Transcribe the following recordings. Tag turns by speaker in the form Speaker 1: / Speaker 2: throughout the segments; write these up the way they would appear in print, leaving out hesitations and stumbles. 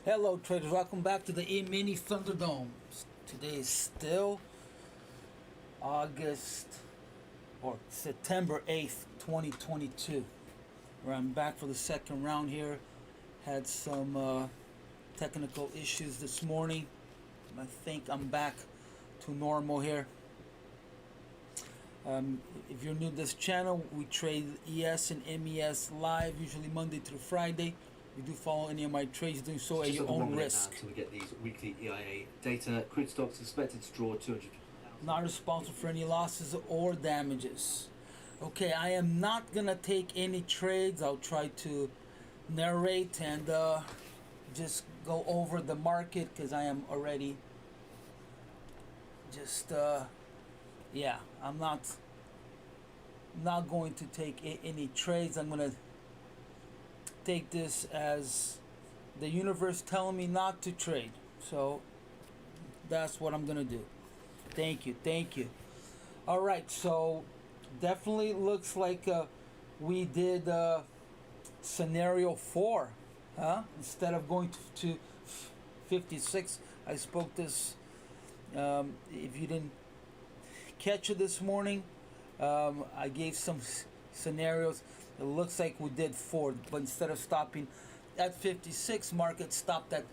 Speaker 1: Hello traders, welcome back to the E-mini Thunderdome. Today is still September 8th, 2022. Where I'm back for the second round here. Had some technical issues this morning. I think I'm back to normal here. If you're new to this channel, we trade ES and MES live, usually Monday through Friday. If you do follow any of my trades, doing so at your own risk.
Speaker 2: Until we get these weekly EIA data, crude stocks expected to draw 200.
Speaker 1: Not responsible for any losses or damages. Okay, I am not gonna take any trades. I'll try to narrate and just go over the market because I am already just yeah. I'm not going to take any trades. I'm gonna take this as the universe telling me not to trade. So that's what I'm gonna do. Thank you. All right, so definitely looks like we did scenario 4, huh? Instead of going to 56. I spoke this. If you didn't catch it this morning, I gave some scenarios. It looks like we did 4, but instead of stopping at 56, market stopped at,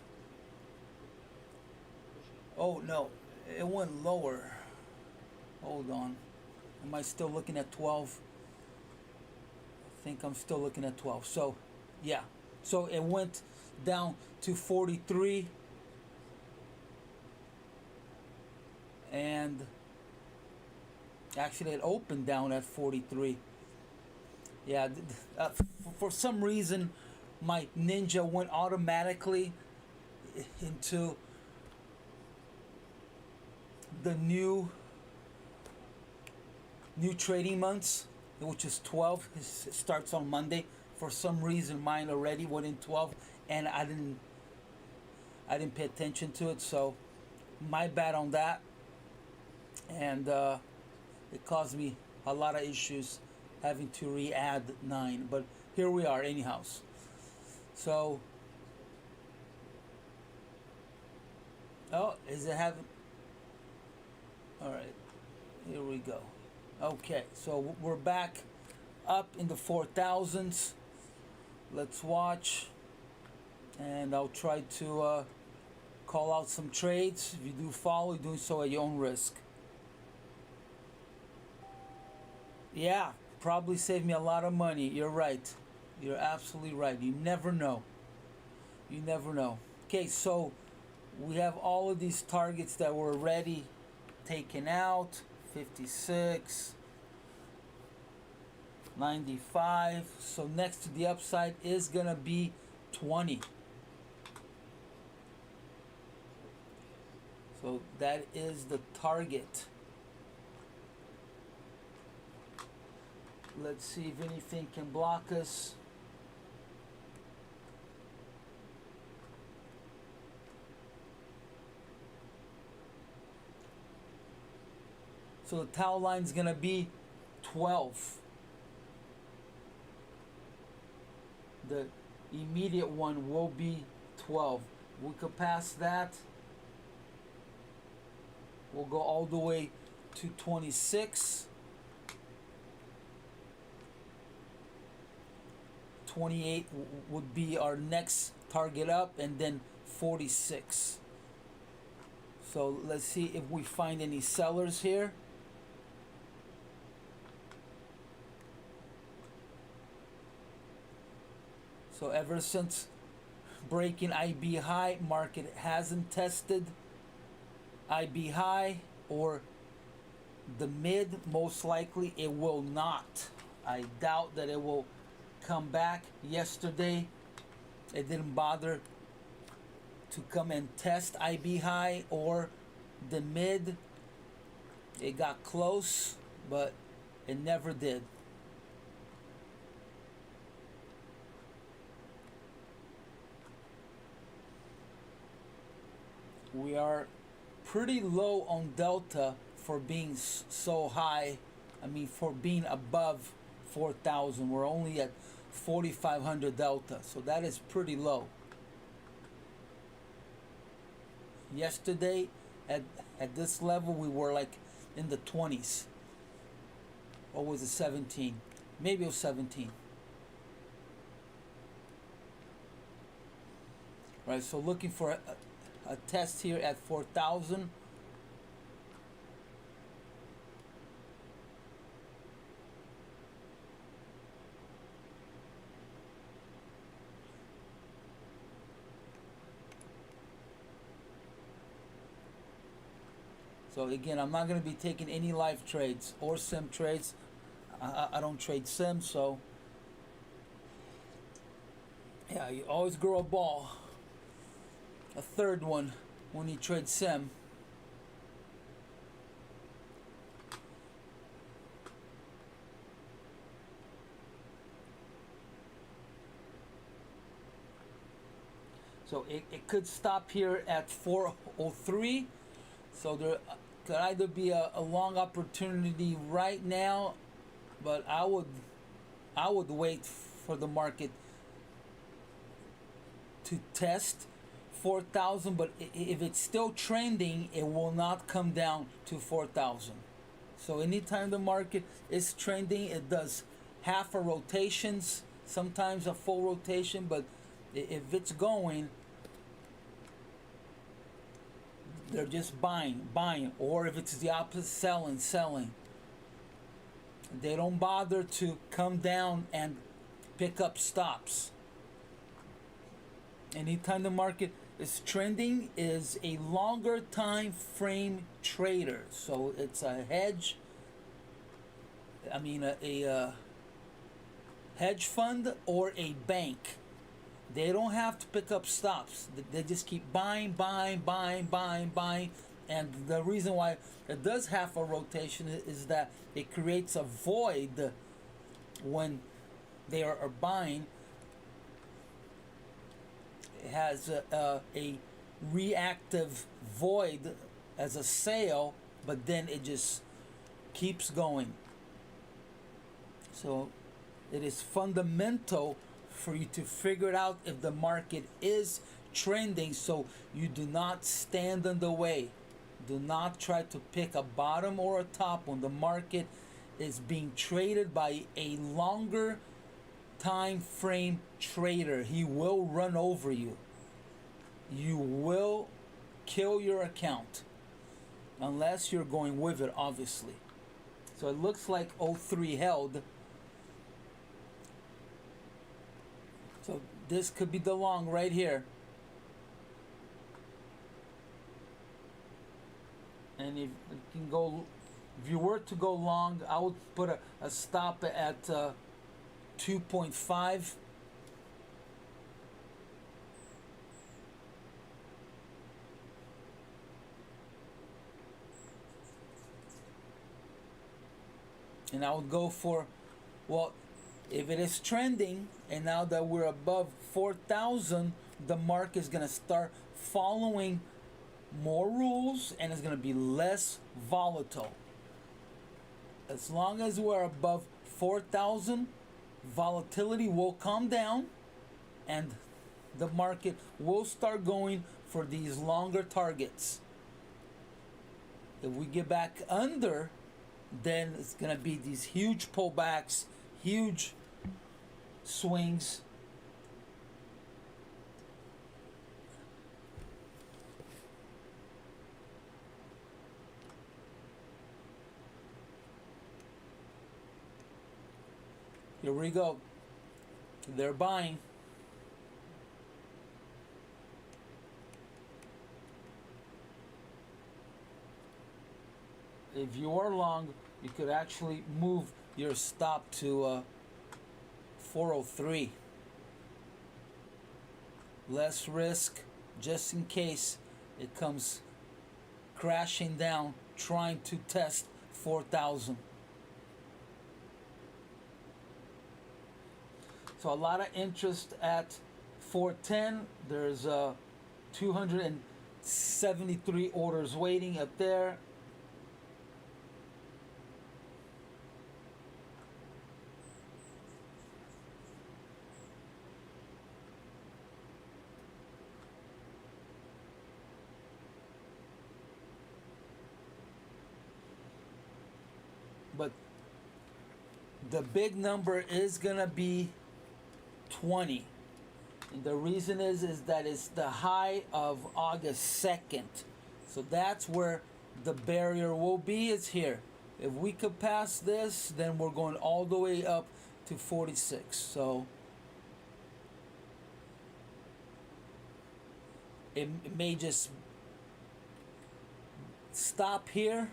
Speaker 1: oh no, it went lower. Hold on. Am I still looking at 12? I think I'm still looking at 12. So, yeah. So it went down to 43. And actually it opened down at 43. Yeah, for some reason, my Ninja went automatically into the new trading months, which is 12. It starts on Monday. For some reason, mine already went in 12, and I didn't pay attention to it. So, my bad on that, and it caused me a lot of issues, having to re-add 9, but here we are anyhow. So, oh, is it having? All right, here we go. Okay, so we're back up in the 4,000s. Let's watch, and I'll try to call out some trades. If you do follow, you're doing so at your own risk. Yeah. Probably saved me a lot of money. You're right. You're absolutely right. You never know. You never know. Okay, so we have all of these targets that were already taken out. 56, 95. So next to the upside is going to be 20. So that is the target. Let's see if anything can block us. So the towel line is going to be 12. The immediate one will be 12. We could pass that. We'll go all the way to 26. 28 would be our next target up, and then 46. So let's see if we find any sellers here. So ever since breaking IB high. Market hasn't tested IB high or the mid. Most likely it will not. I doubt that it will come back. Yesterday it didn't bother to come and test IB high or the mid. It got close, but it never did. We are pretty low on delta for being so high. I mean, for being above 4,000. We're only at 4,500 delta, so that is pretty low. Yesterday at this level we were like in the 20s. Or was it 17? Maybe it was 17. Right, so looking for a test here at 4,000. So again, I'm not going to be taking any live trades or sim trades. I don't trade sim, so yeah, you always grow a ball. A third one when you trade sim. So it could stop here at 403. So there could either be a long opportunity right now, but I would wait for the market to test 4,000. But if it's still trending, it will not come down to 4,000. So anytime the market is trending, it does half a rotations, sometimes a full rotation. But if it's going, they're just buying, or if it's the opposite, selling. They don't bother to come down and pick up stops. Anytime the market is trending is a longer time frame trader. So it's a hedge. I mean a hedge fund or a bank. They don't have to pick up stops. They just keep buying. And the reason why it does half a rotation is that it creates a void when they are buying. It has a reactive void as a sale, but then it just keeps going. So it is fundamental for you to figure out if the market is trending, so you do not stand in the way. Do not try to pick a bottom or a top when the market is being traded by a longer time frame trader. He will run over you. You will kill your account unless you're going with it, obviously. So it looks like 03 held. So this could be the long right here. And if you can go, if you were to go long, I would put a stop at 2.5. And I would go for, well, if it is trending, and now that we're above 4,000, the market is going to start following more rules and it's going to be less volatile. As long as we're above 4,000, volatility will come down and the market will start going for these longer targets. If we get back under, then it's going to be these huge pullbacks, huge swings. Here we go. They're buying. if you are long, you could actually move your stop to 403. Less risk, just in case it comes crashing down trying to test 4,000. So a lot of interest at 410. There's 273 orders waiting up there. But the big number is gonna be 20. And the reason is that it's the high of August 2nd. So that's where the barrier will be, is here. If we could pass this, then we're going all the way up to 46. So it may just stop here.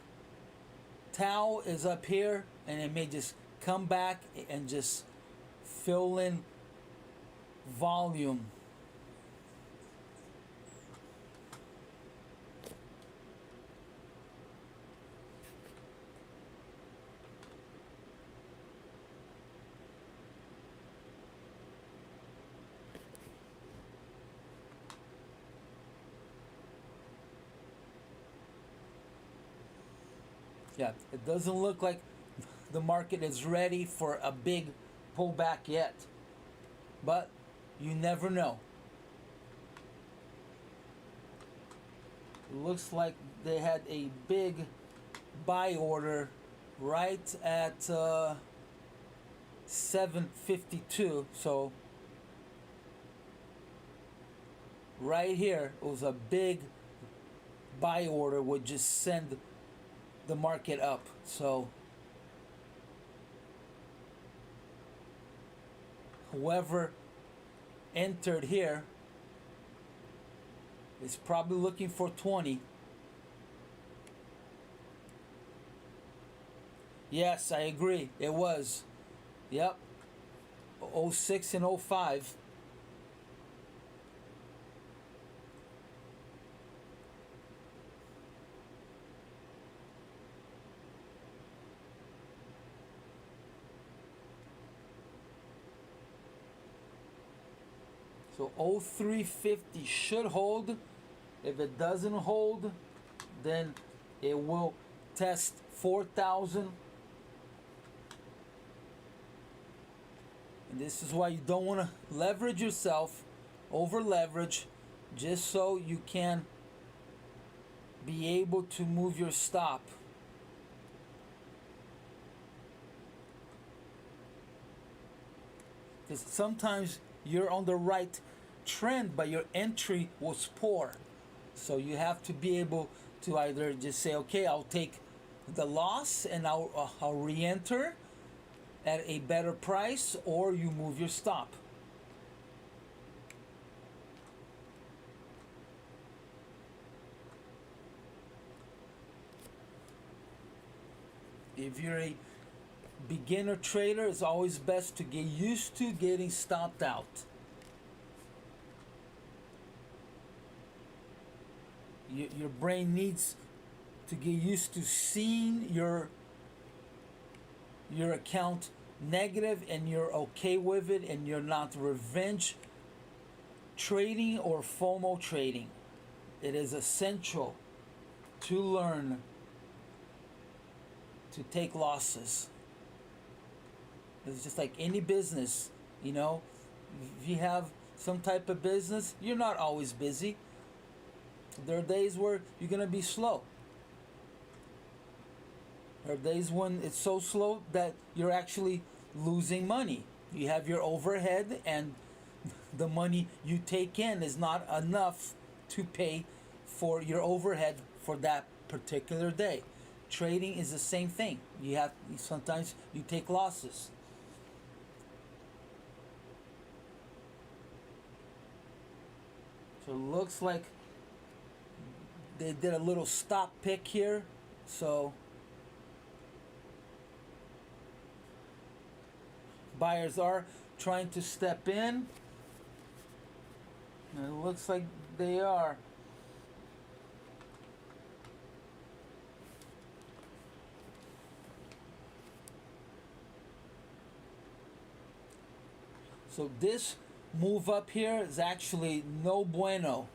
Speaker 1: Tau is up here, and it may just come back and just fill in volume. Yeah, it doesn't look like the market is ready for a big pullback yet, but you never know. It looks like they had a big buy order right at 752. So right here was a big buy order, would just send the market up. So whoever entered here is probably looking for 20. Yes, I agree. It was. Yep. 06 and 05. So 0350 should hold. If it doesn't hold, then it will test 4,000. And this is why you don't want to leverage yourself, over leverage, just so you can be able to move your stop. Because sometimes you're on the right trend, but your entry was poor. So you have to be able to either just say, okay, I'll take the loss and I'll re-enter at a better price, or you move your stop. If you're a beginner trader, it's always best to get used to getting stopped out. Your brain needs to get used to seeing your account negative, and you're okay with it, and you're not revenge trading or FOMO trading. It is essential to learn to take losses. It's just like any business, you know. If you have some type of business, you're not always busy. There are days where you're gonna be slow. There are days when it's so slow that you're actually losing money. You have your overhead, and the money you take in is not enough to pay for your overhead for that particular day. Trading is the same thing. Sometimes you take losses. So it looks like they did a little stop pick here. So buyers are trying to step in. And it looks like they are. So this move up here is actually no bueno,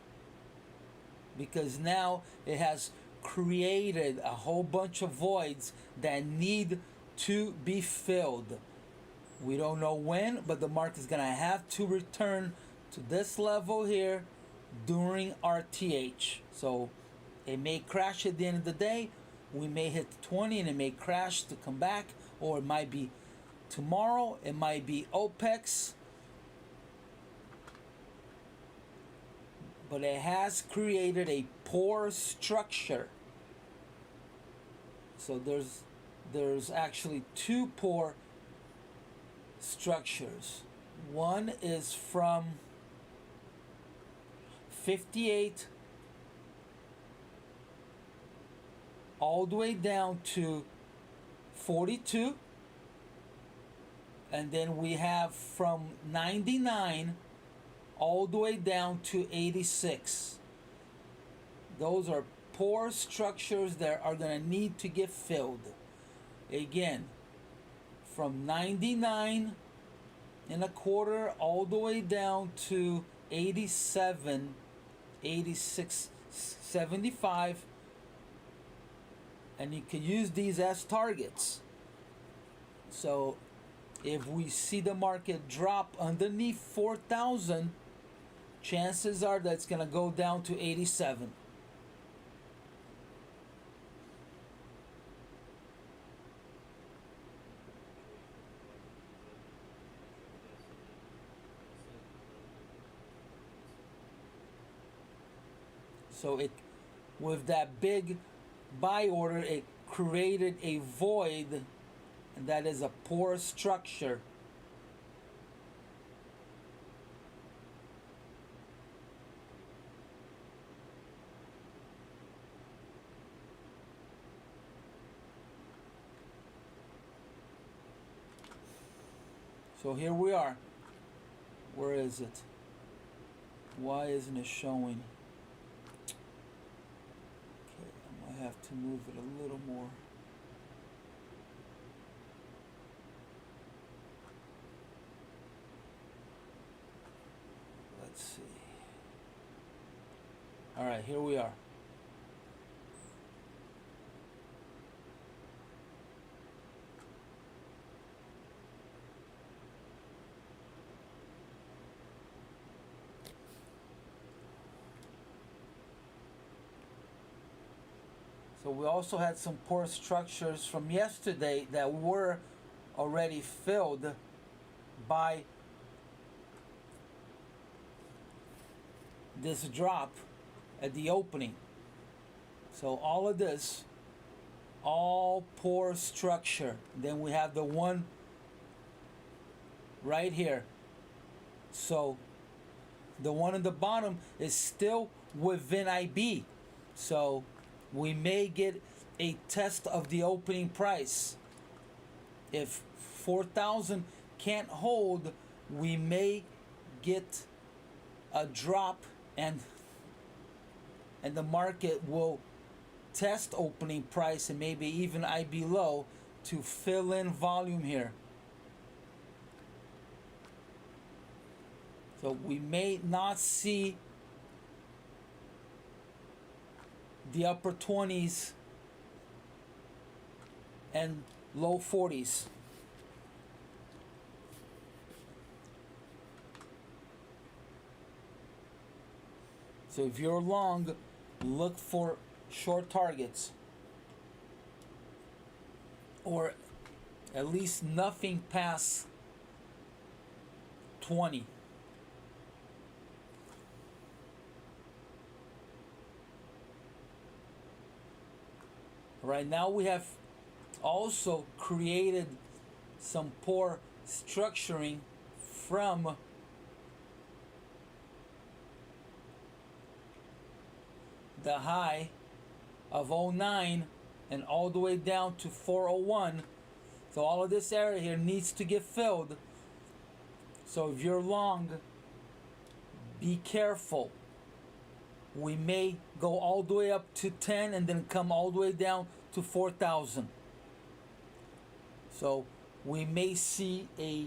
Speaker 1: because now it has created a whole bunch of voids that need to be filled. We don't know when, but the market is going to have to return to this level here during RTH. So it may crash at the end of the day. We may hit 20 and it may crash to come back, or it might be tomorrow. It might be OPEX. But it has created a poor structure. So there's actually two poor structures. One is from 58 all the way down to 42, and then we have from 99 all the way down to 86. Those are poor structures that are going to need to get filled. Again, from 99 and a quarter all the way down to 87, 86, 75, and you can use these as targets. So if we see the market drop underneath 4,000, chances are that it's going to go down to 87. So it, with that big buy order, it created a void, and that is a poor structure. So here we are. Where is it? Why isn't it showing? Okay, I might have to move it a little more. Let's see. All right, here we are. So we also had some poor structures from yesterday that were already filled by this drop at the opening. So all of this, all poor structure. Then we have the one right here. So the one in the bottom is still within IB. So we may get a test of the opening price. If 4,000 can't hold, we may get a drop, and the market will test opening price and maybe even IB low to fill in volume here. So we may not see the upper 20s and low 40s. So if you're long, look for short targets, or at least nothing past 20. Right now we have also created some poor structuring from the high of 09 and all the way down to 401. So all of this area here needs to get filled, So if you're long, be careful. We may go all the way up to 10 and then come all the way down to 4,000. So we may see a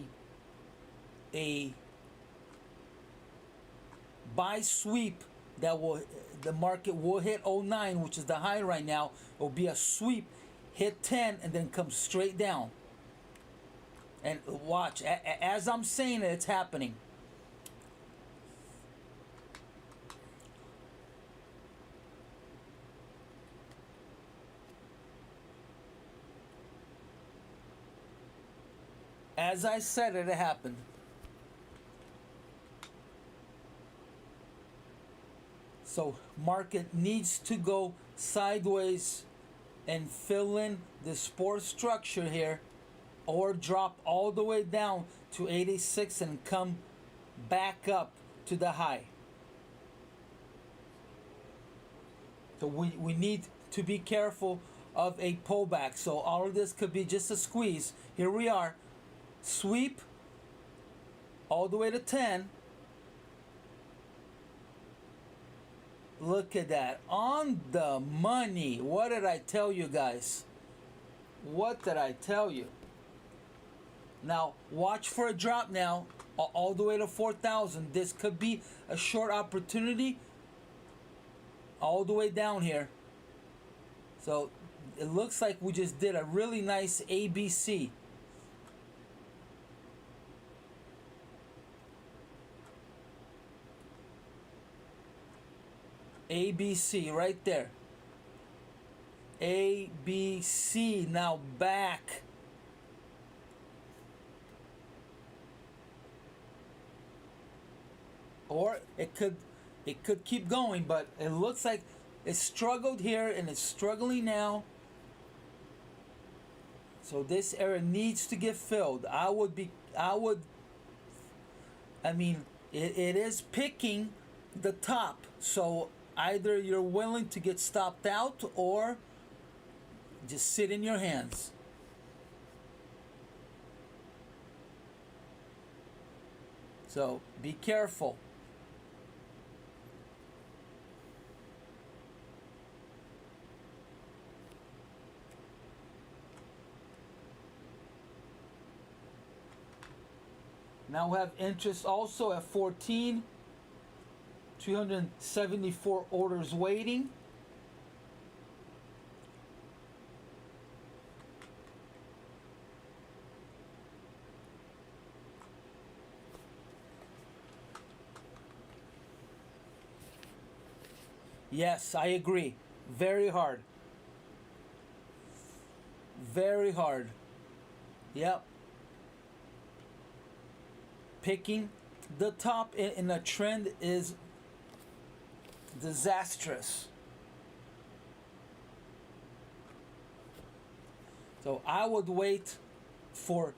Speaker 1: buy sweep that will, the market will hit 09, which is the high right now. It will be a sweep, hit 10 and then come straight down. And watch, as I'm saying it, it's happening. As I said it, it happened. So market needs to go sideways and fill in the support structure here, or drop all the way down to 86 and come back up to the high. So we need to be careful of a pullback. So all of this could be just a squeeze. Here we are. Sweep all the way to 10. Look at that. On the money. What did I tell you guys? What did I tell you? Now, watch for a drop now, all the way to 4,000. This could be a short opportunity all the way down here. So, it looks like we just did a really nice ABC. ABC right there. ABC, now back. Or it could keep going, but it looks like it struggled here and it's struggling now. So this area needs to get filled. It is picking the top. So either you're willing to get stopped out or just sit in your hands. So be careful. Now we have interest also at 14. 274 orders waiting. Yes, I agree. Very hard. Very hard. Yep. Picking the top in a trend is disastrous. So I would wait for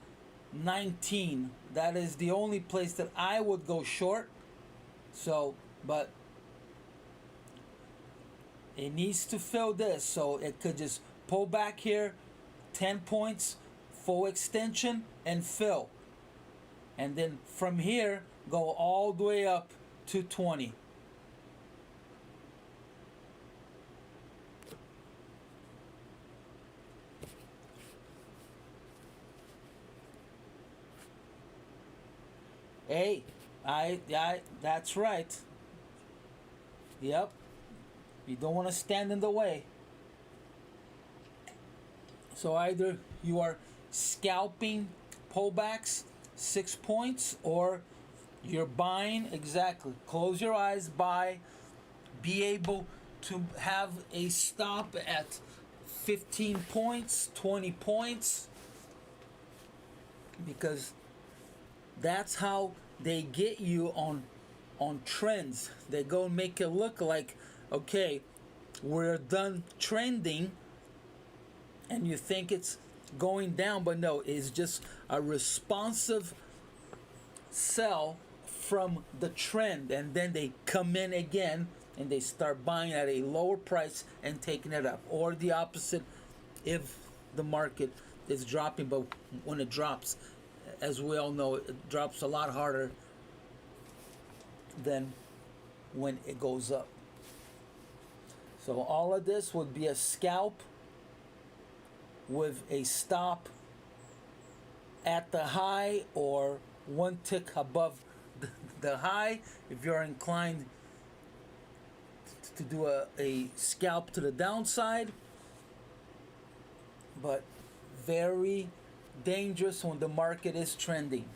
Speaker 1: 19. That is the only place that I would go short. So, but it needs to fill this. So it could just pull back here, 10 points, full extension, and fill. And then from here, go all the way up to 20. Hey, that's right. Yep. You don't want to stand in the way. So either you are scalping pullbacks, 6 points, or you're buying. Exactly. Close your eyes, buy. Be able to have a stop at 15 points, 20 points, because that's how they get you on trends. They go and make it look like, okay, we're done trending, and you think it's going down, but no, it's just a responsive sell from the trend, and then they come in again and they start buying at a lower price and taking it up. Or the opposite, if the market is dropping, but when it drops, as we all know, it drops a lot harder than when it goes up. So all of this would be a scalp with a stop at the high or one tick above the high if you're inclined to do a scalp to the downside, but very dangerous when the market is trending.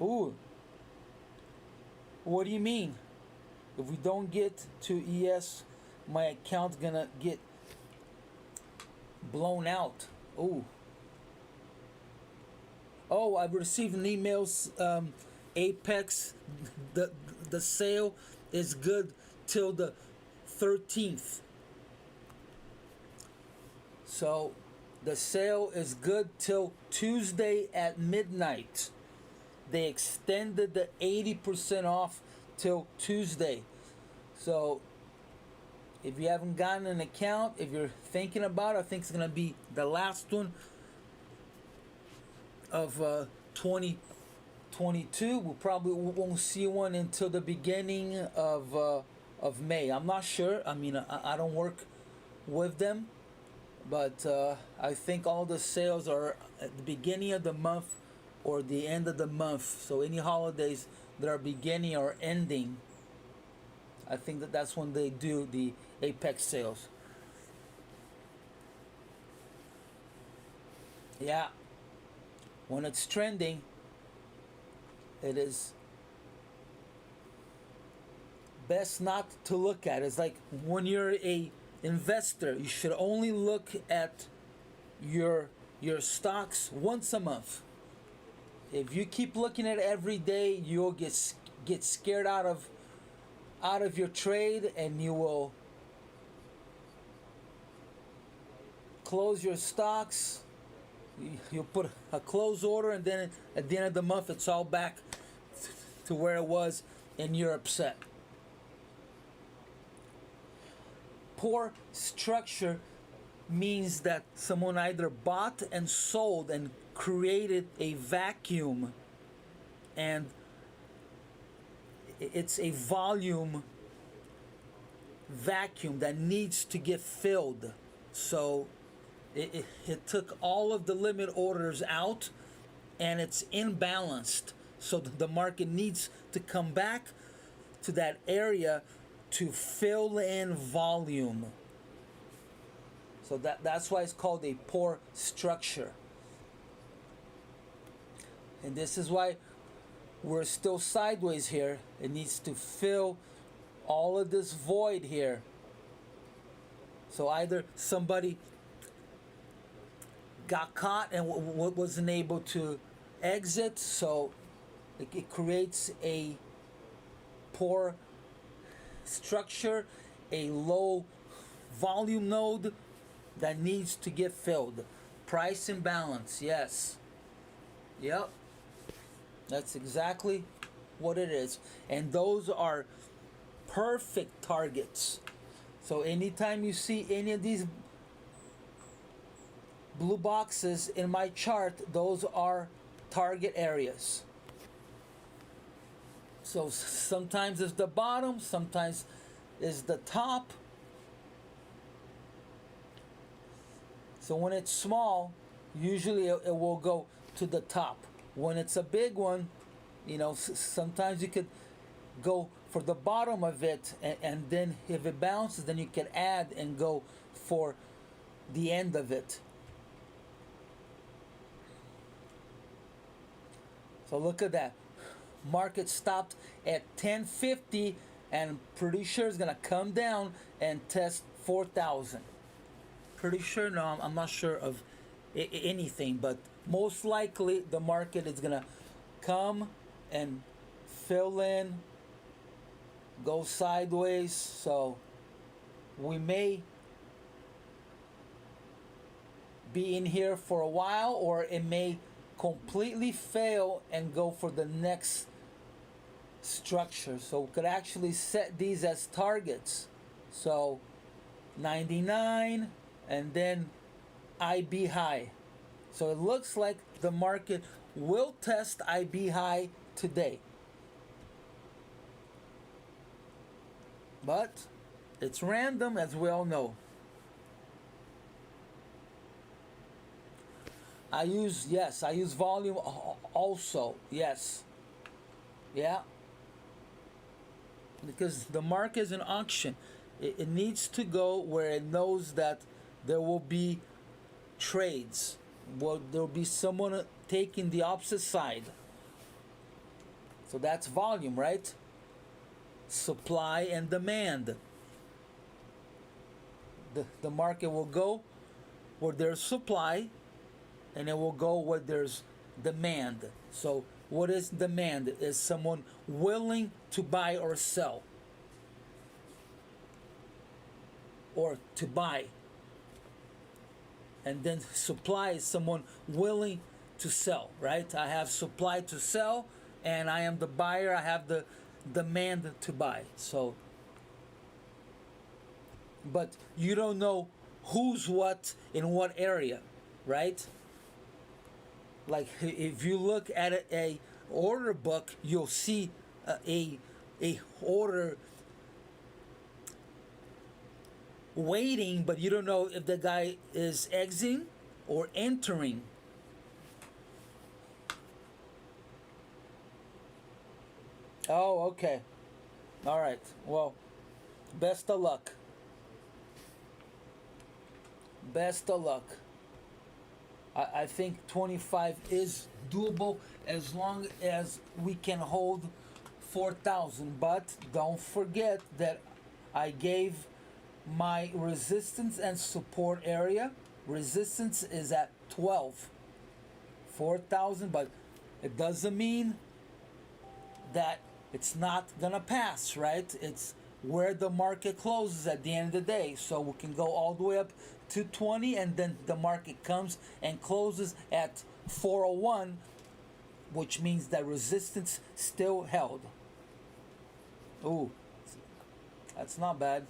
Speaker 1: Ooh, what do you mean? If we don't get to ES, my account's gonna get blown out. Ooh. Oh, I've received an email. Apex, the sale is good till the 13th. So the sale is good till Tuesday at midnight. They extended the 80% off till Tuesday. So if you haven't gotten an account, if you're thinking about it, I think it's going to be the last one of 2022. We probably won't see one until the beginning of May. I'm not sure. I mean, I don't work with them, but I think all the sales are at the beginning of the month or the end of the month. So any holidays that are beginning or ending, I think that's when they do the Apex sales. Yeah, when it's trending, it is best not to look at. It's like when you're a investor, you should only look at your stocks once a month. If you keep looking at it every day, you'll get scared out of your trade, and you will close your stocks. You'll put a close order, and then at the end of the month, it's all back to where it was, and you're upset. Poor structure means that someone either bought and sold and created a vacuum, and it's a volume vacuum that needs to get filled. So it took all of the limit orders out, and it's imbalanced. So the market needs to come back to that area to fill in volume. So that's why it's called a poor structure. And this is why we're still sideways here. It needs to fill all of this void here. So either somebody got caught and wasn't able to exit, so it creates a poor structure, a low volume node that needs to get filled. Price imbalance, yes. Yep. That's exactly what it is. And those are perfect targets. So anytime you see any of these blue boxes in my chart, those are target areas. So sometimes it's the bottom, sometimes it's the top. So when it's small, usually it will go to the top. When it's a big one, sometimes you could go for the bottom of it, and then if it bounces, then you can add and go for the end of it. So look at that. Market stopped at 1050, and pretty sure it's gonna come down and test 4,000. Pretty sure, no, I'm not sure of anything, but most likely the market is gonna come and fill in, go sideways. So we may be in here for a while, or it may completely fail and go for the next structure. So we could actually set these as targets. So 99 and then IB high. So it looks like the market will test IB high today. But it's random, as we all know. I use volume also. Yes. Yeah. Because the market is an auction. It needs to go where it knows that there will be trades. Well, there will be someone taking the opposite side. So that's volume, right? Supply and demand. The market will go where there's supply, and it will go where there's demand. So what is demand? Is someone willing to buy or sell, or to buy. And then supply is someone willing to sell, right? I have supply to sell, and I am the buyer. I have the demand to buy. So, but you don't know who's what in what area, right? Like if you look at a order book, you'll see a order waiting, but you don't know if the guy is exiting or entering. Oh, okay. All right. Well, best of luck. Best of luck. I think 25 is doable as long as we can hold 4,000. But don't forget that I gave my resistance and support area. Resistance is at 12. 4,000, but it doesn't mean that it's not gonna pass, right? It's where the market closes at the end of the day. So we can go all the way up to 20, and then the market comes and closes at 401, which means that resistance still held. Ooh, that's not bad.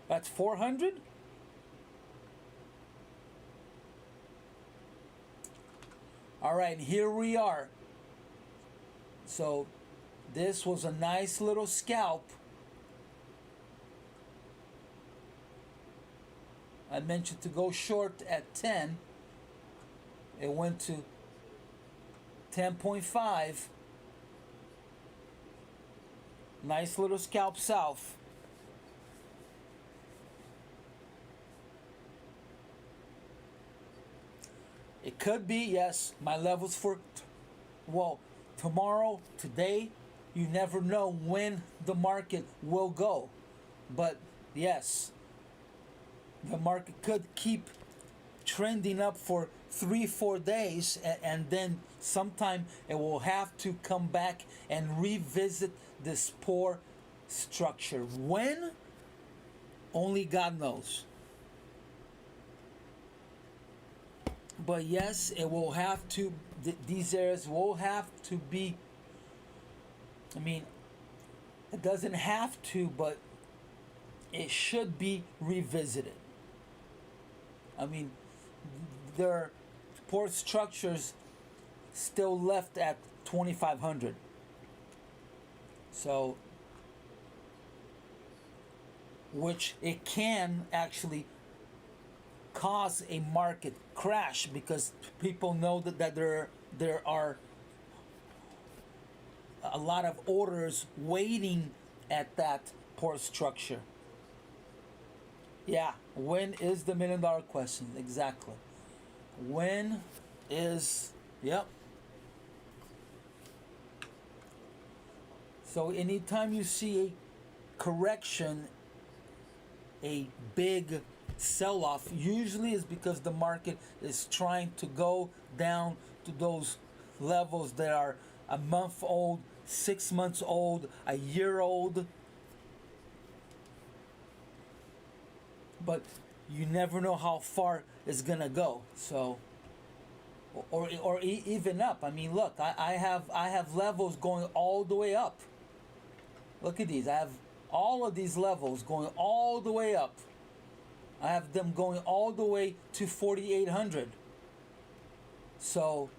Speaker 1: That's 400. All right, here we are. So this was a nice little scalp. I mentioned to go short at 10. It went to 10.5. Nice little scalp south. It could be, yes, my levels for, well, tomorrow, today, you never know when the market will go. But yes, the market could keep trending up for 3-4 days, and then sometime it will have to come back and revisit this poor structure. When? Only God knows. But yes, it will have to, these areas will have to be, I mean, it doesn't have to, but it should be revisited. I mean, there are poor structures still left at 2,500. So, which it can actually cause a market crash, because people know that there are a lot of orders waiting at that poor structure. Yeah, when is the $1 million question? Exactly. When is, yep. So anytime you see a correction, a big sell-off, usually is because the market is trying to go down to those levels that are a month old, 6 months old, a year old. But you never know how far it's gonna go. So even up. I mean, look, I have levels going all the way up. Look at these. I have all of these levels going all the way up. I have them going all the way to 4,800. So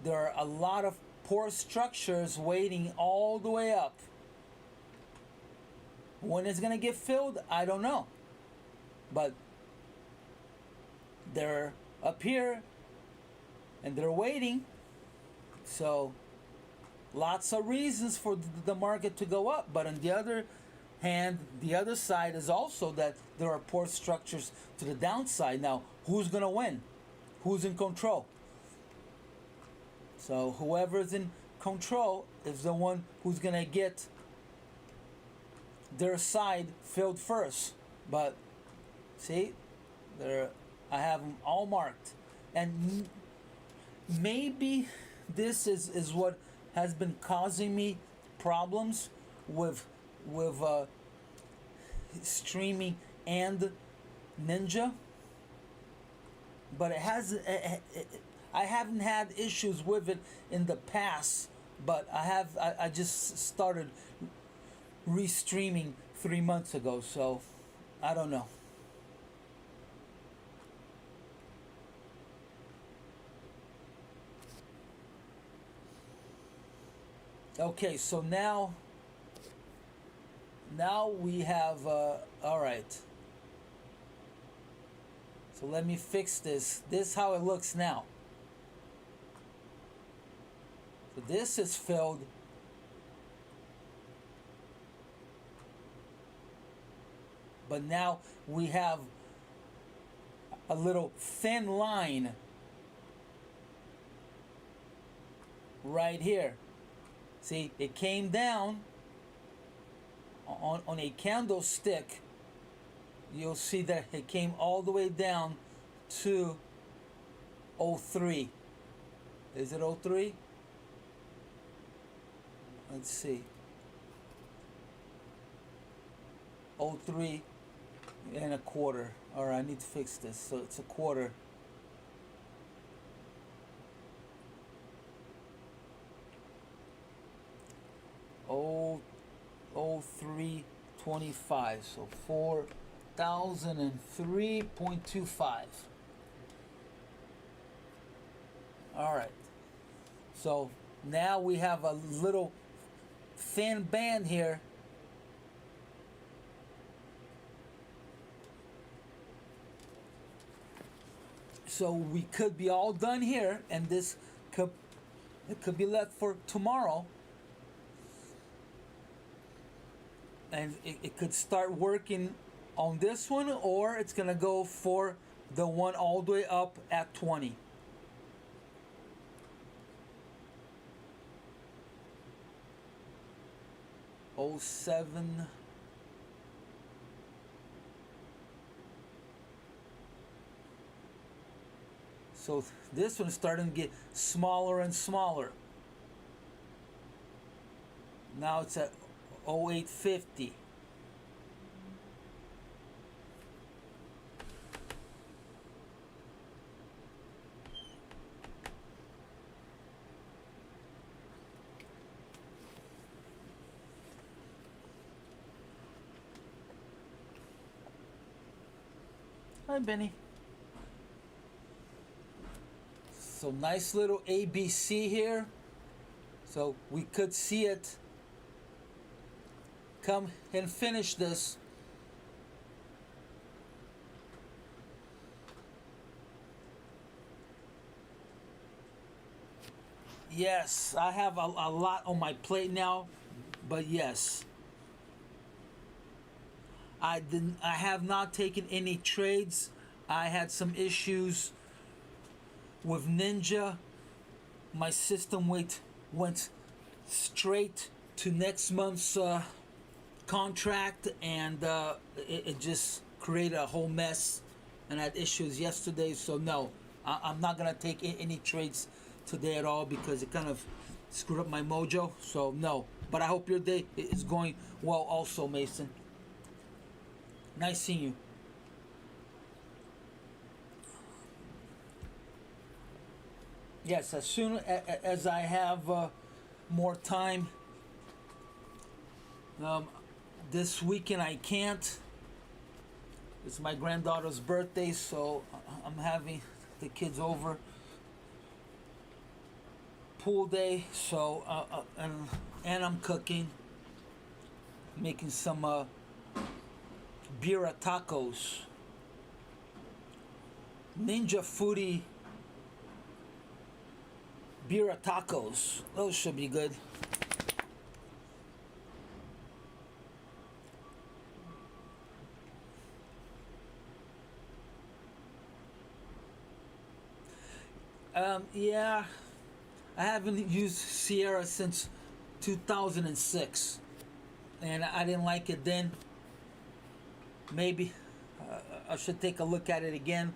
Speaker 1: there are a lot of poor structures waiting all the way up. When it's going to get filled, I don't know. But they're up here and they're waiting. So lots of reasons for the market to go up. But on the other hand, the other side is also that there are poor structures to the downside. Now, who's going to win? Who's in control? So whoever's in control is the one who's going to get their side filled first. But see, I have them all marked. And maybe this is what has been causing me problems with streaming and Ninja. But I haven't had issues with it in the past, but I just started restreaming 3 months ago, so I don't know. Okay, so now we have all right. So let me fix this. This is how it looks now. So this is filled. But now we have a little thin line right here. See, it came down on a candlestick. You'll see that it came all the way down to 03. Is it 03? Let's see. 03 and a quarter. All right, I need to fix this. So it's a quarter. Oh, 03.25. So 4,003.25. All right. So now we have a little thin band here. So we could be all done here, and it could be left for tomorrow. And it could start working on this one, or it's gonna go for the one all the way up at 20. Oh 07. So this one's starting to get smaller and smaller. Now it's at 0850. Hi, Benny. So nice little ABC here. So we could see it come and finish this. Yes, I have a lot on my plate now, but yes. I have not taken any trades. I had some issues with Ninja. My system went straight to next month's contract, and it just created a whole mess, and I had issues yesterday. So no, I'm not gonna take any trades today at all because it kind of screwed up my mojo. So no, but I hope your day is going well also, Mason. Nice seeing you. yes, as soon as I have more time. This weekend I can't. It's my granddaughter's birthday, so I'm having the kids over. Pool day, so and I'm cooking, making some birra tacos, Ninja Foodie birra tacos. Those should be good. Yeah, I haven't used Sierra since 2006, and I didn't like it then. Maybe I should take a look at it again.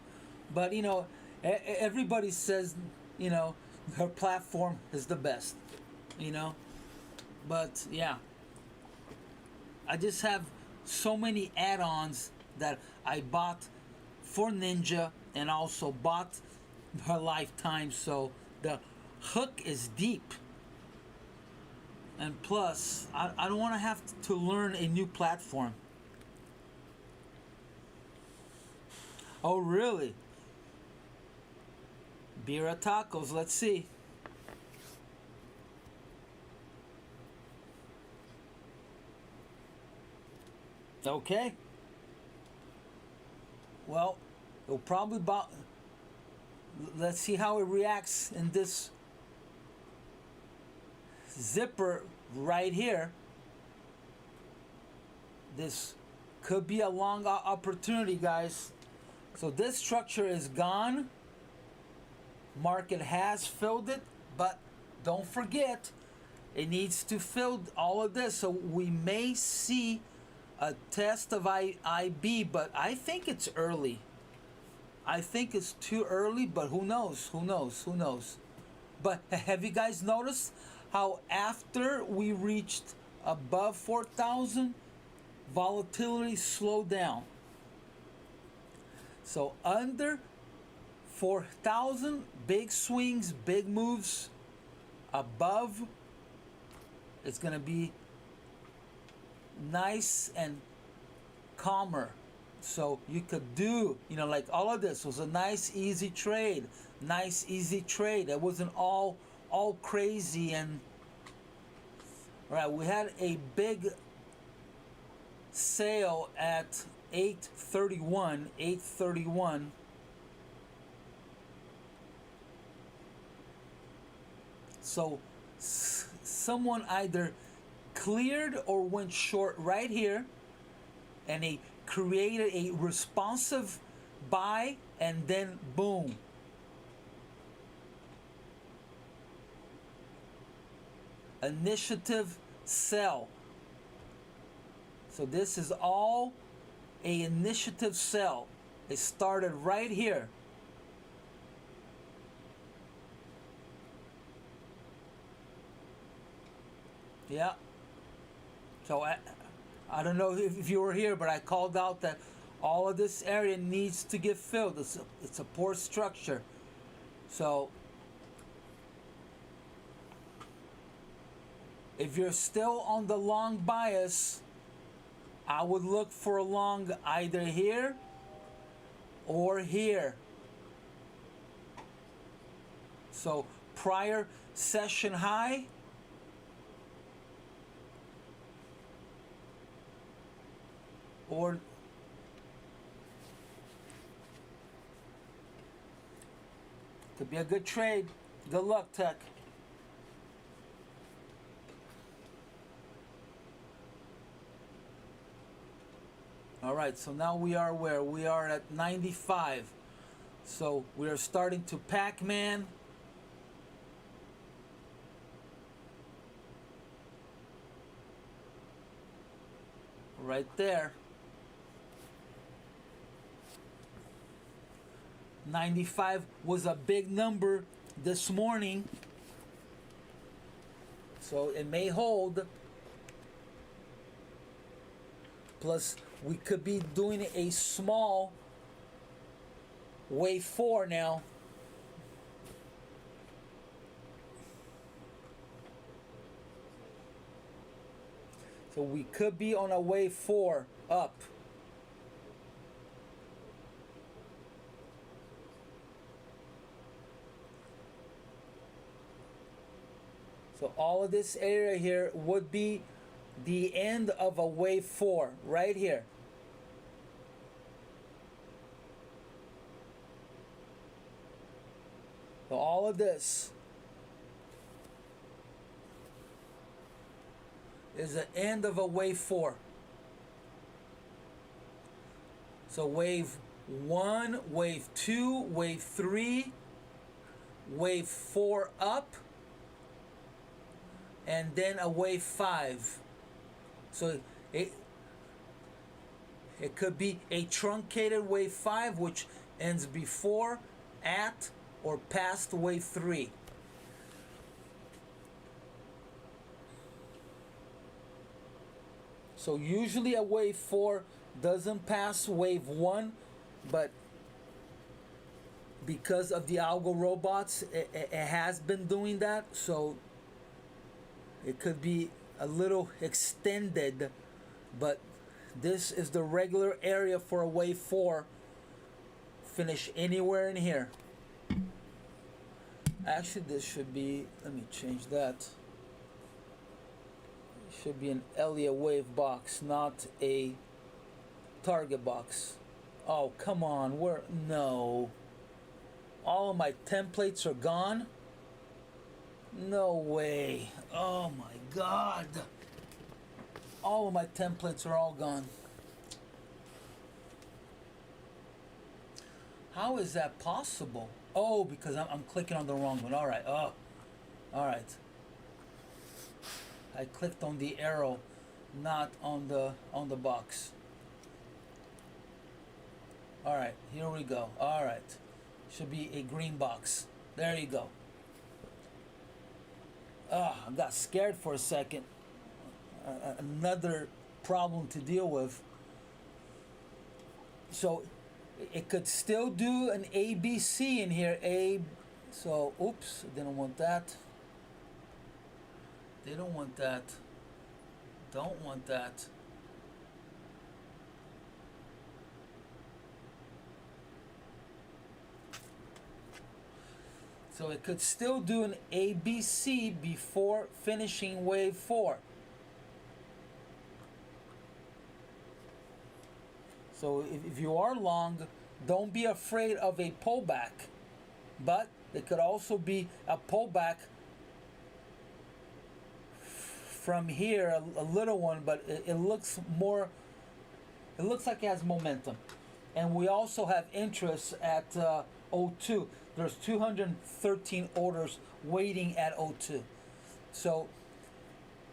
Speaker 1: But you know, everybody says, you know, her platform is the best. You know, but yeah, I just have so many add-ons that I bought for Ninja and also bought her lifetime, so the hook is deep. And plus, I don't want to have to learn a new platform. Oh, really? Birra tacos, let's see. Okay. Well, it'll probably let's see how it reacts in this zipper right here. This could be a long opportunity, guys. So this structure is gone. Market has filled it, but don't forget, it needs to fill all of this. So we may see a test of IB, but I think it's early. I think it's too early, but who knows? Who knows? Who knows? But have you guys noticed how after we reached above 4,000, volatility slowed down? So under 4,000, big swings, big moves. Above, it's going to be nice and calmer. So you could do, you know, like all of this was a nice, easy trade. Nice, easy trade. It wasn't all crazy. And all right, we had a big sale at 831. So someone either cleared or went short right here, and they created a responsive buy, and then boom. Initiative sell. So this is all a initiative sell. It started right here. Yeah. So I don't know if you were here, but I called out that all of this area needs to get filled. It's a poor structure. So if you're still on the long bias, I would look for a long either here or here. So prior session high, or could be a good trade. Good luck, Tech. All right, so now we are where? We are at 95. So we are starting to Pac-Man. Right there. 95 was a big number this morning, so it may hold. Plus, we could be doing a small wave 4 now. So we could be on a wave 4 up. So all of this area here would be the end of a wave 4 right here. So all of this is the end of a wave 4. So wave 1, wave 2, wave 3, wave 4 up, and then a wave 5. So it could be a truncated wave 5, which ends before, at, or past wave 3. So usually a wave 4 doesn't pass wave 1, but because of the algo robots, it has been doing that. So it could be a little extended, but this is the regular area for a wave 4. Finish anywhere in here. Actually, this should be, let me change that. It should be an Elliot wave box, not a target box. Oh, come on, no. All of my templates are gone? No way. Oh my God. All of my templates are all gone. How is that possible? Oh, because I'm clicking on the wrong one. All right. Oh, all right. I clicked on the arrow, not on the box. All right. Here we go. All right. Should be a green box. There you go. I got scared for a second. Another problem to deal with. So it could still do an ABC in here. So oops, didn't want that. They don't want that. Don't want that. So it could still do an ABC before finishing wave 4. So if you are long, don't be afraid of a pullback. But it could also be a pullback from here, a little one, but it looks more, it looks like it has momentum. And we also have interest at O2. There's 213 orders waiting at O2. So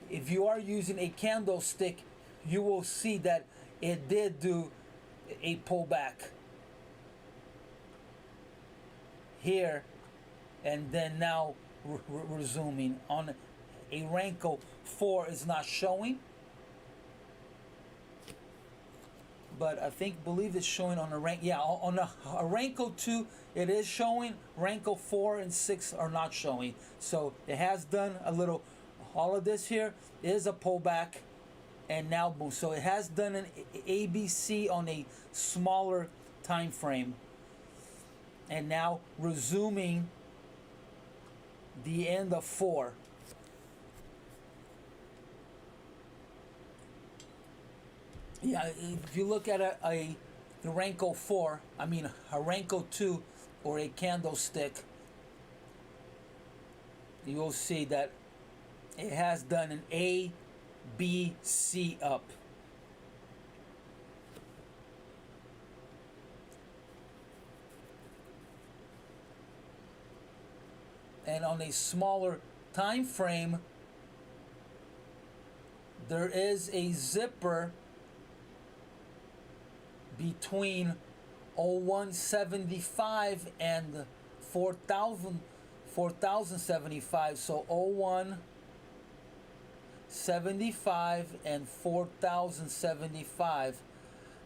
Speaker 1: if you are using a candlestick, you will see that it did do a pullback here, and then now resuming on a Renko 4 is not showing, but I believe it's showing on a rank. Yeah, on a Renko 2 it is showing. Renko 4 and 6 are not showing. So it has done a little. All of this here is a pullback, and now boom. So it has done an ABC on a smaller time frame, and now resuming the end of 4. Yeah, if you look at a Renko 4, I mean a Renko 2 or a candlestick, you will see that it has done an A, B, C up. And on a smaller time frame, there is a zipper between 0175 and 4075. So 0175 and 4075.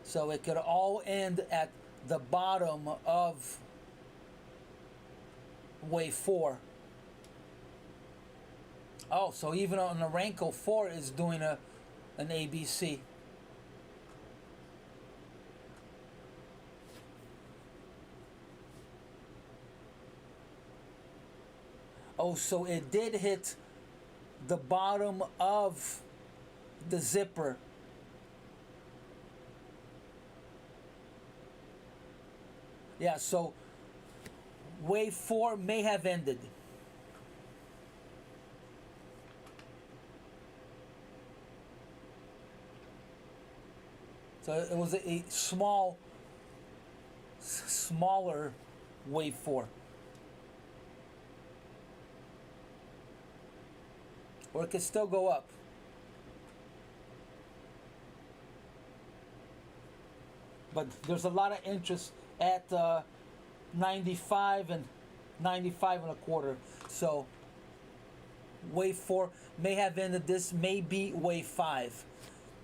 Speaker 1: So it could all end at the bottom of wave 4. Oh, so even on the Renko 4 is doing a an ABC. Oh, so it did hit the bottom of the zipper. Yeah, so wave 4 may have ended. So it was a smaller wave 4. Or it could still go up. But there's a lot of interest at 95 and 95 and a quarter. So wave 4 may have ended. This may be wave 5.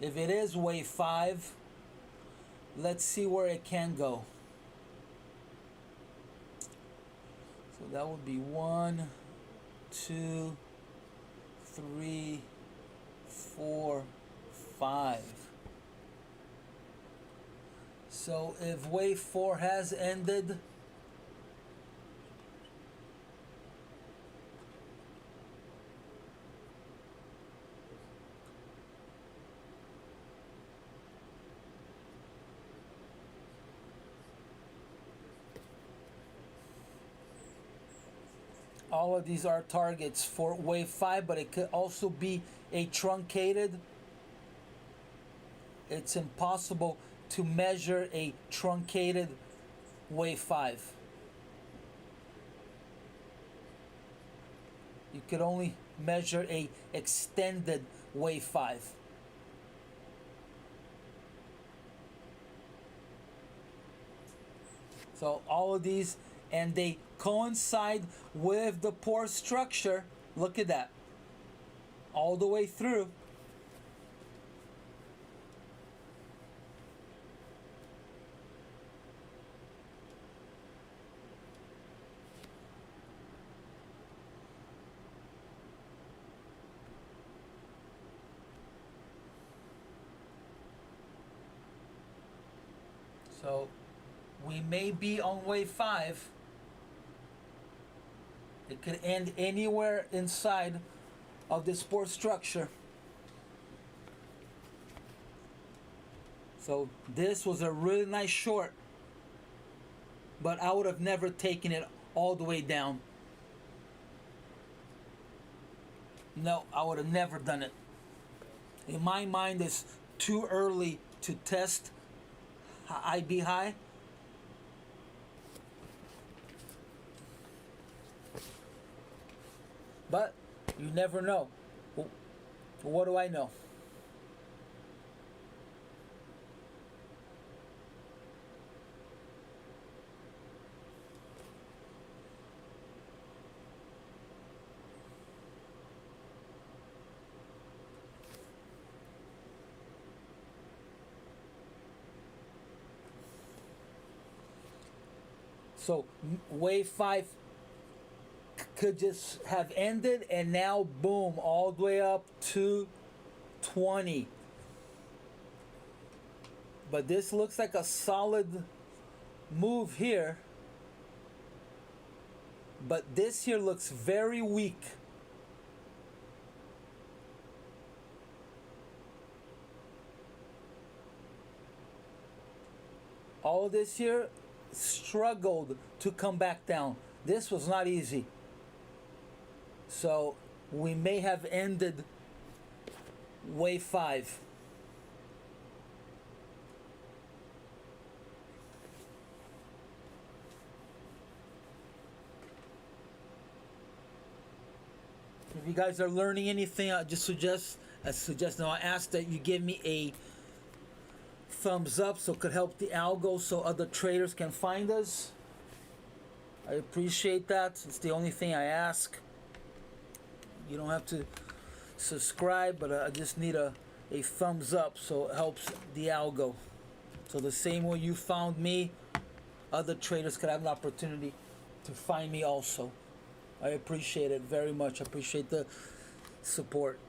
Speaker 1: If it is wave 5, let's see where it can go. So that would be 1, 2, 3, 4, 5. So if wave 4 has ended, all of these are targets for wave 5, but it could also be a truncated. It's impossible to measure a truncated wave 5. You could only measure a extended wave 5. So all of these, and they coincide with the pore structure. Look at that. All the way through. So we may be on wave 5. It could end anywhere inside of this pore structure. So this was a really nice short, but I would have never taken it all the way down. No, I would have never done it. In my mind, it's too early to test IB high. But you never know. Well, what do I know? So wave 5 could just have ended, and now boom, all the way up to 20. But this looks like a solid move here. But this here looks very weak. All of this here struggled to come back down. This was not easy. So we may have ended wave 5. If you guys are learning anything, I ask that you give me a thumbs up so it could help the algo so other traders can find us. I appreciate that. It's the only thing I ask. You don't have to subscribe, but I just need a thumbs up so it helps the algo. So the same way you found me, other traders could have an opportunity to find me also. I appreciate it very much. I appreciate the support.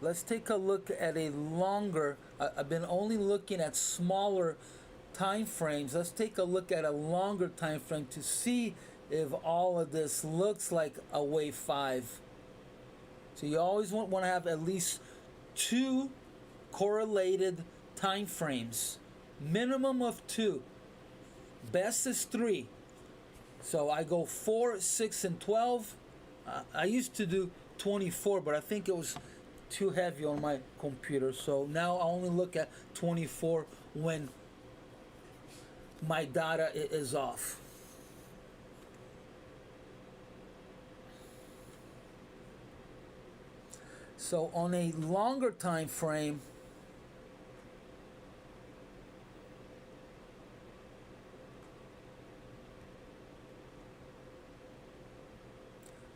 Speaker 1: let's take a look at a longer. I've been only looking at smaller time frames. Let's take a look at a longer time frame to see if all of this looks like a wave 5. So you always want to have at least 2 correlated time frames, minimum of 2. Best is 3. So I go 4, 6, and 12. I used to do 24, but I think it was too heavy on my computer. So now I only look at 24 when my data is off. So on a longer time frame,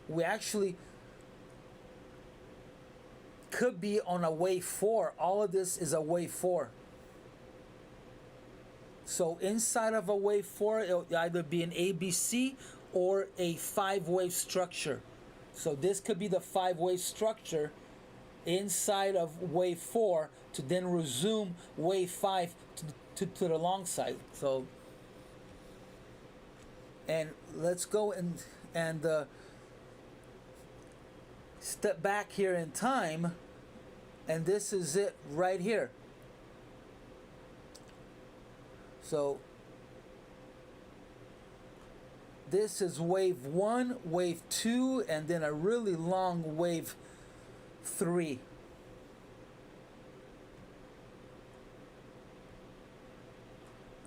Speaker 1: we actually could be on a wave 4. All of this is a wave 4. So inside of a wave 4, it'll either be an ABC or a 5-wave structure. So this could be the 5-wave structure inside of wave 4 to then resume wave 5 to the long side. So, and let's go and step back here in time, and this is it right here. So this is wave 1, wave 2, and then a really long wave 3.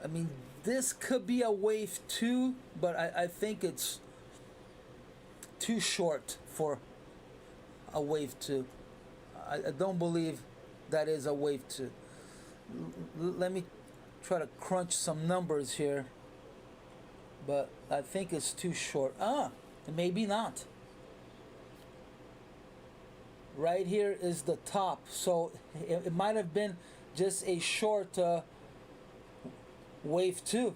Speaker 1: I mean, this could be a wave 2, but I think it's too short for a wave 2. I don't believe that is a wave 2. Let me try to crunch some numbers here, but I think it's too short. Maybe not. Right here is the top, so it might have been just a short wave 2.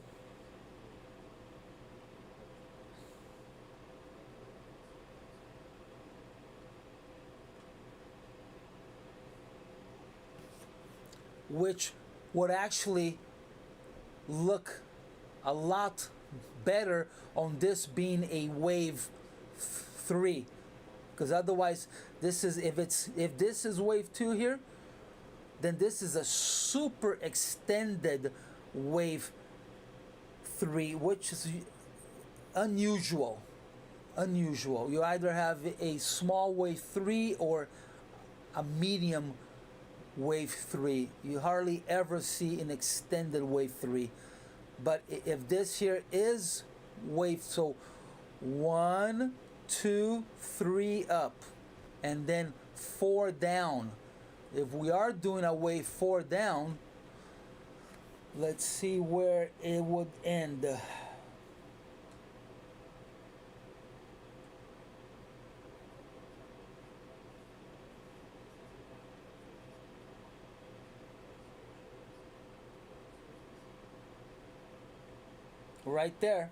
Speaker 1: Which would actually look a lot better on this being a wave 3, because otherwise this is, if this is wave 2 here, then this is a super extended wave 3, which is unusual. You either have a small wave 3 or a medium wave 3. You hardly ever see an extended wave 3. But if this here is wave, so 1, 2, 3 up, and then 4 down. If we are doing a wave 4 down, let's see where it would end. Right there.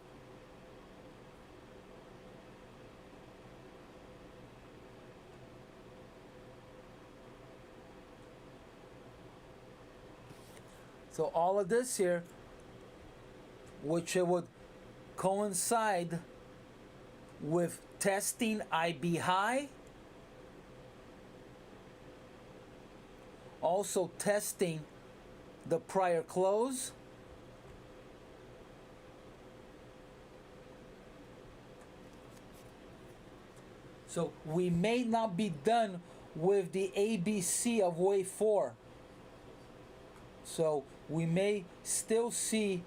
Speaker 1: So all of this here, which it would coincide with testing IB high, also testing the prior close, so we may not be done with the ABC of wave 4. So we may still see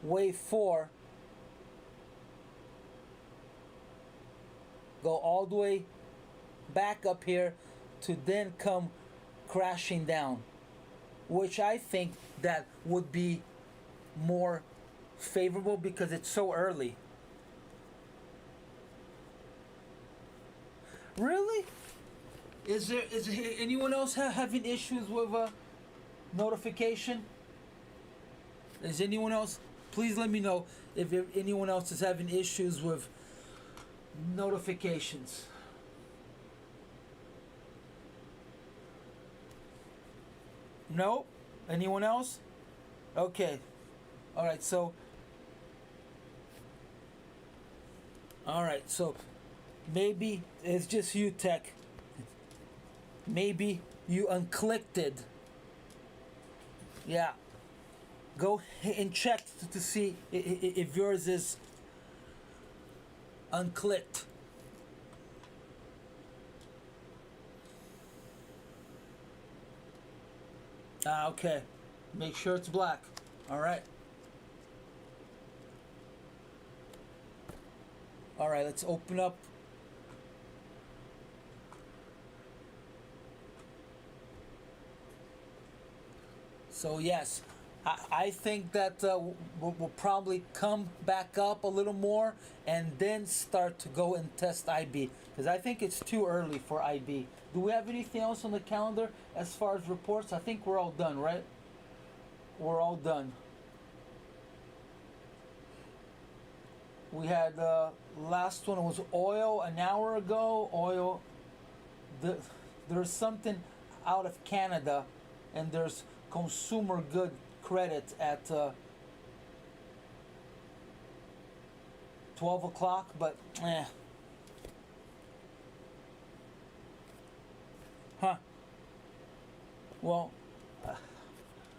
Speaker 1: wave 4 go all the way back up here to then come crashing down, which I think that would be more favorable because it's so early. Really? Is there anyone else having issues with notification? Is anyone else? Please let me know if anyone else is having issues with notifications. No? Anyone else? Okay. Alright, so maybe it's just you, Tech. Maybe you unclicked it. Yeah. Go and check to see if yours is unclicked. Okay. Make sure it's black. Alright. Alright, let's open up. So yes, I think that we'll probably come back up a little more and then start to go and test IB, because I think it's too early for IB. Do we have anything else on the calendar as far as reports? I think we're all done, right? We're all done. We had last one was oil an hour ago. Oil. There's something out of Canada, and there's consumer good credit at 12 o'clock, but huh. Well,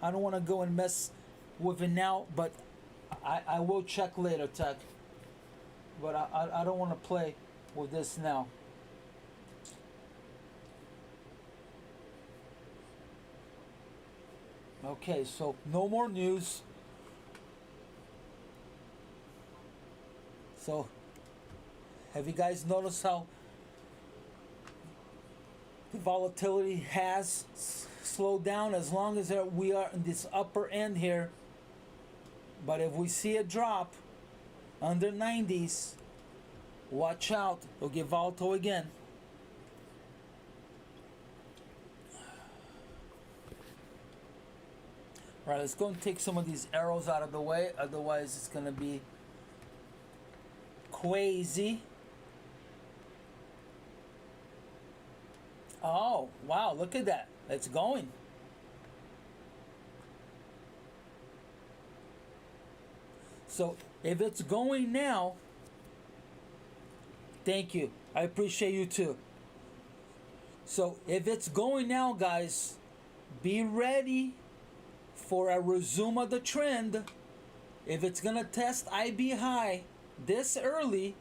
Speaker 1: I don't want to go and mess with it now, but I will check later, Tech. But I don't want to play with this now. Okay, so no more news. So, have you guys noticed how the volatility has slowed down? As long as we are in this upper end here, but if we see a drop under 90s, watch out, it'll get volatile again. Right, let's go and take some of these arrows out of the way, otherwise it's gonna be crazy. Oh, wow, look at that. It's going. So if it's going now, thank you. I appreciate you too. So if it's going now, guys, be ready for a resume of the trend. If it's gonna test IB high this early,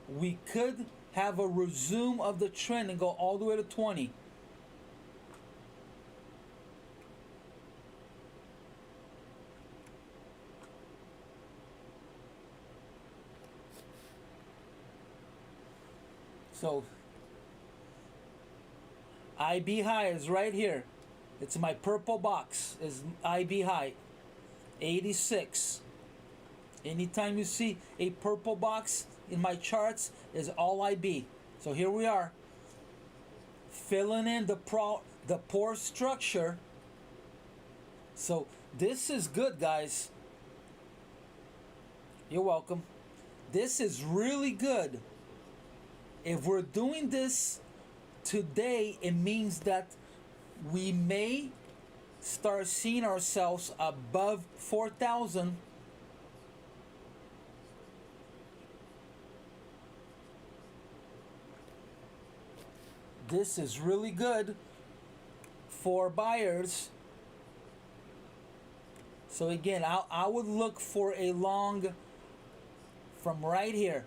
Speaker 1: we could have a resume of the trend and go all the way to 20. So IB high is right here. It's my purple box, is IB high, 86. Anytime you see a purple box in my charts, is all IB. So here we are, filling in the poor structure. So this is good, guys. You're welcome. This is really good. If we're doing this today, it means that we may start seeing ourselves above 4,000. This is really good for buyers. So again, I would look for a long from right here,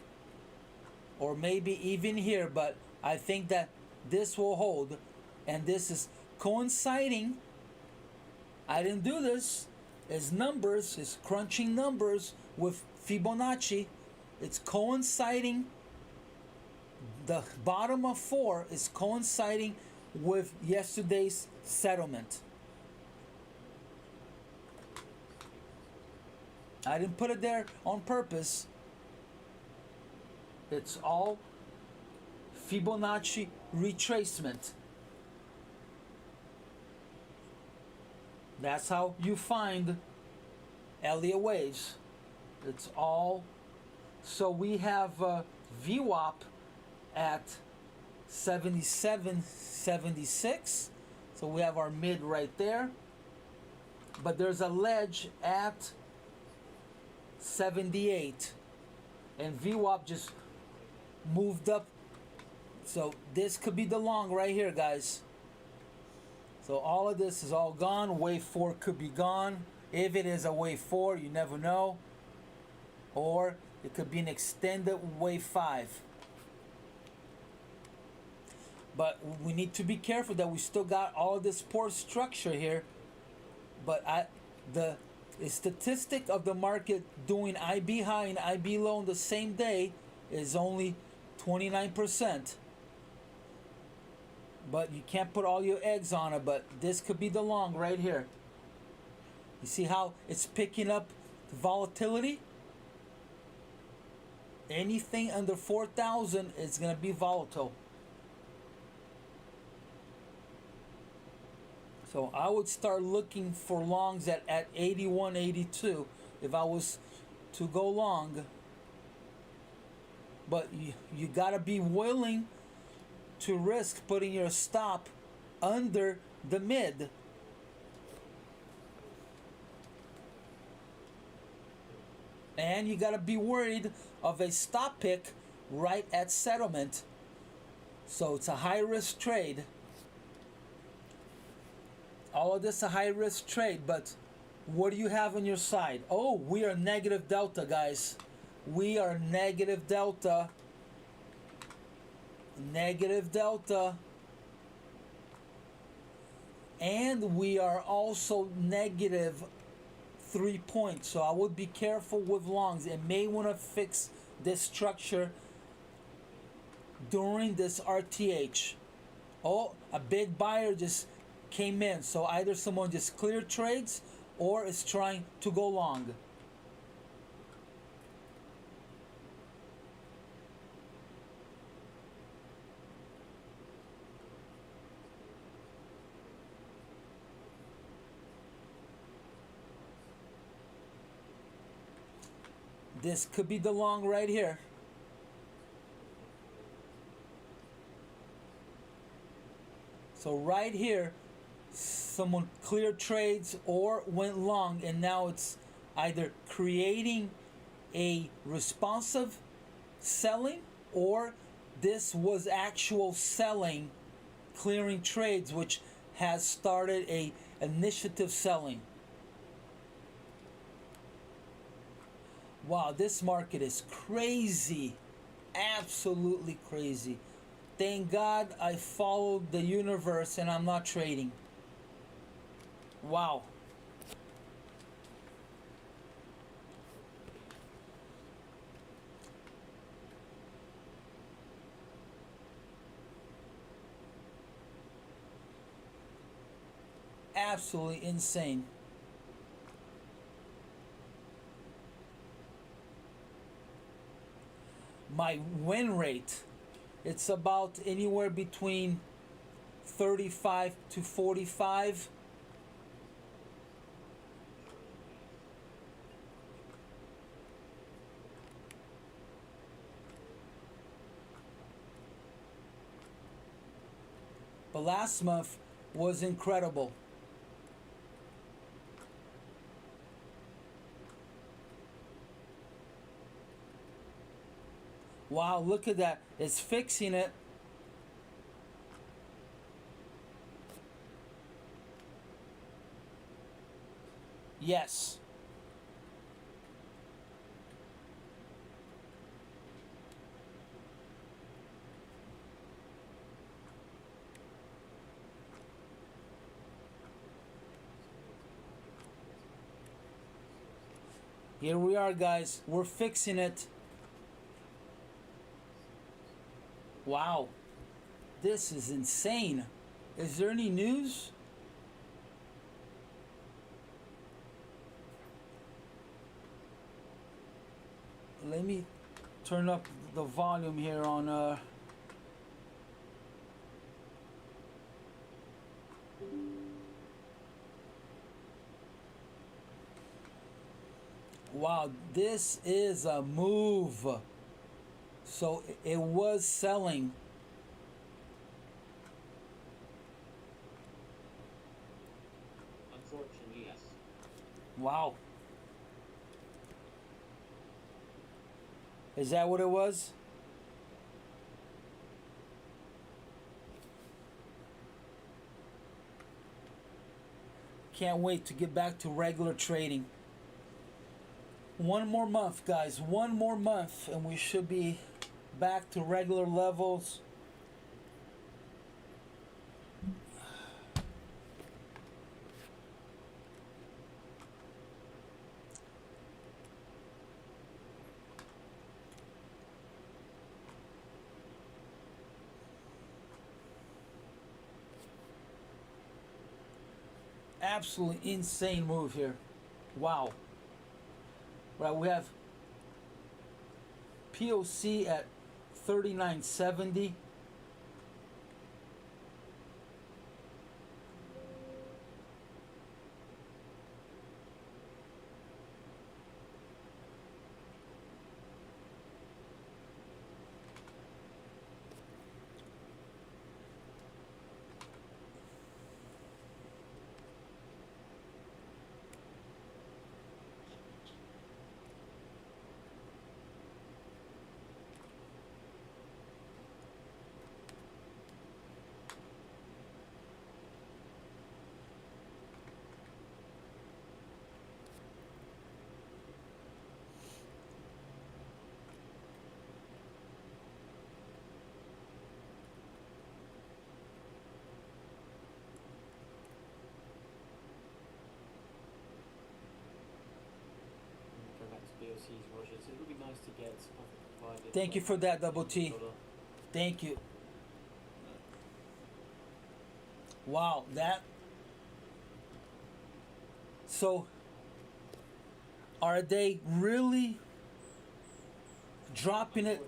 Speaker 1: or maybe even here, but I think that this will hold, and this is coinciding. I didn't do this. It's numbers, it's crunching numbers with Fibonacci. It's coinciding. The bottom of 4 is coinciding with yesterday's settlement. I didn't put it there on purpose. It's all Fibonacci retracement. That's how you find Elliot waves. It's all. So we have VWAP at 77.76. So we have our mid right there. But there's a ledge at 78. And VWAP just moved up. So this could be the long right here, guys. So all of this is all gone. Wave 4 could be gone. If it is a wave 4, you never know. Or it could be an extended wave 5. But we need to be careful that we still got all of this poor structure here. But the statistic of the market doing IB high and IB low on the same day is only 29%. But you can't put all your eggs on it. But this could be the long right here. You see how it's picking up the volatility? Anything under 4,000 is going to be volatile. So I would start looking for longs at 81, 82 if I was to go long. But you got to be willing to risk putting your stop under the mid. And you got to be worried of a stop pick right at settlement. So it's a high risk trade. All of this a high risk trade, but what do you have on your side? Oh, we are negative delta, guys. We are negative delta. Negative delta. And we are also negative 3 points. So I would be careful with longs. It may want to fix this structure during this RTH. Oh, a big buyer just came in. So either someone just cleared trades or is trying to go long. This could be the long right here. So right here, someone cleared trades or went long, and now it's either creating a responsive selling or this was actual selling, clearing trades, which has started a initiative selling. Wow, this market is crazy. Absolutely crazy. Thank God I followed the universe and I'm not trading. Wow. Absolutely insane. My win rate, it's about anywhere between 35 to 45. But last month was incredible. Wow, look at that. It's fixing it. Yes. Here we are, guys. We're fixing it. Wow. This is insane. Is there any news? Let me turn up the volume here on Wow, this is a move. So it was selling. Wow. Is that what it was? Can't wait to get back to regular trading. One more month, guys. One more month, and we should be back to regular levels. Absolutely insane move here. Wow. Right, we have POC at 39.70.
Speaker 2: Go back to BOC's, Roger. So it would be nice to get provided.
Speaker 1: Thank you for that, Double T. Thank you. Wow, that. So, are they really dropping it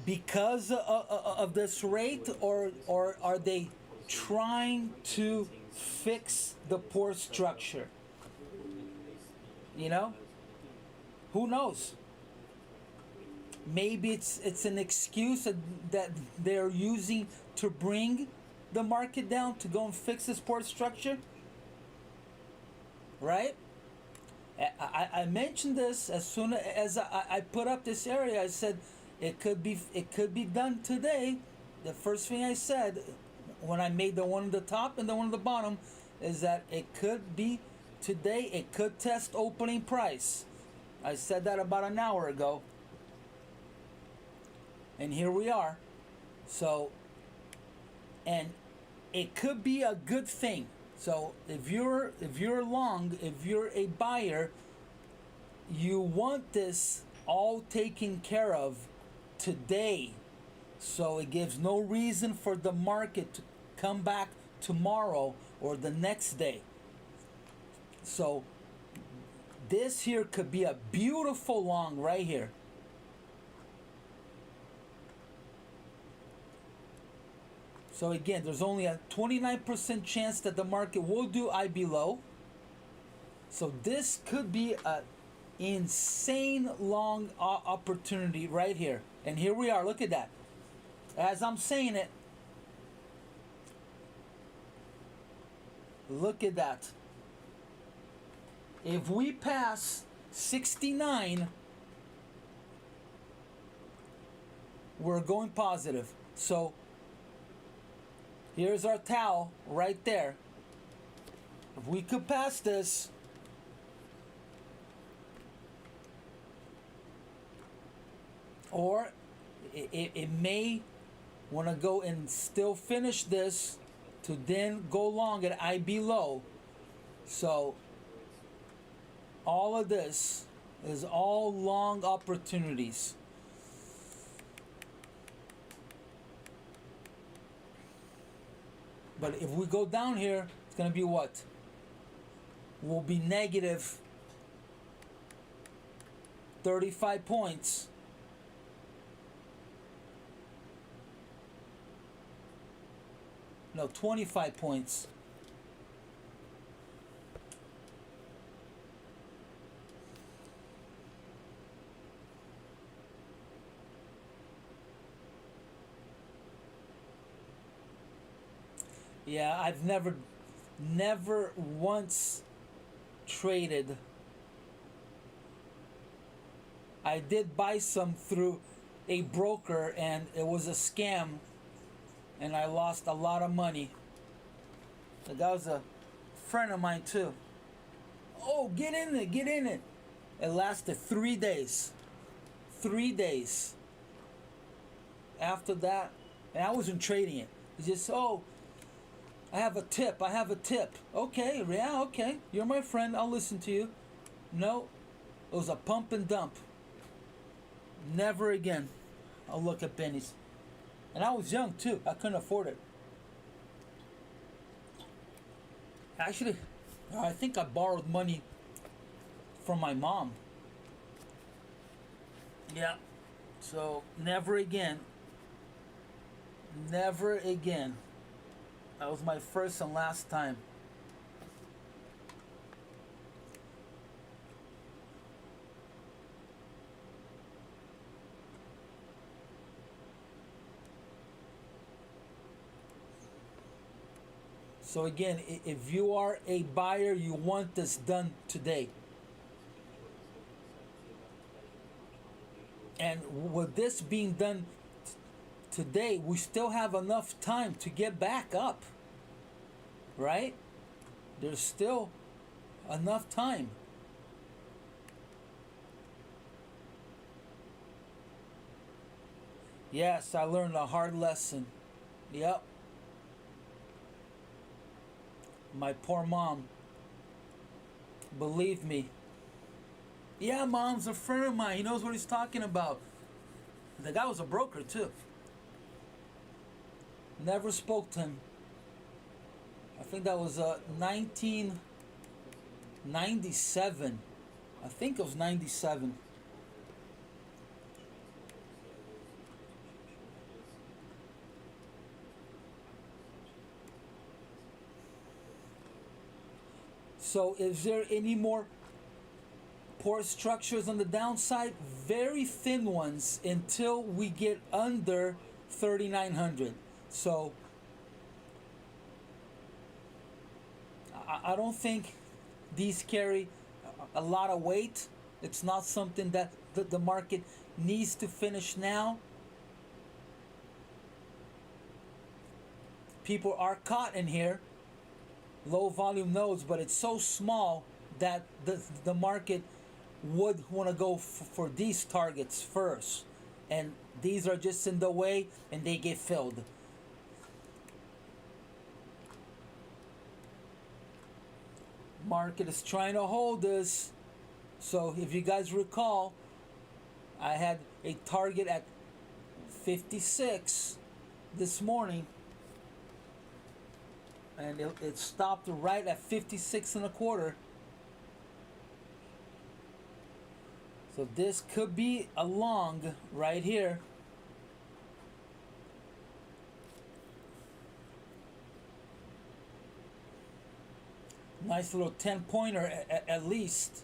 Speaker 1: because of this rate, or are they trying to fix the poor structure? You know, who knows? Maybe it's an excuse that they're using to bring the market down, to go and fix this poor structure, right? I mentioned this as soon as I put up this area. I said it could be done today. The first thing I said when I made the one on the top and the one on the bottom is that it could be today. It could test opening price. I said that about an hour ago, and here we are. So, and it could be a good thing. So if you're long, if you're a buyer, you want this all taken care of today. So it gives no reason for the market to come back tomorrow or the next day. So this here could be a beautiful long right here. So again, there's only a 29% chance that the market will do IB low. So this could be an insane long opportunity right here. And here we are, look at that. As I'm saying it, look at that. If we pass 69, we're going positive. So here's our towel right there. If we could pass this, or it may want to go and still finish this to then go long at IB low. So all of this is all long opportunities. But if we go down here, it's going to be what? Will be negative 35 points. No, 25 points. Yeah, I've never once traded I did buy some through a broker, and it was a scam, and I lost a lot of money. The guy was a friend of mine too. Oh, get in it, get in it. It lasted 3 days. 3 days. After that, and I wasn't trading it. It's just, oh, I have a tip. I have a tip. Okay, yeah, okay. You're my friend. I'll listen to you. No, it was a pump and dump. Never again. I'll look at pennies. And I was young too. I couldn't afford it. Actually, I think I borrowed money from my mom. Yeah. So never again. Never again. That was my first and last time. So again, if you are a buyer, you want this done today. And with this being done today, we still have enough time to get back up, right? There's still enough time. Yes, I learned a hard lesson. Yep. My poor mom. Believe me. Yeah, mom's a friend of mine. He knows what he's talking about. The guy was a broker too. Never spoke to him. I think that was 1997. I think it was 97. So is there any more port structures on the downside? Very thin ones until we get under 3,900. So I don't think these carry a lot of weight. It's not something that the market needs to finish now. People are caught in here. Low volume nodes, but it's so small that the market would want to go for these targets first, and these are just in the way and they get filled. Market is trying to hold this. So if you guys recall, I had a target at 56 this morning, and it stopped right at 56 and a quarter. So this could be a long right here. Nice little 10-pointer at least.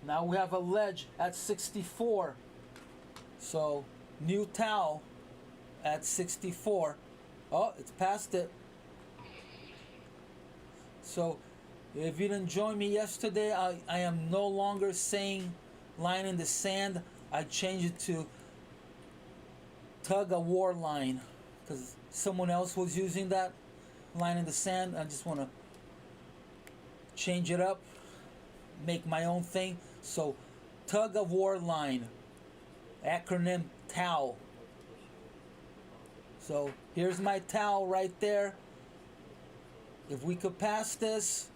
Speaker 1: Now we have a ledge at 64. So new towel at 64. Oh, it's past it. So if you didn't join me yesterday, I am no longer saying line in the sand. I changed it to tug of war line because someone else was using that line in the sand. I just want to change it up, make my own thing. So tug of war line, acronym TOW. So here's my towel right there. If we could pass this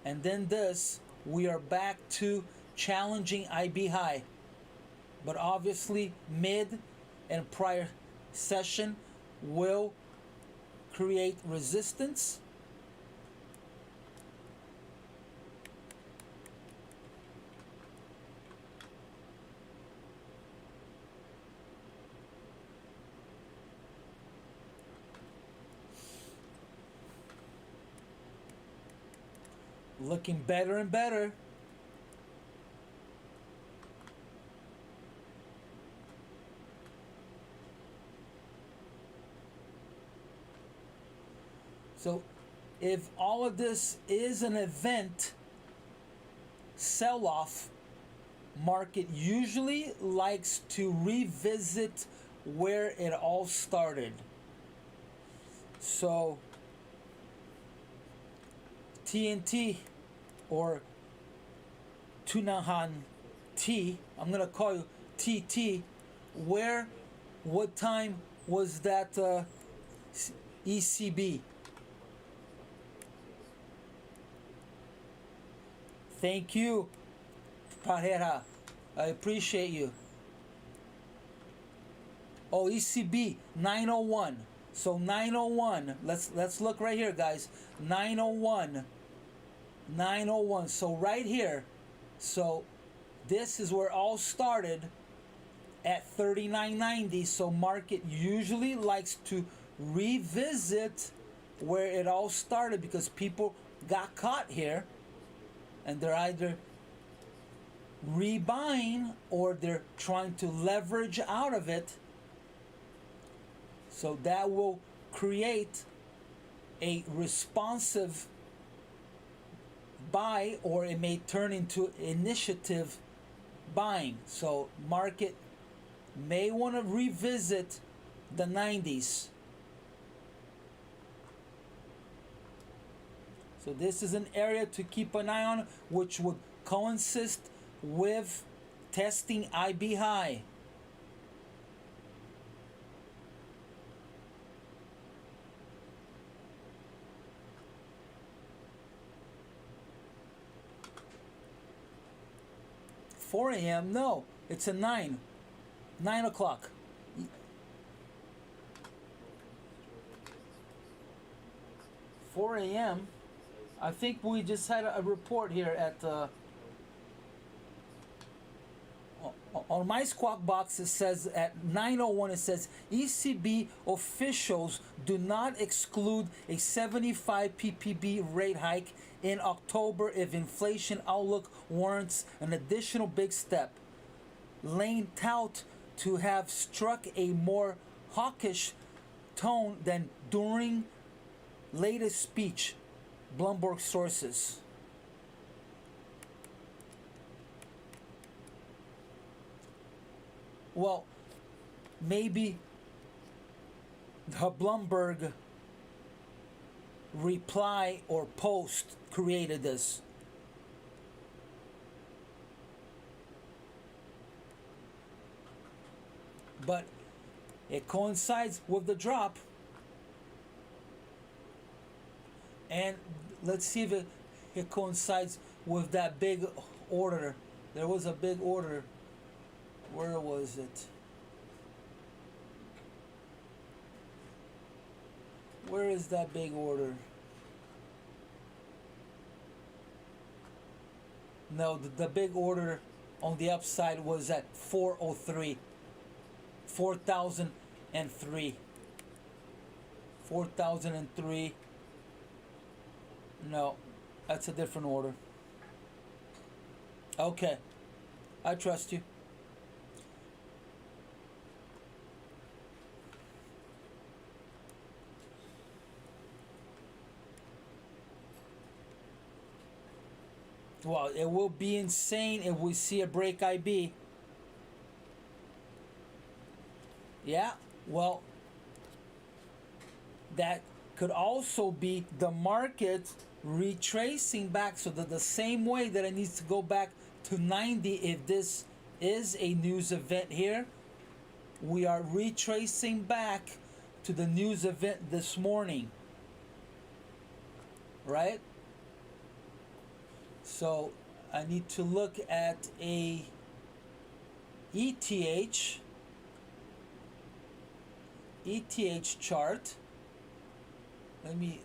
Speaker 1: and then this, we are back to challenging IB high. But obviously mid and prior session will create resistance. Looking better and better. So if all of this is an event sell-off, market usually likes to revisit where it all started. So TNT or Tunahan T, I'm gonna call you TT. What time was that ECB? Thank you, Parera. I appreciate you. Oh, ECB 901. So 901. Let's look right here, guys. 901. 901. So right here. So this is where it all started at 39.90. So market usually likes to revisit where it all started because people got caught here and they're either rebuying or they're trying to leverage out of it. So that will create a responsive buy, or it may turn into initiative buying. So market may want to revisit the 90s. So this is an area to keep an eye on, which would coincide with testing IB high. $4 a.m. No, it's a 9 o'clock. $4 a.m. I think we just had a report here at on my Squawk box. It says at 9:01. It says ECB officials do not exclude a 75 ppb rate hike in October if inflation outlook warrants an additional big step. Lane tout to have struck a more hawkish tone than during latest speech, Bloomberg sources. Well, maybe the Bloomberg reply or post created this. But it coincides with the drop. And let's see if it coincides with that big order. There was a big order. Where was it? Where is that big order? No, the big order on the upside was at 403. 4,003. 4,003. No, that's a different order. Okay, I trust you. Well, it will be insane if we see a break IB. Yeah, well, that could also be the market retracing back, so that the same way that it needs to go back to 90 if this is a news event here, we are retracing back to the news event this morning, right? So I need to look at a ETH chart. Let me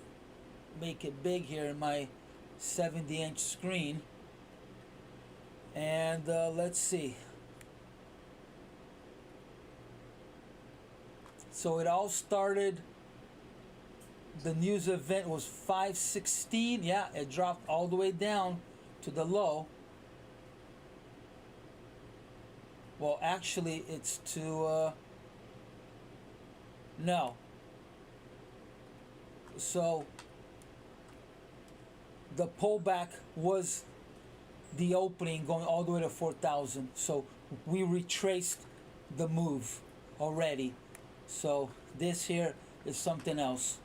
Speaker 1: make it big here in my 70-inch screen. And let's see. So it all started, the news event was 516. Yeah, it dropped all the way down to the low. Well, actually, it's to no. So the pullback was the opening going all the way to 4,000. So we retraced the move already. So this here is something else.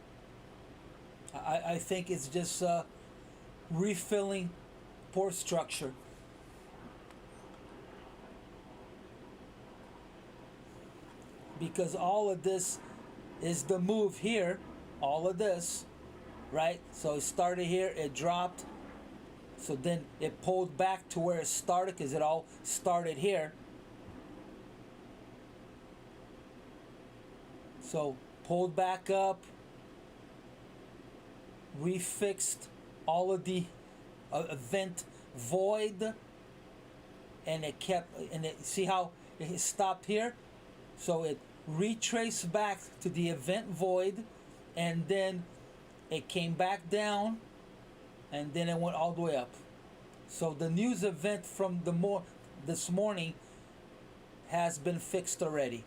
Speaker 1: I think it's just refilling poor structure. Because all of this is the move here, all of this, right? So it started here, it dropped, so then it pulled back to where it started because it all started here. So pulled back up, refixed all of the event void, and it kept, and it, see how it stopped here? So it retraced back to the event void, and then it came back down, and then it went all the way up. So the news event from this morning has been fixed already.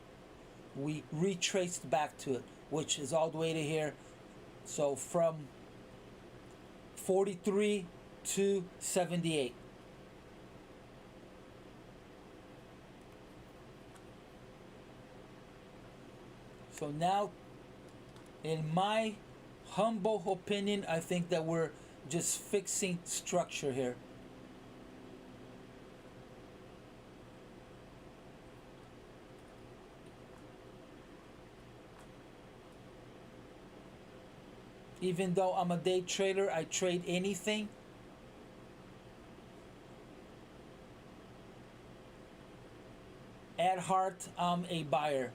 Speaker 1: We retraced back to it, which is all the way to here. So from 43 to 78. So now, in my humble opinion, I think that we're just fixing structure here. Even though I'm a day trader, I trade anything. At heart, I'm a buyer.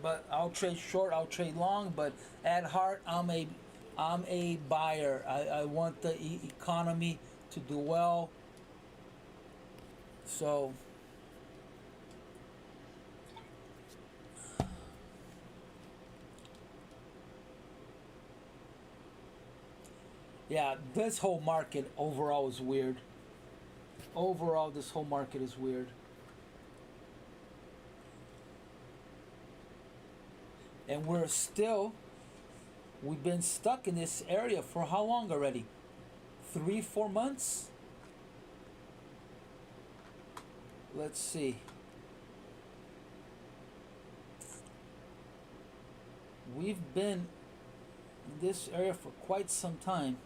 Speaker 1: But I'll trade short, I'll trade long, but at heart, I'm a buyer. I want the economy to do well. So yeah, this whole market overall is weird. Overall, this whole market is weird. And we've been stuck in this area for how long already? 3-4 months? Let's see. We've been in this area for quite some time.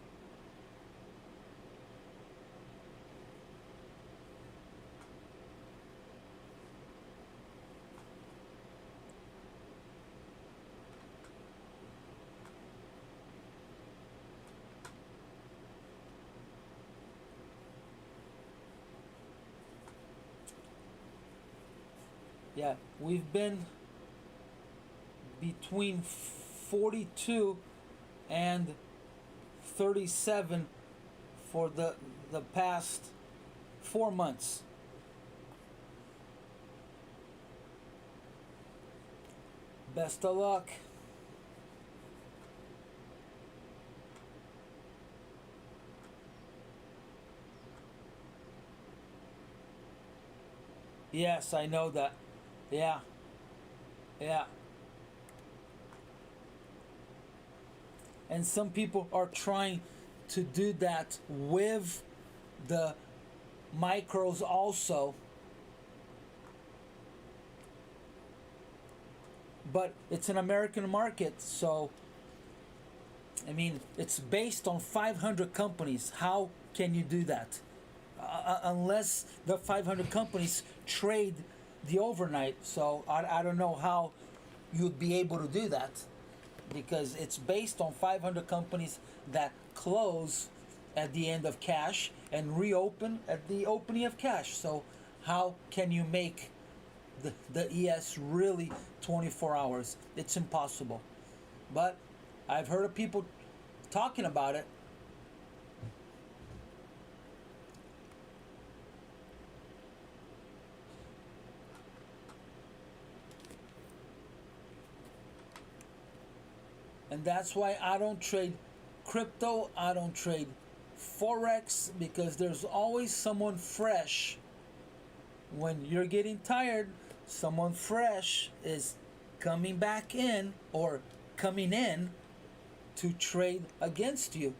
Speaker 1: Yeah, we've been between 42 and 37 for the past 4 months. Best of luck. Yes, I know that. Yeah. Yeah. And some people are trying to do that with the micros also. But it's an American market, so I mean, it's based on 500 companies. How can you do that? Unless the 500 companies trade the overnight. So I don't know how you'd be able to do that, because it's based on 500 companies that close at the end of cash and reopen at the opening of cash. So how can you make the ES really 24 hours? It's impossible. But I've heard of people talking about it. And that's why I don't trade crypto, I don't trade Forex, because there's always someone fresh. When you're getting tired, someone fresh is coming back in or coming in to trade against you.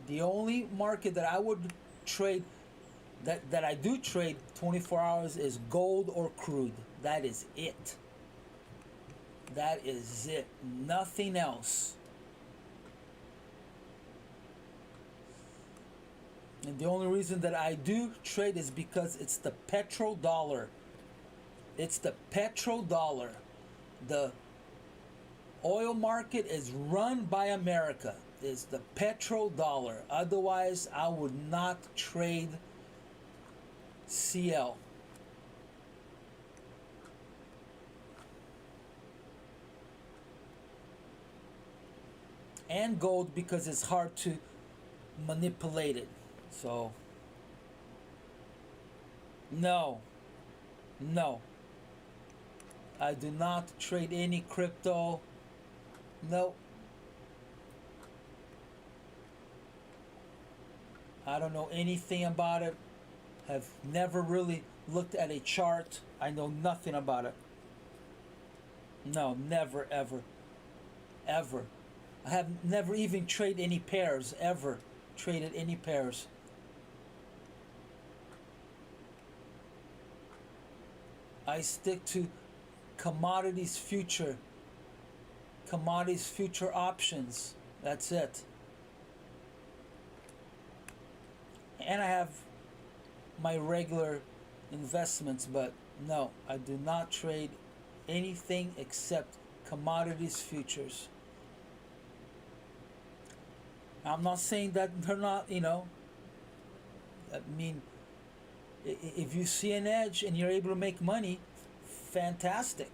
Speaker 1: The only market that I would trade, that I do trade 24 hours, is gold or crude. That is it. That is it. Nothing else. And the only reason that I do trade is because it's the petrodollar. It's the petrodollar. The oil market is run by America. It's the petrodollar. Otherwise, I would not trade CL. And gold, because it's hard to manipulate it. So, no. I do not trade any crypto. No. I don't know anything about it. Have never really looked at a chart. I know nothing about it. No, never, ever. Ever. I have never even traded any pairs, ever traded any pairs. I stick to commodities future options. That's it. And I have my regular investments, but no, I do not trade anything except commodities futures. I'm not saying that they're not, I mean, if you see an edge and you're able to make money, fantastic.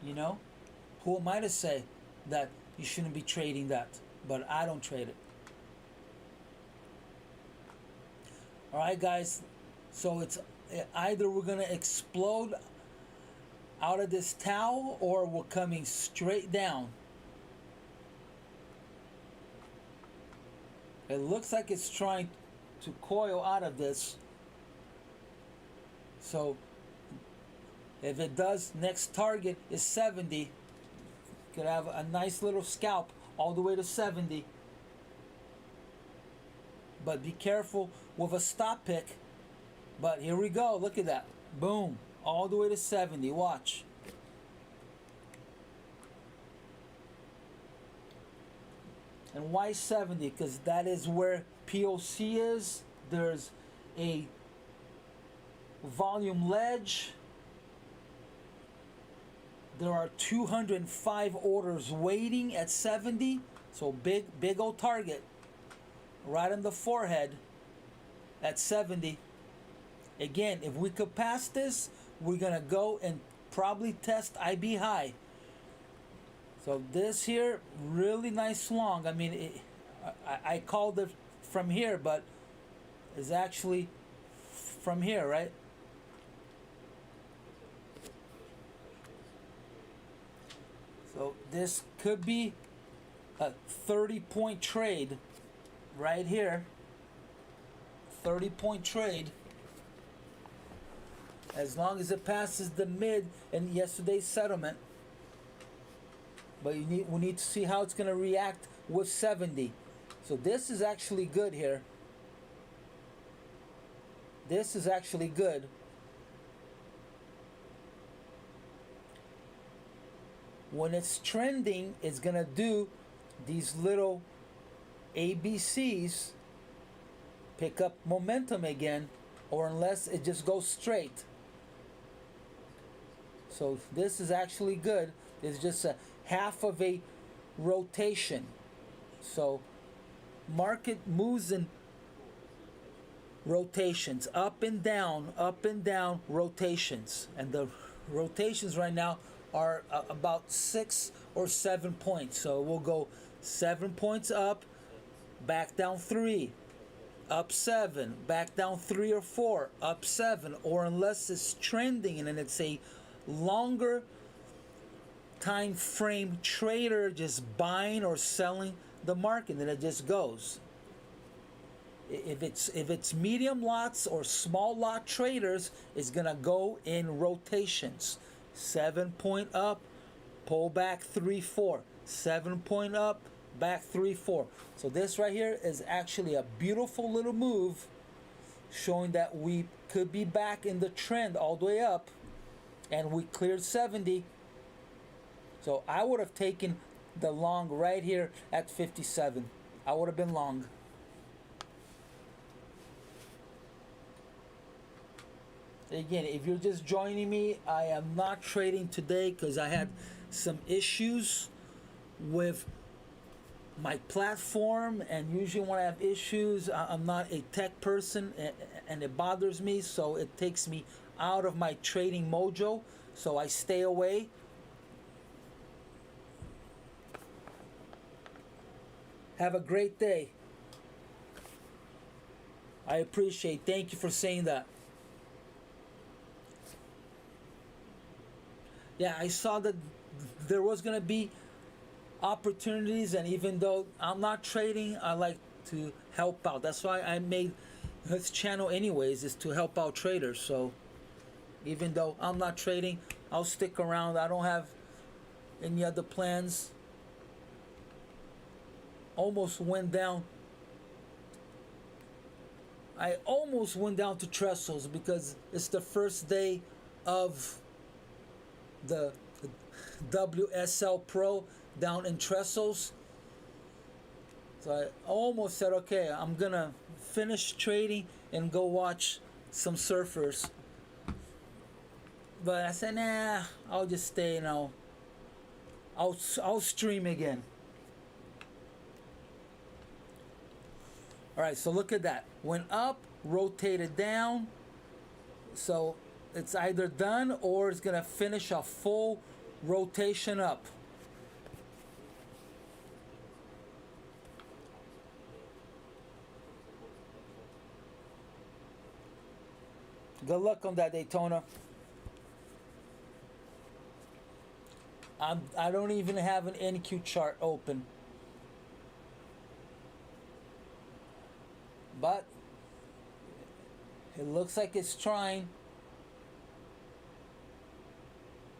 Speaker 1: Who am I to say that you shouldn't be trading that? But I don't trade it. All right, guys. So it's either we're going to explode out of this towel or we're coming straight down. It looks like it's trying to coil out of this. So if it does, next target is 70. Could have a nice little scalp all the way to 70. But be careful with a stop pick. But here we go. Look at that. Boom. All the way to 70. Watch. And why 70? Because that is where POC is. There's a volume ledge. There are 205 orders waiting at 70. So big old target. Right on the forehead at 70. Again, if we could pass this, we're going to go and probably test IB high. So this here, really nice long. I mean, I called it from here, but it's actually from here, right? So this could be a 30-point trade right here. 30-point trade. As long as it passes the mid in yesterday's settlement. But we need to see how it's going to react with 70. So this is actually good here. This is actually good. When it's trending, it's going to do these little ABCs, pick up momentum again, or unless it just goes straight. So this is actually good. It's just a half of a rotation. So market moves in rotations, up and down rotations. And the rotations right now are about 6 or 7 points. So we'll go 7 points up, back down 3, up 7, back down 3 or 4, up 7, or unless it's trending and then it's a longer time frame trader just buying or selling the market, and it just goes. If it's medium lots or small lot traders, it's gonna go in rotations. 7 point up, pull back 3-4. 7 point up, back 3-4. So this right here is actually a beautiful little move, showing that we could be back in the trend all the way up, and we cleared 70. So I would have taken the long right here at 57. I would have been long. Again, if you're just joining me, I am not trading today because I had some issues with my platform, and usually when I have issues, I'm not a tech person, and it bothers me, so it takes me out of my trading mojo, so I stay away. Have a great day. I appreciate. Thank you for saying that. Yeah, I saw that there was going to be opportunities, and even though I'm not trading, I like to help out. That's why I made this channel anyways, is to help out traders. So even though I'm not trading, I'll stick around. I don't have any other plans. Almost went down. I almost went down to trestles because it's the first day of the WSL Pro down in trestles. So I almost said, okay, I'm gonna finish trading and go watch some surfers. But I said, nah, I'll just stay and I'll stream again. All right, so look at that. Went up, rotated down. So it's either done or it's gonna finish a full rotation up. Good luck on that, Daytona. I don't even have an NQ chart open. But it looks like it's trying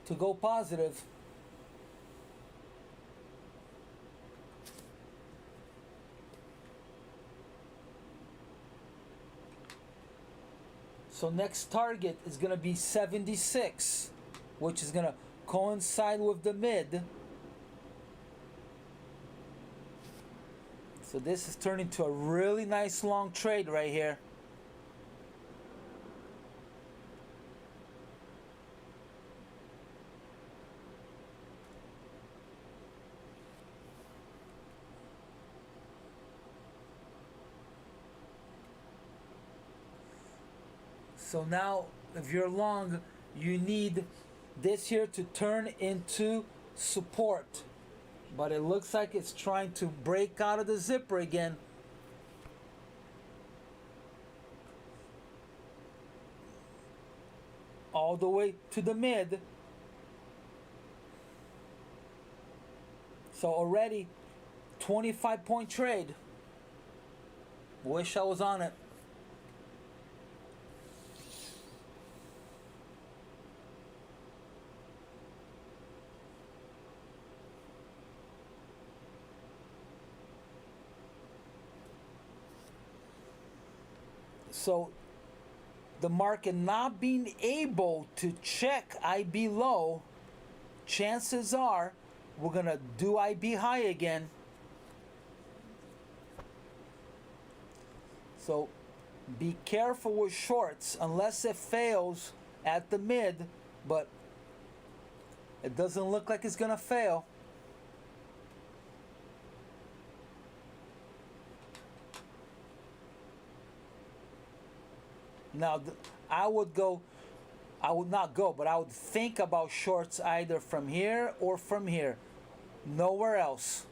Speaker 1: to go positive. So next target is going to be 76, which is going to coincide with the mid. So this is turning into a really nice long trade right here. So now, if you're long, you need this here to turn into support. But it looks like it's trying to break out of the zipper again. All the way to the mid. So already 25-point trade. Wish I was on it. So the market not being able to check IB low, chances are we're gonna do IB high again. So be careful with shorts unless it fails at the mid, but it doesn't look like it's gonna fail. Now, I would not go, but I would think about shorts either from here or from here. Nowhere else.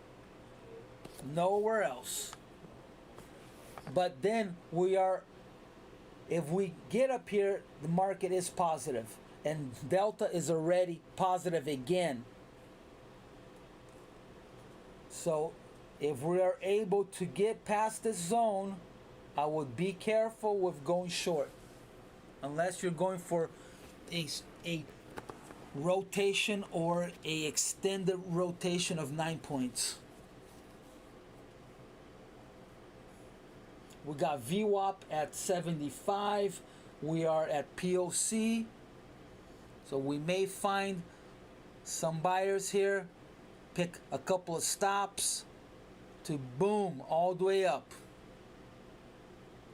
Speaker 1: Nowhere else. But then if we get up here, the market is positive, and Delta is already positive again. So if we are able to get past this zone, I would be careful with going short, unless you're going for a rotation or a extended rotation of 9 points. We got VWAP at 75. We are at POC. So we may find some buyers here, pick a couple of stops to boom all the way up.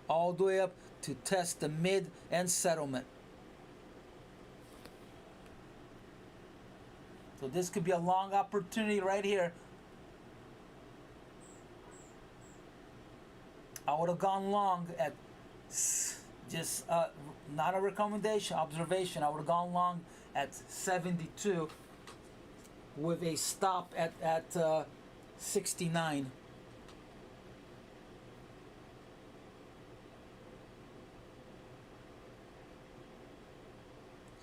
Speaker 1: All the way up to test the mid and settlement. So this could be a long opportunity right here. I would have gone long at just not a recommendation, observation. I would have gone long at 72 with a stop at 69.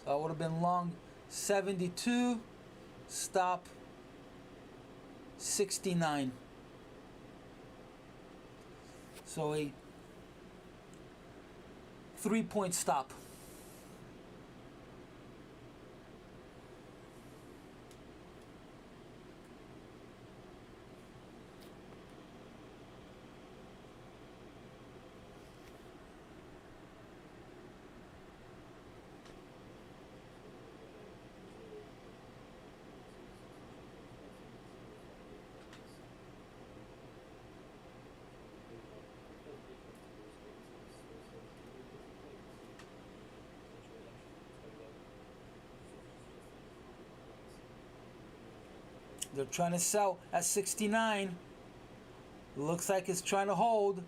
Speaker 1: So I would have been long 72, stop 69. So a 3-point stop. They're trying to sell at 69. Looks like it's trying to hold.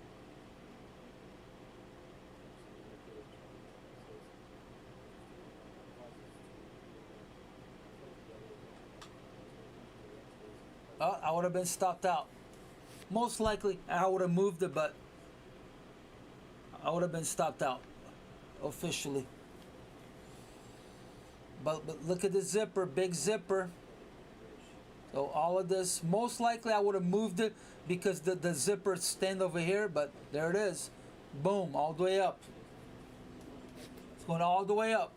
Speaker 1: I would have been stopped out. Most likely, I would have moved it, but I would have been stopped out officially. But look at the zipper, big zipper. So all of this, most likely I would have moved it because the zipper stand over here, but there it is. Boom, all the way up. It's going all the way up.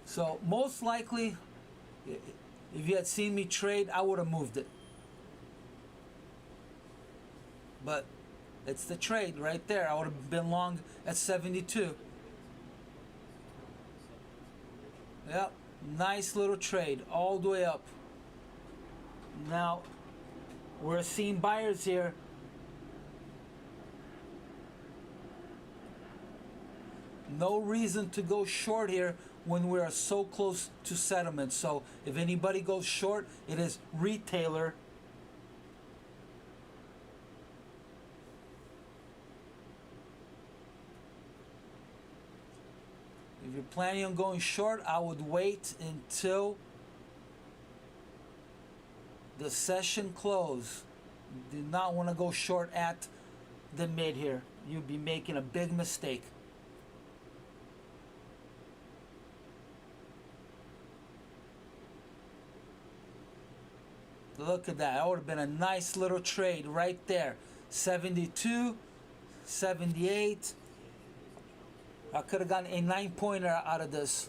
Speaker 1: So most likely, if you had seen me trade, I would have moved it. But it's the trade right there. I would have been long at 72. Yep, nice little trade all the way up. Now, we're seeing buyers here. No reason to go short here when we are so close to settlement. So if anybody goes short, it is retailer. If you're planning on going short, I would wait until the session close. Do not want to go short at the mid here. You'd be making a big mistake. Look at that. That would have been a nice little trade right there. 72, 78. I could have gotten a 9-pointer out of this.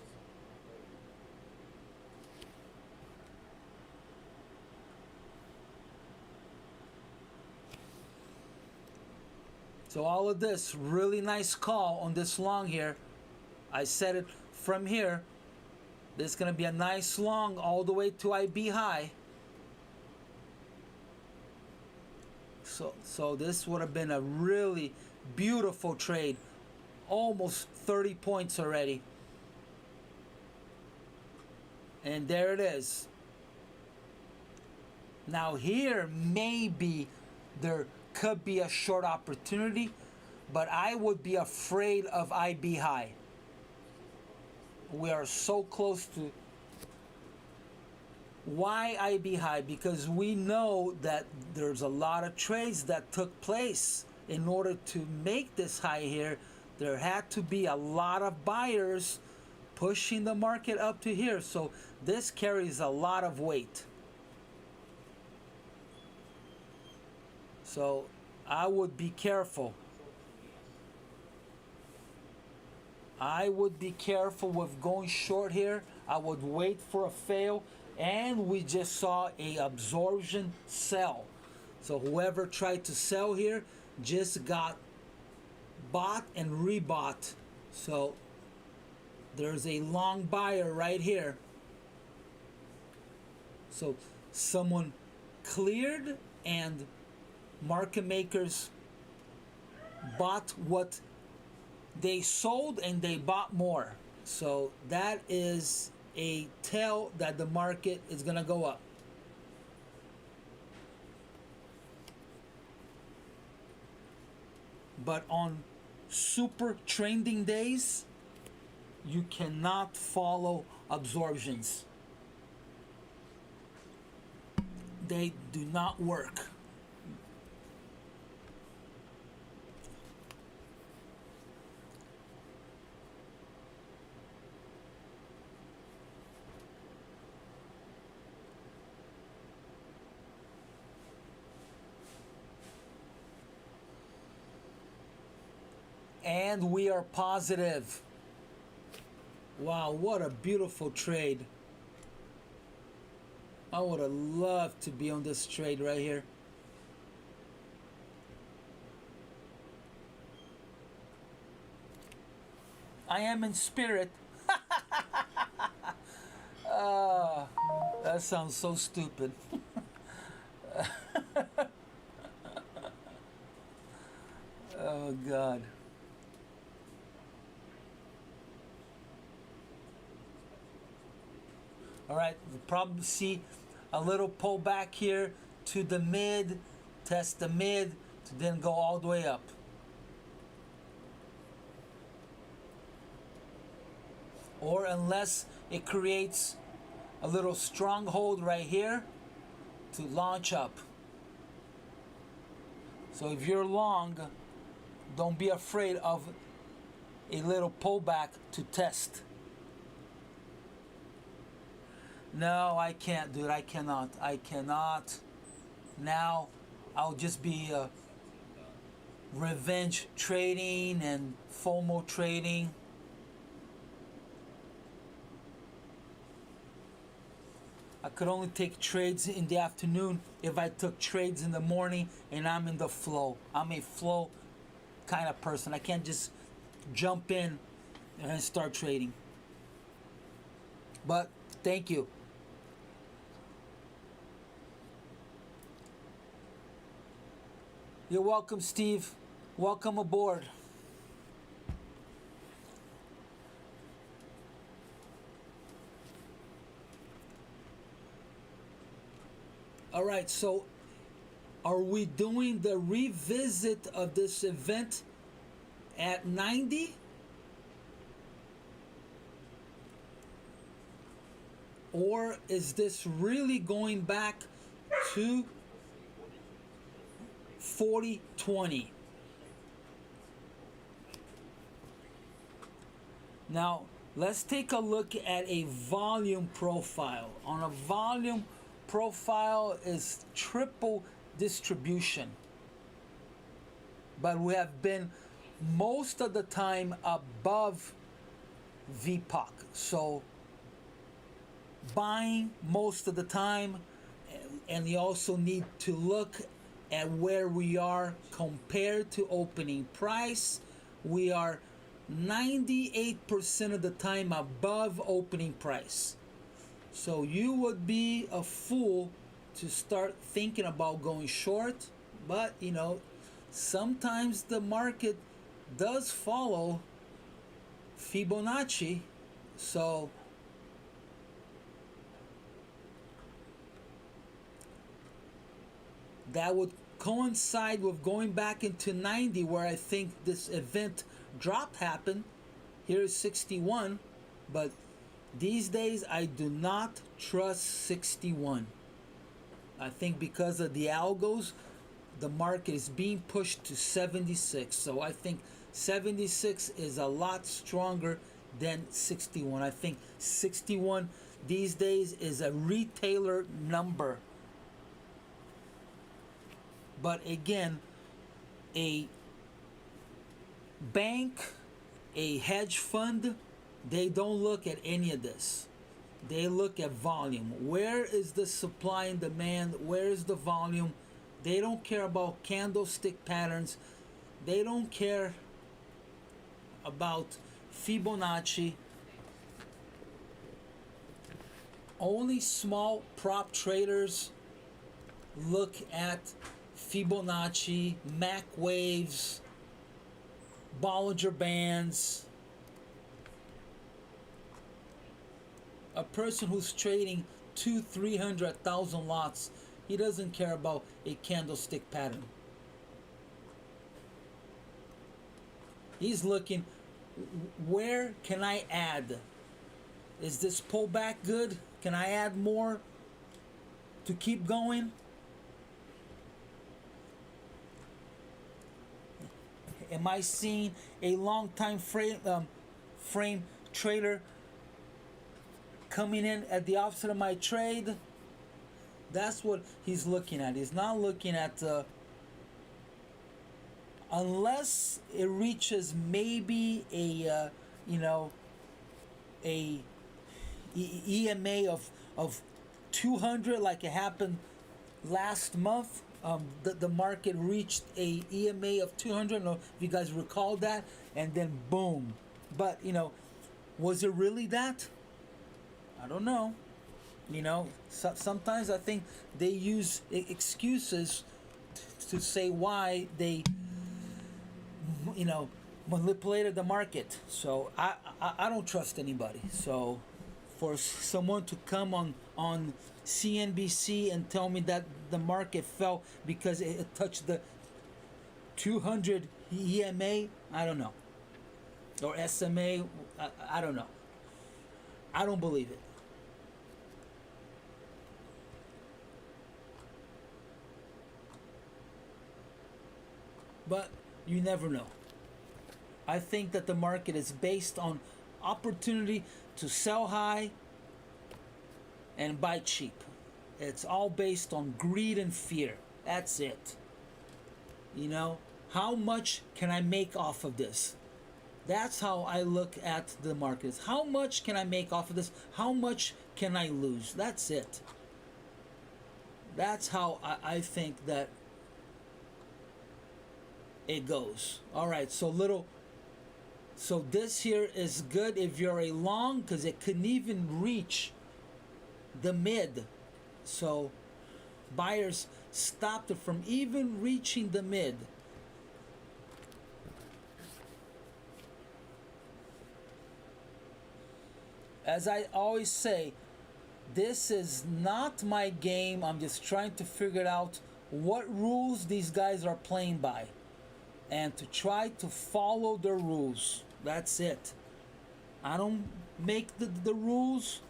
Speaker 1: So all of this, really nice call on this long here. I said it from here. There's going to be a nice long all the way to IB high. So this would have been a really beautiful trade. Almost 30 points already. And there it is. Now here, maybe there could be a short opportunity, but I would be afraid of IB high. We are so close to. Why IB high? Because we know that there's a lot of trades that took place. In order to make this high here, there had to be a lot of buyers pushing the market up to here. So this carries a lot of weight. So I would be careful I would be careful with going short here. I would wait for a fail, and we just saw a absorption sell. So whoever tried to sell here just got bought and rebought. So there's a long buyer right here. So someone cleared, and market makers bought what they sold, and they bought more. So that is a tell that the market is going to go up. But on super trending days, you cannot follow absorptions. They do not work. And we are positive. Wow, what a beautiful trade. I would have loved to be on this trade right here. I am in spirit. That sounds so stupid. Oh, God. All right, we'll probably see a little pullback here to the mid, test the mid, to then go all the way up. Or unless it creates a little stronghold right here to launch up. So if you're long, don't be afraid of a little pullback to test. No, I can't, dude. I cannot. I cannot. Now, I'll just be revenge trading and FOMO trading. I could only take trades in the afternoon if I took trades in the morning and I'm in the flow. I'm a flow kind of person. I can't just jump in and start trading. But thank you. You're welcome, Steve. Welcome aboard. All right, so are we doing the revisit of this event at 90? Or is this really going back to 40-20? Now, let's take a look at a volume profile. On a volume profile is triple distribution. But we have been most of the time above VPOC. So buying most of the time, and you also need to look at where we are compared to opening price. We are 98% of the time above opening price. So you would be a fool to start thinking about going short, but you know, sometimes the market does follow Fibonacci. So that would coincide with going back into 90, where I think this event drop happened. Here is 61, but these days I do not trust 61. I think because of the algos, the market is being pushed to 76. So I think 76 is a lot stronger than 61. I think 61 these days is a retailer number. But again, a bank A hedge fund, they don't look at any of this. They look at volume. Where is the supply and demand? Where is the volume? They don't care about candlestick patterns. They don't care about Fibonacci. Only small prop traders look at Fibonacci, Mac waves, Bollinger Bands. A person who's trading 200,000-300,000 lots, he doesn't care about a candlestick pattern. He's looking, where can I add? Is this pullback good? Can I add more to keep going? Am I seeing a long time frame trader coming in at the opposite of my trade? That's what he's looking at. He's not looking at unless it reaches maybe a EMA of 200, like it happened last month. The market reached a EMA of 200. I don't know if you guys recall that, and then boom. But was it really that? I don't know. Sometimes I think they use excuses to say why they manipulated the market. So I don't trust anybody. So for someone to come on CNBC and tell me that the market fell because it touched the 200 EMA, I don't know, or SMA, I don't know. I don't believe it. But you never know. I think that the market is based on opportunity to sell high and buy cheap. It's all based on greed and fear. That's it. How much can I make off of this? That's how I look at the markets. How much can I make off of this? How much can I lose? That's it. That's how I think that it goes. All right, so this here is good if you're a long, because it couldn't even reach the mid. So buyers stopped it from even reaching the mid. As I always say, this is not my game. I'm just trying to figure out what rules these guys are playing by and to try to follow the rules. That's it. I don't make the rules.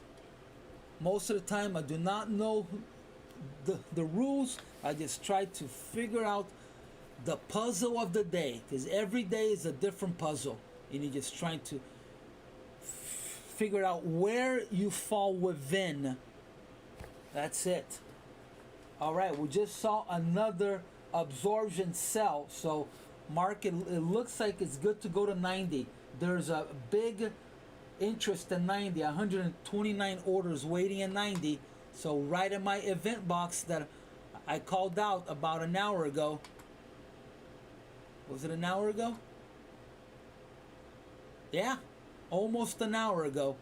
Speaker 1: Most of the time I do not know the rules. I just try to figure out the puzzle of the day, because every day is a different puzzle, and you're just trying to figure out where you fall within. That's it. All right, we just saw another absorption sell. So market, it looks like it's good to go to 90. There's a big interest in 90, 129 orders waiting at 90. So right in my event box that I called out about an hour ago. Was it an hour ago? Yeah, almost an hour ago.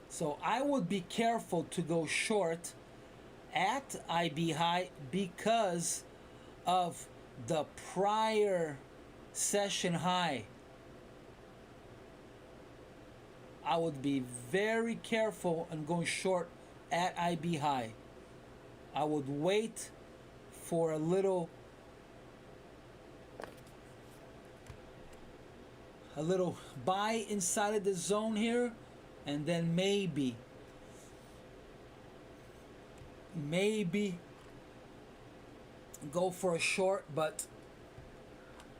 Speaker 1: So I would be careful to go short at IB high because of the prior session high. I would be very careful and going short at IB high. I would wait for a little buy inside of the zone here, and then maybe go for a short, but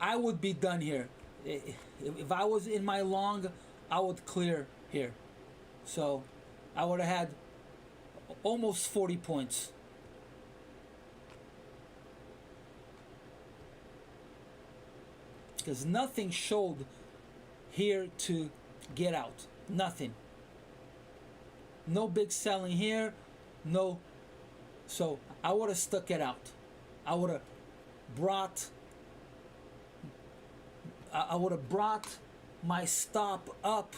Speaker 1: I would be done here. If I was in my long, I would clear here. So I would have had almost 40 points. Because nothing showed here to get out. Nothing. No big selling here. No. So I would have stuck it out. I would have brought my stop up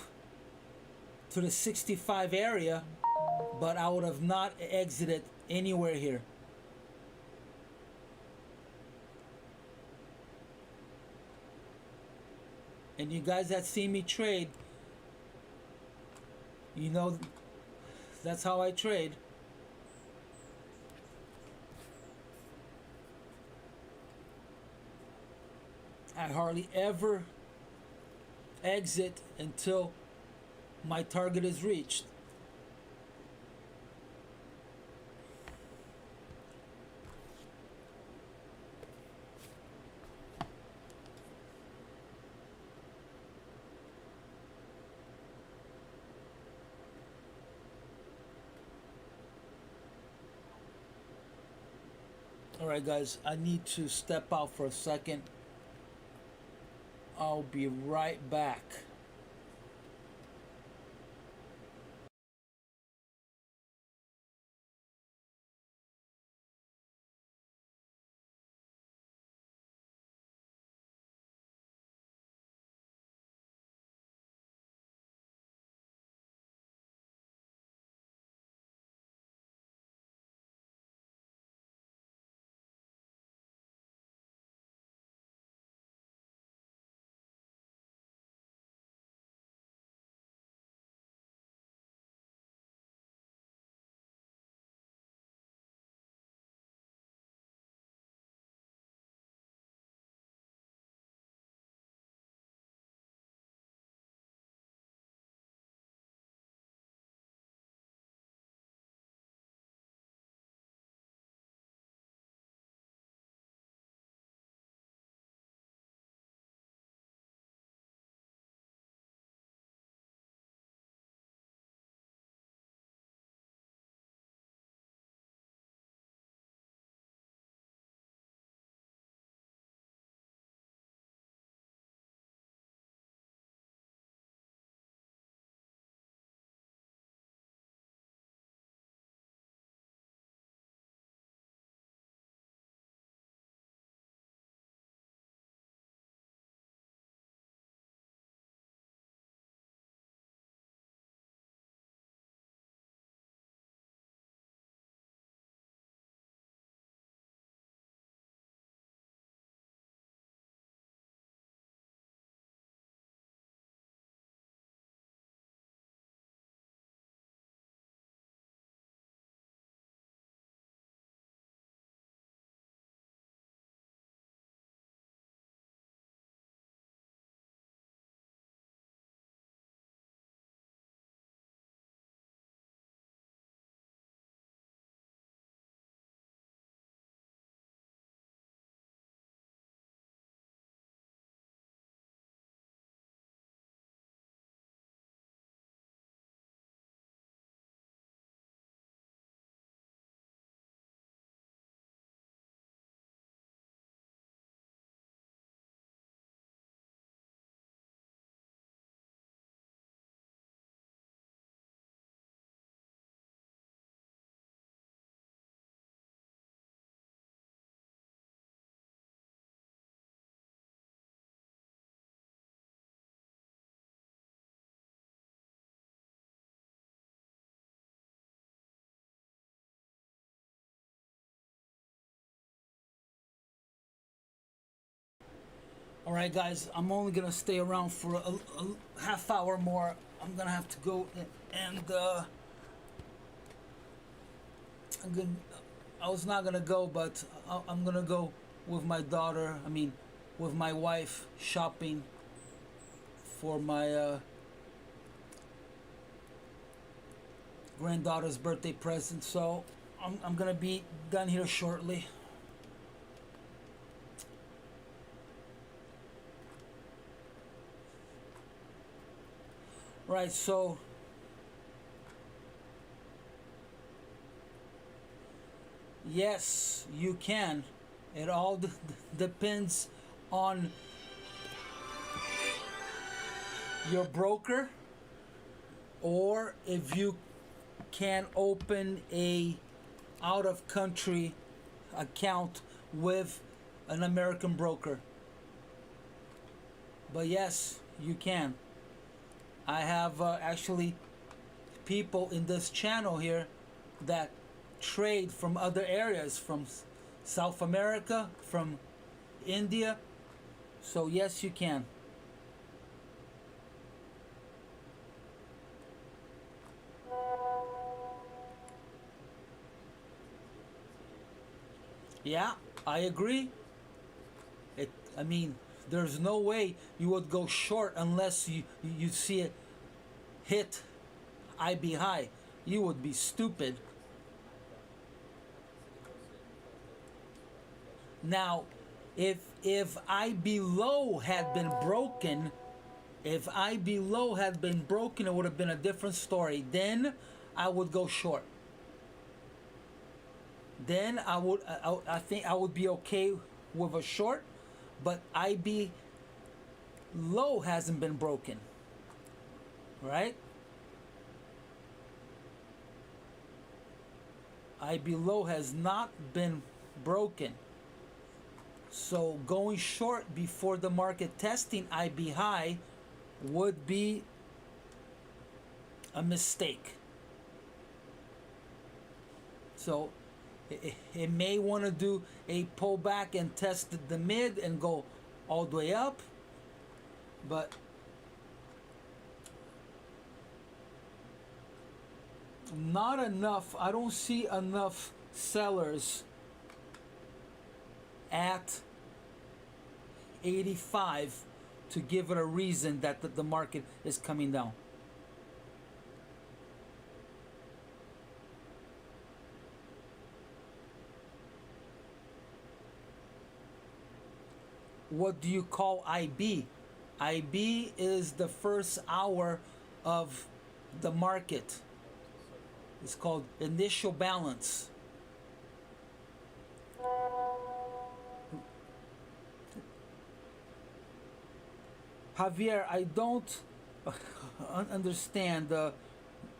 Speaker 1: to the 65 area, but I would have not exited anywhere here. And you guys that see me trade, you know that's how I trade. I hardly ever exit until my target is reached. Alright guys, I need to step out for a second. I'll be right back. Alright guys, I'm only gonna stay around for a half hour more. I'm gonna have to go and I was not gonna go, but I'm gonna go with my daughter, with my wife, shopping for my granddaughter's birthday present. So I'm gonna be done here shortly. Right, so Yes, you can. It all depends on your broker, or if you can open a out of country account with an American broker. But yes, you can. I have actually people in this channel here that trade from other areas, from South America, from India. So yes, you can. Yeah, I agree. I mean, there's no way you would go short unless you see it hit IB high. You would be stupid. Now, if IB low had been broken, if IB low had been broken, it would have been a different story. Then I would go short. Then I think I would be okay with a short, but IB low hasn't been broken, right? IB low has not been broken. So going short before the market testing IB high would be a mistake. So it may want to do a pullback and test the mid and go all the way up, but not enough. I don't see enough sellers at 85 to give it a reason that the market is coming down. What do you call IB? IB is the first hour of the market. It's called initial balance. Javier, I don't understand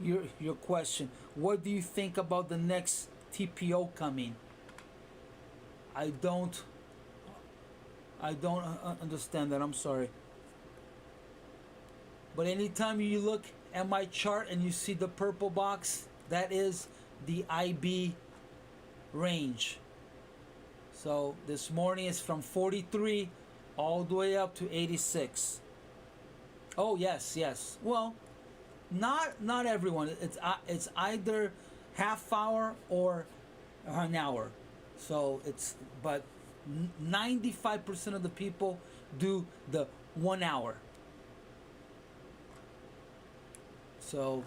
Speaker 1: your question. What do you think about the next TPO coming? I don't understand that. I'm sorry. But anytime you look at my chart and you see the purple box, that is the IB range. So this morning is from 43 all the way up to 86. Oh yes, yes. Well, not everyone. It's either half hour or an hour. So it's, but 95% of the people do the 1 hour. So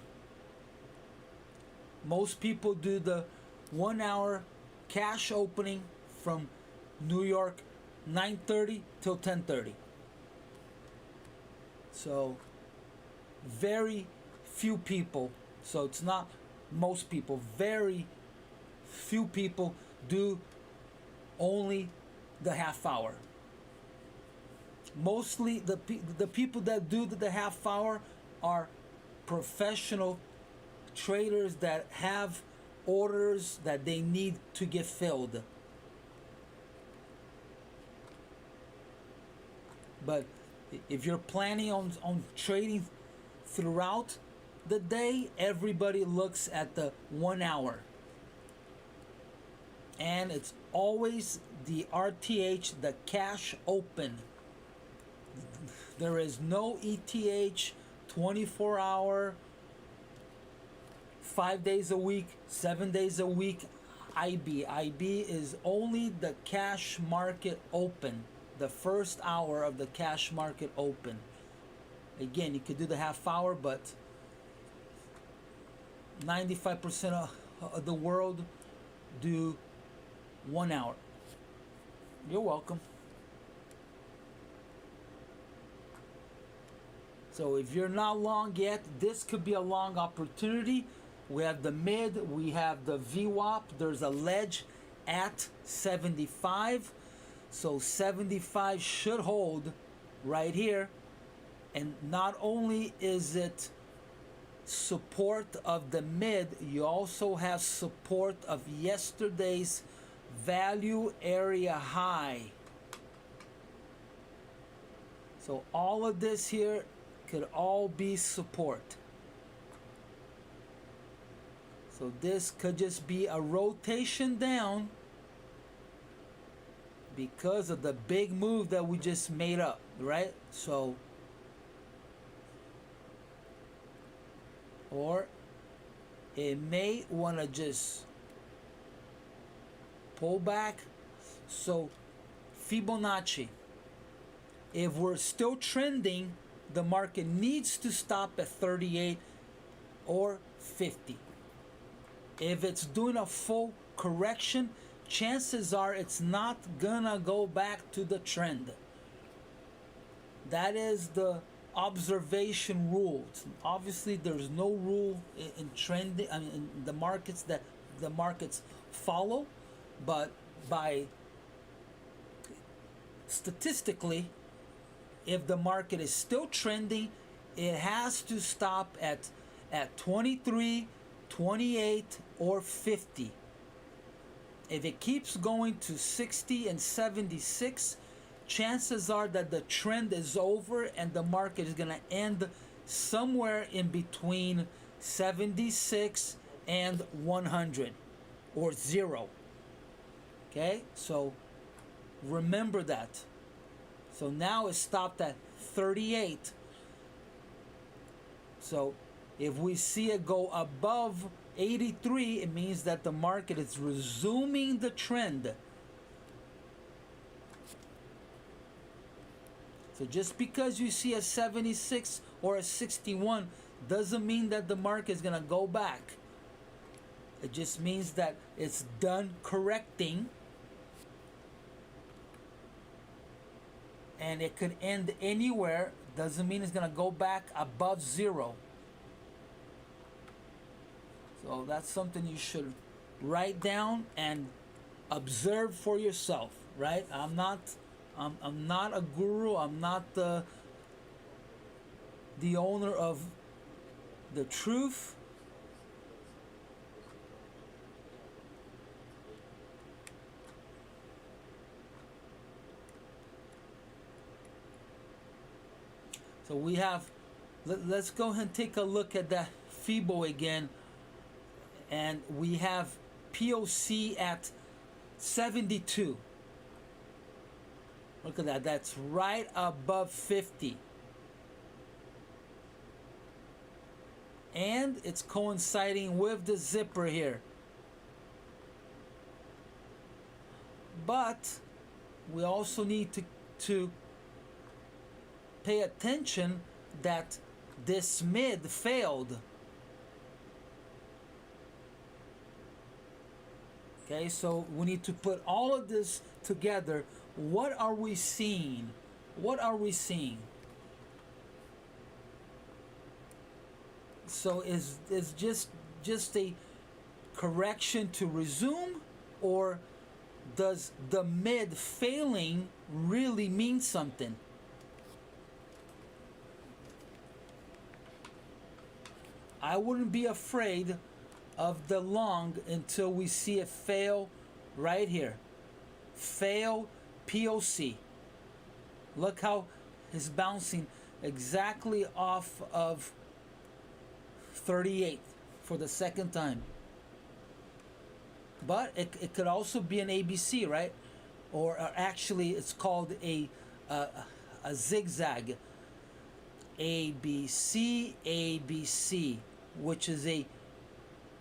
Speaker 1: most people do the 1 hour cash opening from New York 9:30 till 10:30. So very few people, so it's not most people, very few people do only the half hour. Mostly the people that do the half hour are professional traders that have orders that they need to get filled. But if you're planning on trading throughout the day, everybody looks at the 1 hour. And it's always the RTH, the cash open. There is no ETH, 24 hour, 5 days a week, 7 days a week IB. IB is only the cash market open, the first hour of the cash market open. Again, you could do the half hour, but 95% of the world do 1 hour. You're welcome. So if you're not long yet, this could be a long opportunity. We have the mid, we have the VWAP, there's a ledge at 75. So 75 should hold right here. And not only is it support of the mid, you also have support of yesterday's value area high. So all of this here could all be support. So this could just be a rotation down because of the big move that we just made up, right? So, or it may want to just pull back. So Fibonacci, if we're still trending, the market needs to stop at 38 or 50. If it's doing a full correction, chances are it's not gonna go back to the trend. That is the observation rule. Obviously, there's no rule in trending, I mean, in the markets that the markets follow, but by statistically, if the market is still trending, it has to stop at 23, 28, or 50. If it keeps going to 60 and 76, chances are that the trend is over and the market is going to end somewhere in between 76 and 100 or 0. Okay, so remember that. So now it's stopped at 38. So if we see it go above 83, it means that the market is resuming the trend. So just because you see a 76 or a 61 doesn't mean that the market is going to go back. It just means that it's done correcting. And it could end anywhere. Doesn't mean it's going to go back above 0. So that's something you should write down and observe for yourself, right? I'm not a guru. I'm not the owner of the truth. So we have, let's go ahead and take a look at that FIBO again. And we have POC at 72. Look at that. That's right above 50. And it's coinciding with the zipper here. But we also need to pay attention that this mid failed. Okay, so we need to put all of this together. What are we seeing? What are we seeing? So is just a correction to resume, or does the mid failing really mean something? I wouldn't be afraid of the long until we see it fail right here. Fail POC. Look how it's bouncing exactly off of 38 for the second time. But it could also be an ABC, right? Or actually it's called a zigzag. ABC, ABC, which is a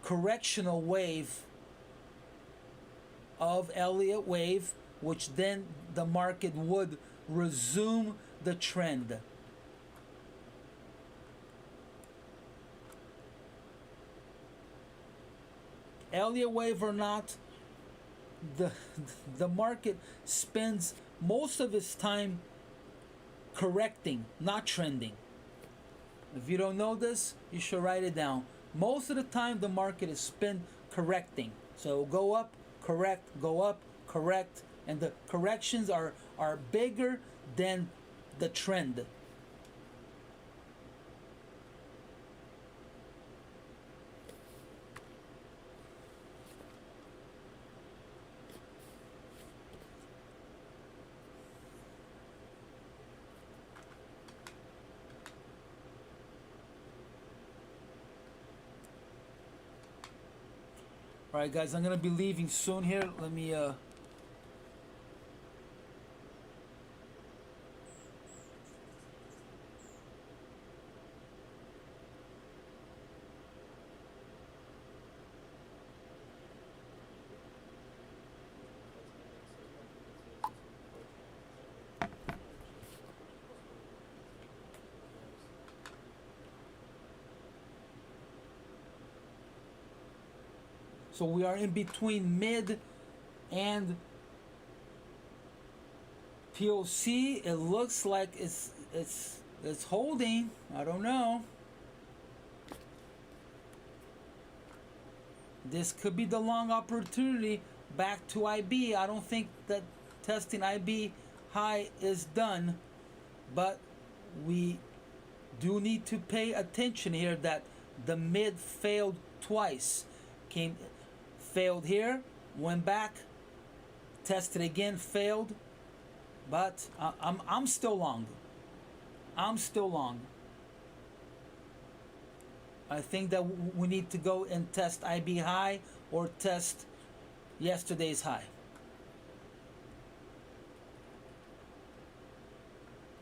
Speaker 1: correctional wave of Elliot wave, which then the market would resume the trend. Elliot wave or not, the market spends most of its time correcting, not trending. If you don't know this, you should write it down. Most of the time the market is spent correcting. So go up, correct, go up, correct, and the corrections are bigger than the trend. All right, guys, I'm gonna be leaving soon here. Let me so we are in between mid and POC. It looks like it's holding. I don't know. This could be the long opportunity back to IB. I don't think that testing IB high is done, but we do need to pay attention here that the mid failed twice. Failed here, went back, tested again, failed, but I'm still long. I'm still long. I think that we need to go and test IB high or test yesterday's high.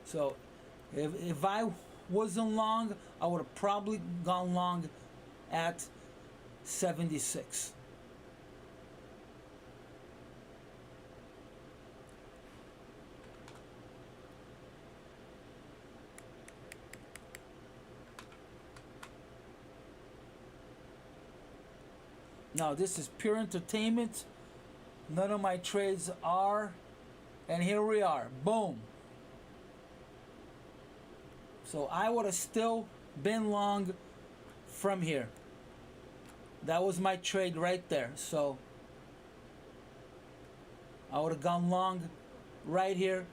Speaker 1: So if I wasn't long, I would have probably gone long at 76. Now this is pure entertainment. None of my trades are, and here we are. Boom. So I would have still been long from here. That was my trade right there. So I would have gone long right here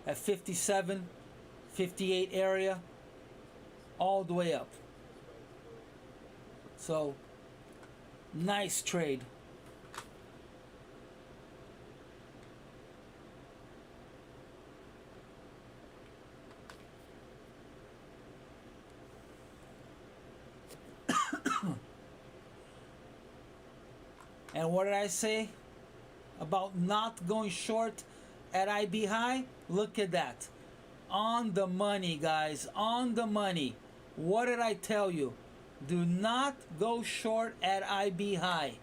Speaker 1: at 57, 58 area, all the way up. So nice trade. And what did I say about not going short at IB high? Look at that. On the money, guys. On the money. What did I tell you? Do not go short at IB high.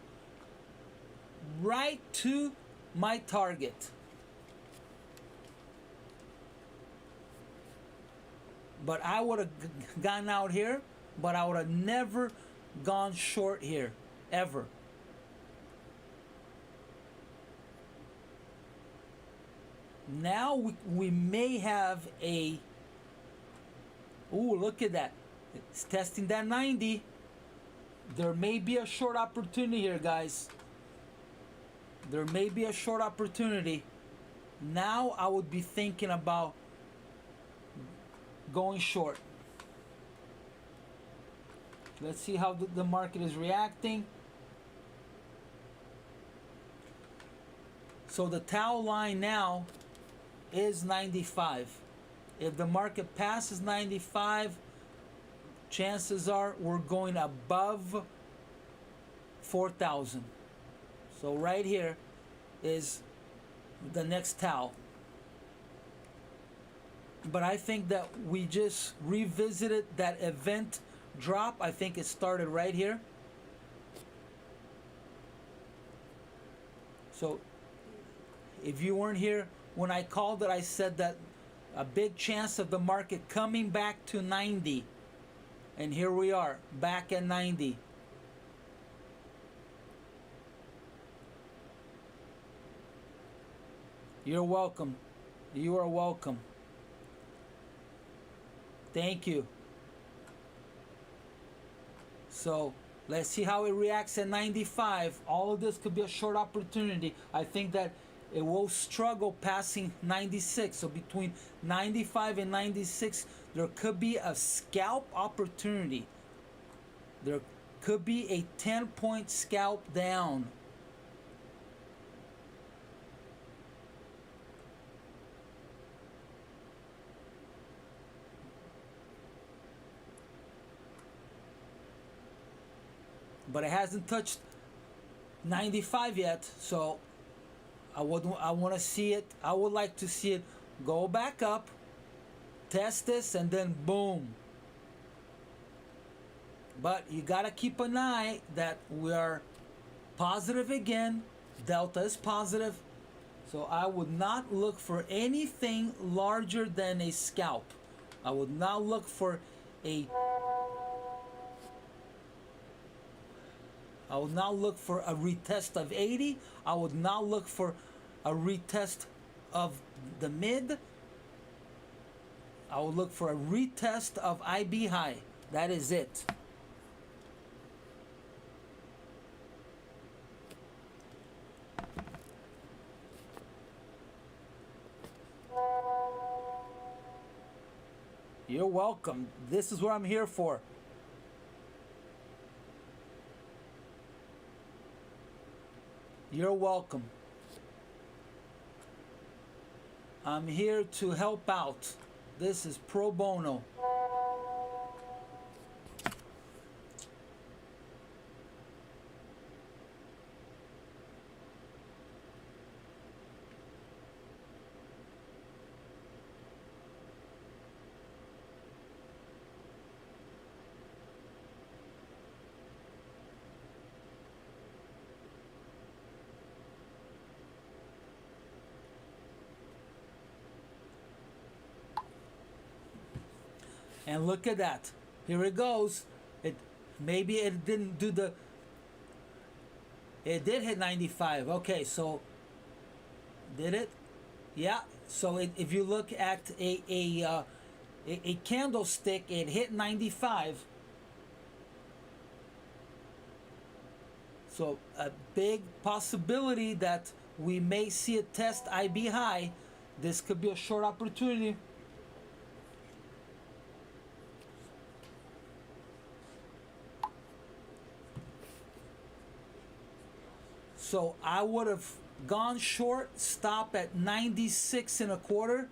Speaker 1: Right to my target. But I would have gone out here, but I would have never gone short here. Ever. Now we may have a... Ooh, look at that. It's testing that 90. There may be a short opportunity here, guys. There may be a short opportunity. Now I would be thinking about going short. Let's see how the market is reacting. So the towel line now is 95. If the market passes 95, chances are we're going above 4,000. So right here is the next towel. But I think that we just revisited that event drop. I think it started right here. So if you weren't here when I called it, I said that a big chance of the market coming back to 90. And here we are, back at 90. You're welcome. You are welcome. Thank you. So Let's see how it reacts at 95. All of this could be a short opportunity. I think that it will struggle passing 96. So between 95 and 96, there could be a scalp opportunity. There could be a 10-point scalp down. But it hasn't touched 95 yet, so I want to see it. I would like to see it go back up, test this, and then boom. But you gotta keep an eye that we are positive again. Delta is positive, so I would not look for anything larger than a scalp. I would not look for a I would not look for a retest of 80. I would not look for a retest of the mid. I would look for a retest of IB high. That is it. You're welcome. This is what I'm here for. You're welcome. I'm here to help out. This is pro bono. And look at that. Here it goes. Maybe it didn't do the. It did hit 95. Okay, so did it? Yeah. So if you look at a candlestick, it hit 95. So a big possibility that we may see a test IB high. This could be a short opportunity. So I would have gone short, stop at 96 and a quarter.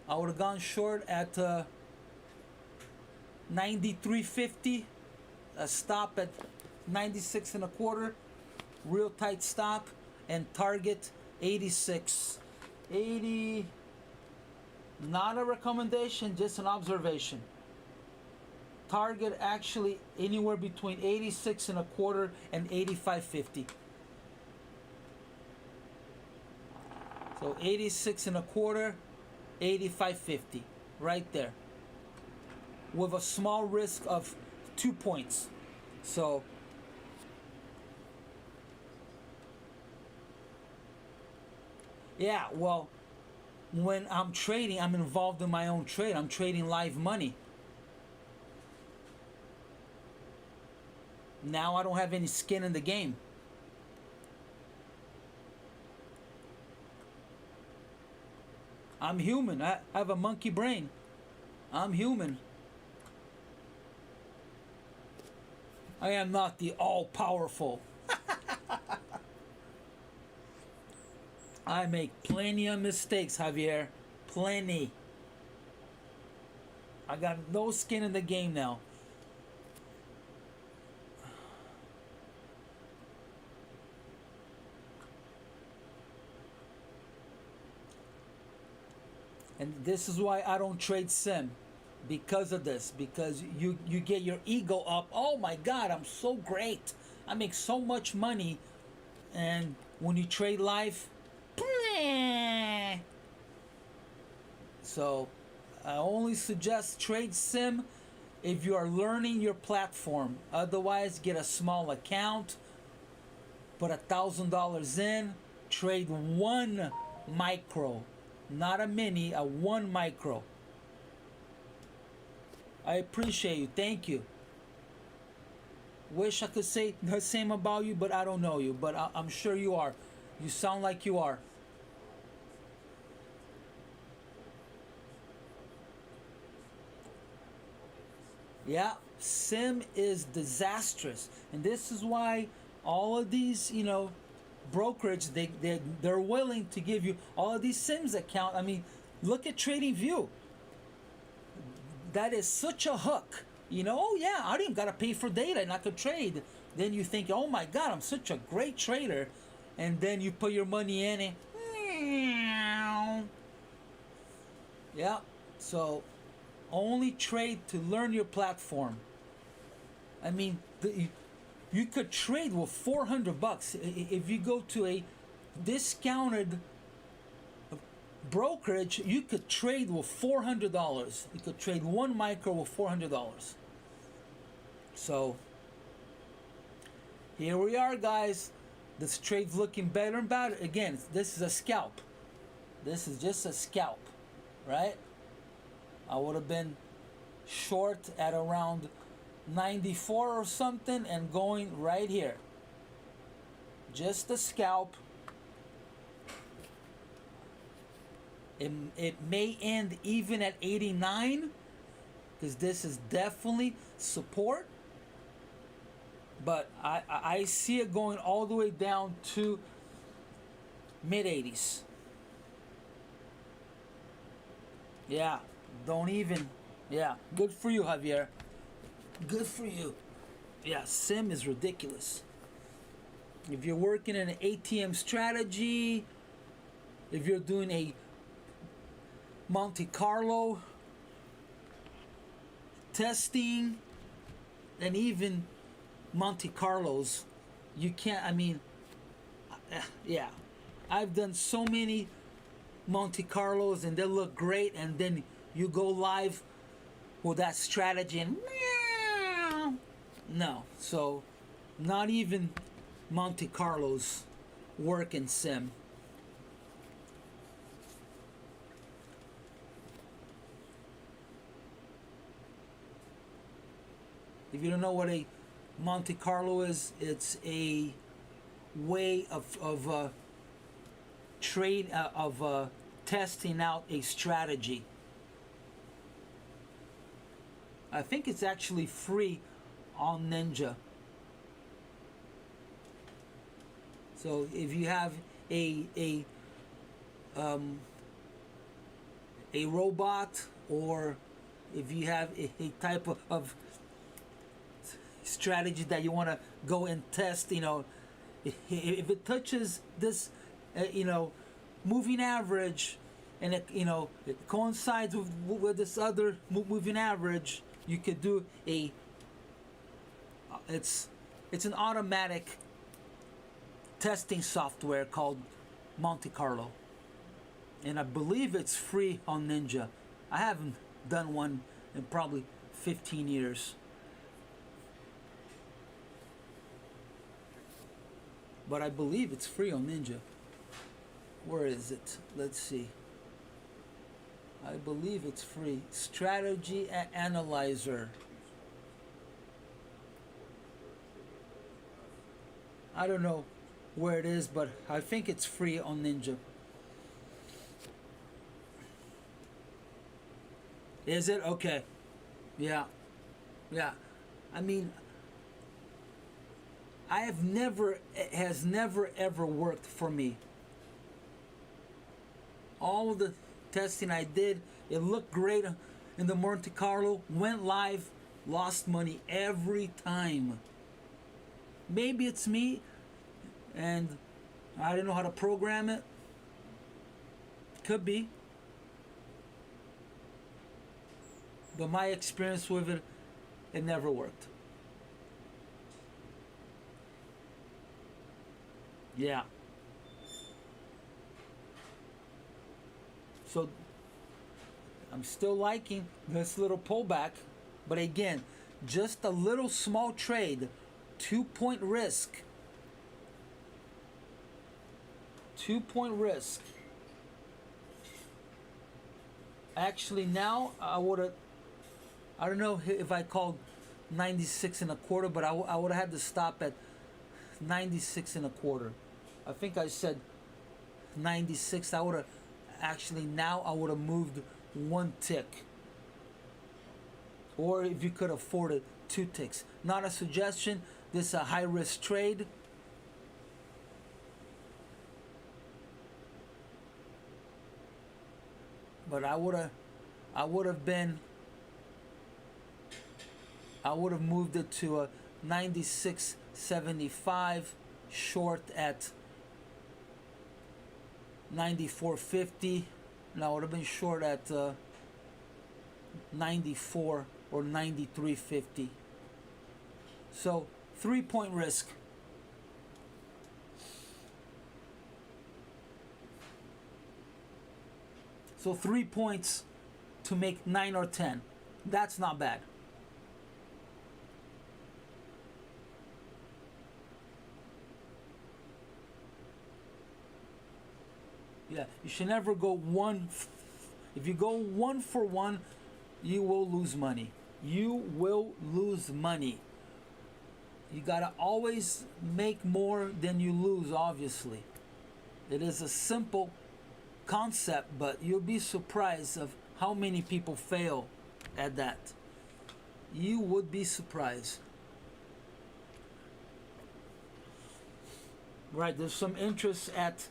Speaker 1: I would have gone short at 93.50. A stop at 96 and a quarter. Real tight stop. And target 86. 80. Not a recommendation, just an observation. Target actually anywhere between 86 and a quarter and 85.50. So 86 and a quarter, 85.50, right there. With a small risk of 2 points. So yeah, well, when I'm trading, I'm involved in my own trade. I'm trading live money. Now I don't have any skin in the game. I'm human. I have a monkey brain. I'm human. I am not the all-powerful. I make plenty of mistakes, Javier. Plenty. I got no skin in the game now. And this is why I don't trade sim, because of this. Because you get your ego up. Oh my God, I'm so great. I make so much money. And when you trade live, so I only suggest trade sim if you are learning your platform. Otherwise, get a small account, put $1,000 in, trade one micro. Not a mini, a one micro. I appreciate you. Thank you. Wish I could say the same about you, but I don't know you. But I'm sure you are. You sound like you are. Yeah, sim is disastrous, and this is why all of these, brokerage, they're willing to give you all of these sims account. I mean, look at TradingView. That is such a hook. Oh yeah, I didn't gotta pay for data and I could trade. Then you think, oh my god, I'm such a great trader, and then you put your money in it. Yeah, so only trade to learn your platform. I mean, you could trade with $400 if you go to a discounted brokerage. You could trade with $400. You could trade one micro with $400. So here we are, guys. This trade's looking better and better. Again, this is a scalp. This is just a scalp, right? I would have been short at around 94 or something and going right here. Just a scalp. It may end even at 89 because this is definitely support. But I see it going all the way down to mid 80s. Yeah, don't even. Yeah, good for you, Javier. Good for you. Yeah, sim is ridiculous. If you're working in an ATM strategy, if you're doing a Monte Carlo testing, and even Monte Carlos, you can't. I mean, yeah, I've done so many Monte Carlos and they look great, and then you go live with that strategy and no. So not even Monte Carlos work in sim. If you don't know what a Monte Carlo is, it's a way of testing out a strategy. I think it's actually free on Ninja. So if you have a robot, or if you have a type of strategy that you want to go and test, if it touches this, moving average, and it coincides with this other moving average, you could do it's an automatic testing software called Monte Carlo, and I believe it's free on Ninja. I haven't done one in probably 15 years. But I believe it's free on Ninja. Where is it? Let's see. I believe it's free. Strategy Analyzer. I don't know where it is, but I think it's free on Ninja. Is it? Okay. Yeah. Yeah. I mean, it has never ever worked for me. All of the testing I did, it looked great in the Monte Carlo, went live, lost money every time. Maybe it's me and I don't know how to program it. Could be. But my experience with it, it never worked. Yeah. So I'm still liking this little pullback, but again, just a little small trade, 2-point risk. 2-point risk. Actually, now I don't know if I called 96 and a quarter, but I would have had to stop at 96 and a quarter. I think I said 96. I would have actually, now I would have moved one tick, or if you could afford it, 2 ticks. Not a suggestion. This is a high risk trade. But I would have moved it to a 96.75, short at 94.50, and I would have been short at 94 or 93.50. So 3-point risk. So 3 points to make 9 or 10. That's not bad. Yeah, you should never go if you go 1 for 1, you will lose money. You will lose money. You gotta always make more than you lose, obviously. It is a simple concept, but you'll be surprised of how many people fail at that. You would be surprised. Right, there's some interest at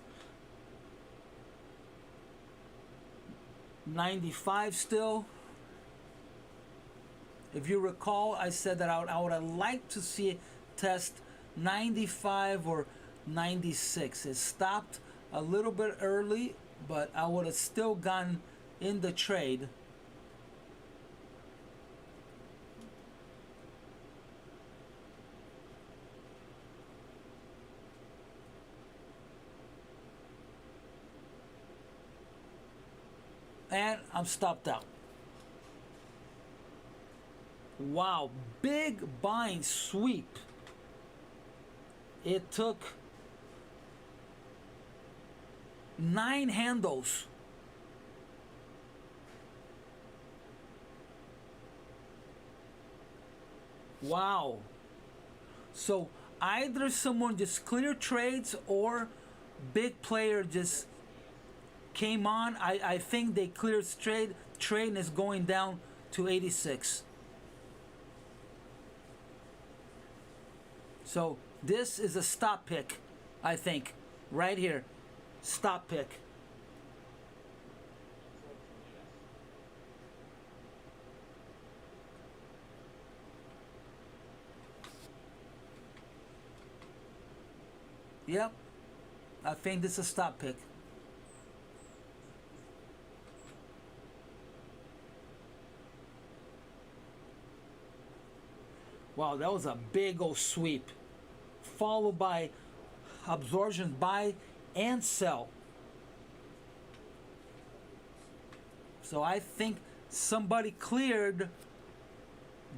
Speaker 1: 95 still. If you recall, I said that I would have liked to see it test 95 or 96. It stopped a little bit early, but I would have still gone in the trade. And I'm stopped out. Wow, big buying sweep. It took 9 handles. Wow. So either someone just cleared trades or big player just came on. I think they cleared trade and is going down to 86. So this is a stop pick, I think, right here. Stop pick. Yep, I think this is a stop pick. Wow, that was a big old sweep, followed by absorption, buy and sell. So I think somebody cleared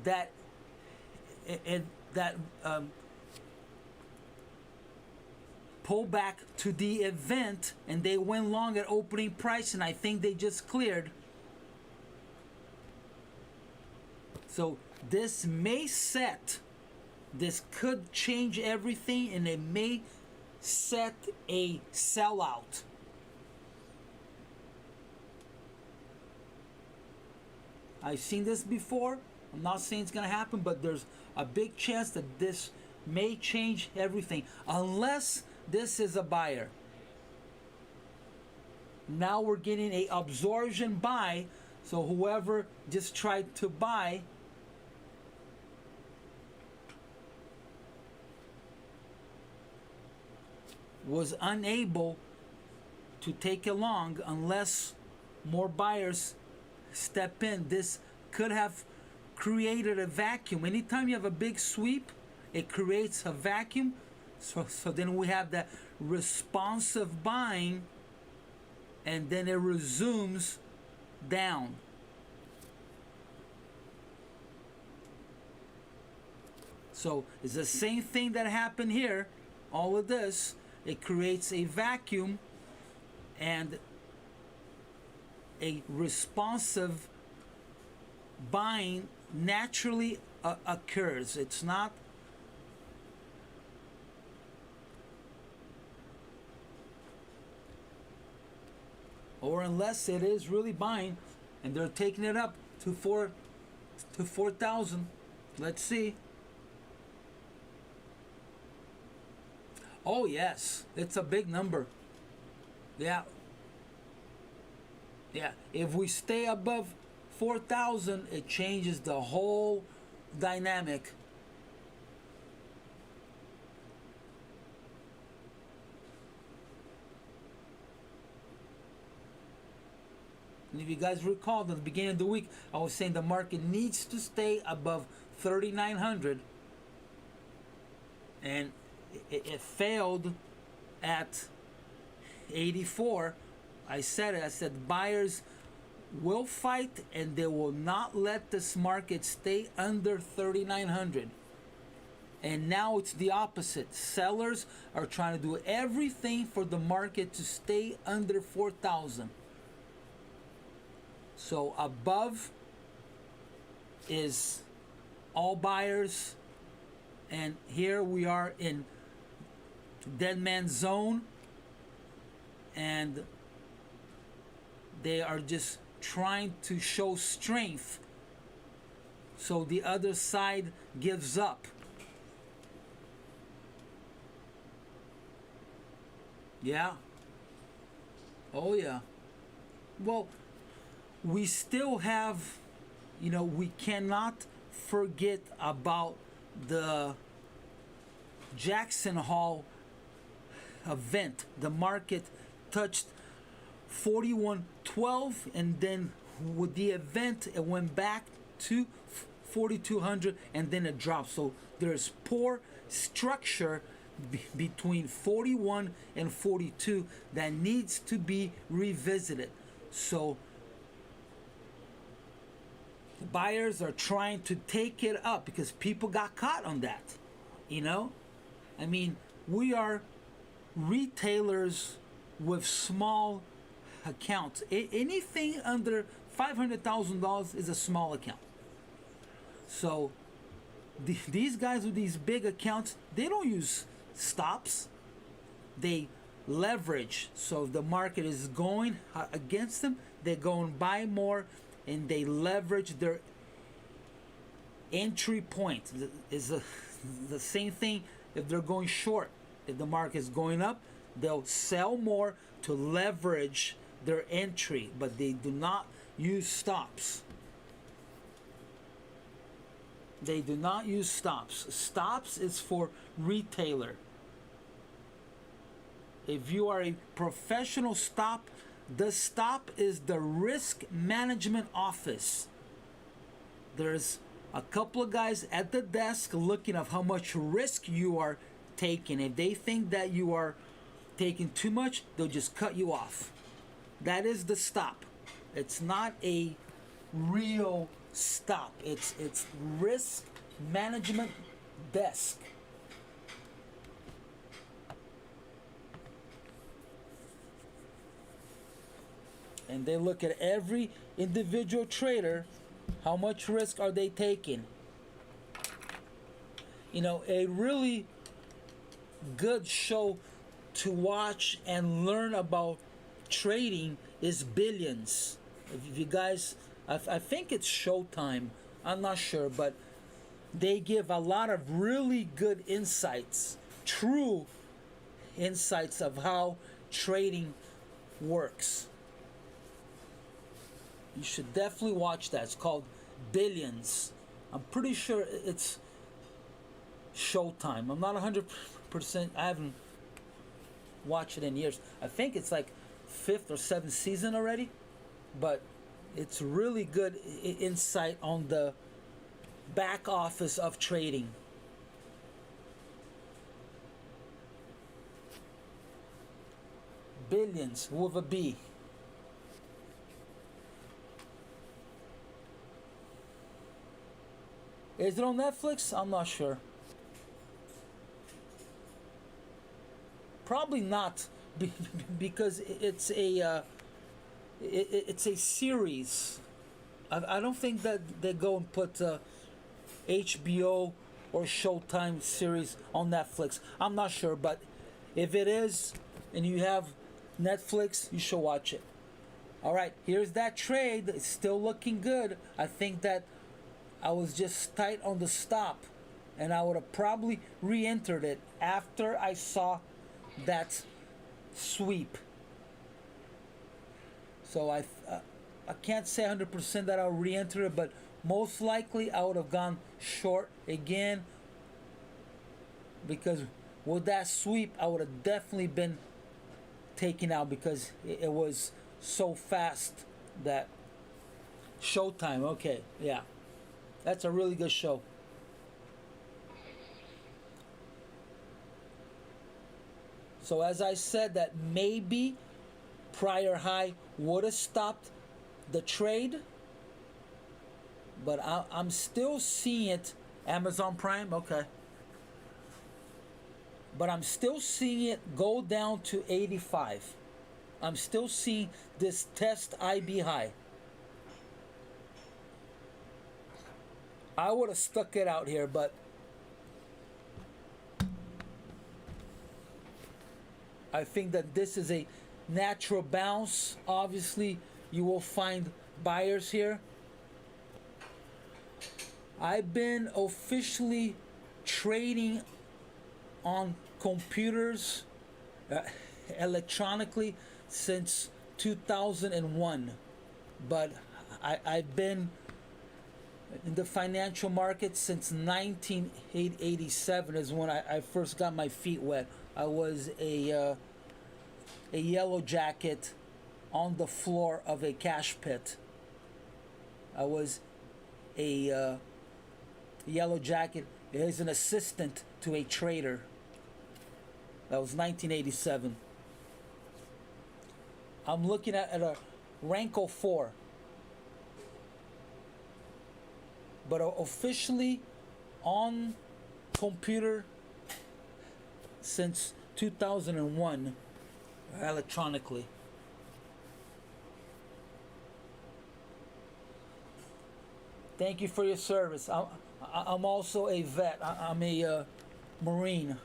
Speaker 1: that pull back to the event, and they went long at opening price, and I think they just cleared. So this may set, this could change everything, and it may set a sellout. I've seen this before. I'm not saying it's going to happen, but there's a big chance that this may change everything, unless this is a buyer. Now we're getting a absorption buy, so whoever just tried to buy was unable to take it long unless more buyers step in. This could have created a vacuum. Anytime you have a big sweep, it creates a vacuum. So then we have that responsive buying, and then it resumes down. So it's the same thing that happened here. All of this, it creates a vacuum and a responsive buying naturally occurs. It's not. Or unless it is really buying and they're taking it up to 4,000. Let's see. Oh yes, it's a big number. Yeah. Yeah, if we stay above 4,000, it changes the whole dynamic. And if you guys recall, at the beginning of the week, I was saying the market needs to stay above 3,900. And it failed at 84. I said it. I said buyers will fight and they will not let this market stay under 3,900. And now it's the opposite. Sellers are trying to do everything for the market to stay under 4,000. So above is all buyers, and here we are in dead man zone, and they are just trying to show strength so the other side gives up. Yeah. Oh yeah. Well, we still have, we cannot forget about the Jackson Hole event. The market touched 41.12, and then with the event it went back to 4,200, and then it dropped. So there's poor structure between 41 and 42 that needs to be revisited. So the buyers are trying to take it up because people got caught on that. I mean, we are retailers with small accounts. Anything under $500,000 is a small account. So these guys with these big accounts, they don't use stops. They leverage. So if the market is going against them, they go and buy more, and they leverage their entry point. Is the same thing if they're going short. If the market is going up, they'll sell more to leverage their entry, but they do not use stops. They do not use stops. Stops is for retailer. If you are a professional stop, the stop is the risk management office. There's a couple of guys at the desk looking at how much risk you are taking. If they think that you are taking too much, they'll just cut you off. That is the stop. It's not a real stop. It's risk management desk. And they look at every individual trader. How much risk are they taking? A really good show to watch and learn about trading is Billions. If you guys, I think it's Showtime. I'm not sure, but they give a lot of really good insights, true insights of how trading works. You should definitely watch that. It's called Billions. I'm pretty sure it's Showtime. I'm not 100%. I haven't watched it in years. I think it's like 5th or 7th season already, but it's really good insight on the back office of trading. Billions with a B. Is it on Netflix? I'm not sure. Probably not, because it's a series. I don't think that they go and put HBO or Showtime series on Netflix. I'm not sure, but if it is and you have Netflix, you should watch it. All right, here's that trade. It's still looking good. I think that I was just tight on the stop, and I would have probably re-entered it after I saw that sweep. So I can't say 100% that I'll re-enter it, but most likely I would have gone short again, because with that sweep I would have definitely been taken out, because it was so fast. That Showtime, okay, yeah, that's a really good show. So as I said, that maybe prior high would have stopped the trade, but I'm still seeing it. Amazon Prime, okay, but I'm still seeing it go down to 85. I'm still seeing this test IB high. I would have stuck it out here, but I think that this is a natural bounce. Obviously, you will find buyers here. I've been officially trading on computers electronically since 2001, but I've been in the financial market since 1987 is when I first got my feet wet. I was a yellow jacket on the floor of a cash pit. I was a yellow jacket as an assistant to a trader. That was 1987. I'm looking at a Ranko 4. But officially on computer since 2001, electronically. Thank you for your service. I'm also a vet. I'm a Marine.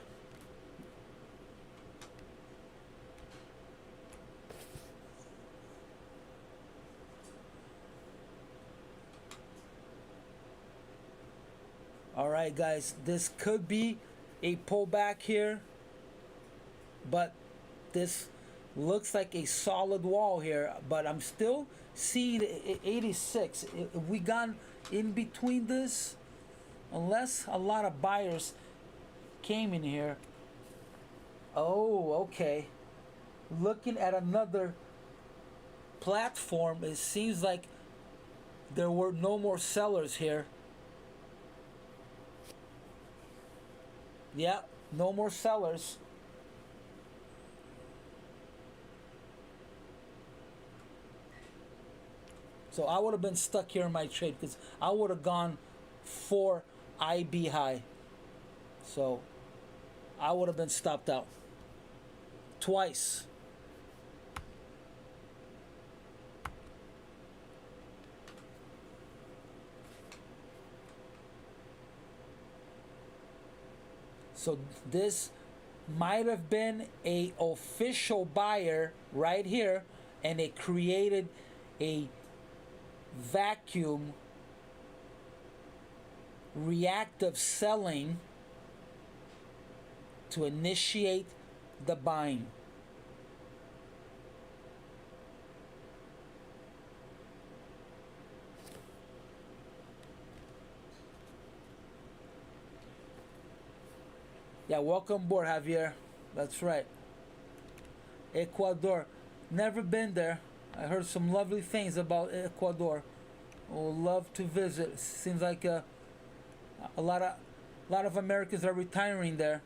Speaker 1: All right, guys, this could be a pullback here, but this looks like a solid wall here. But I'm still seeing 86. If we got in between this, unless a lot of buyers came in here. Oh, okay. Looking at another platform, it seems like there were no more sellers here. Yeah, no more sellers. So I would have been stuck here in my trade because I would have gone for IB high. So I would have been stopped out twice. So this might have been a official buyer right here, and it created a vacuum reactive selling to initiate the buying. Yeah, welcome aboard, Javier. That's right. Ecuador. Never been there. I heard some lovely things about Ecuador. Would love to visit. Seems like a lot of Americans are retiring there.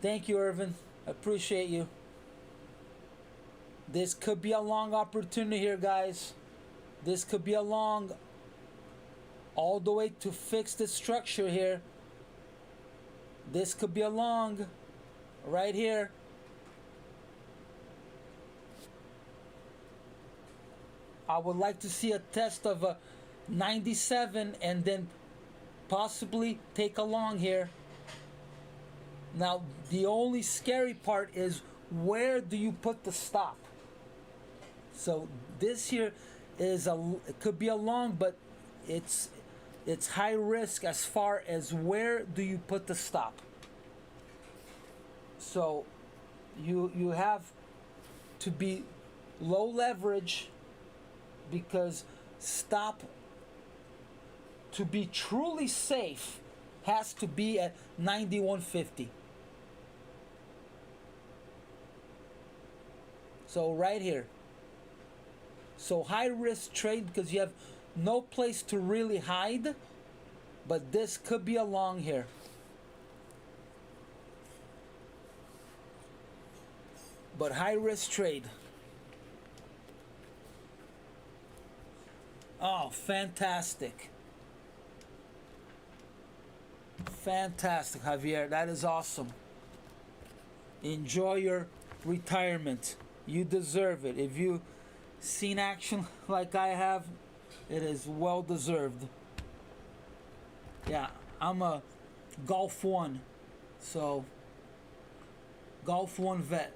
Speaker 1: Thank you, Irvin. I appreciate you. This could be a long opportunity here, guys. This could be a long, all the way to fix the structure here. This could be a long. right here. I would like to see a test of a 97 and then possibly take a long here. Now, the only scary part is where do you put the stop? So this here is it could be a long, but it's high risk as far as where do you put the stop. So you have to be low leverage, because stop, to be truly safe, has to be at 91.50. So right here. So high risk trade because you have no place to really hide, but this could be a long here. But high risk trade. Oh, fantastic. Fantastic, Javier. That is awesome. Enjoy your retirement. You deserve it. If you've seen action like I have, it is well deserved. Yeah, I'm a Golf 1. So, Golf 1 vet.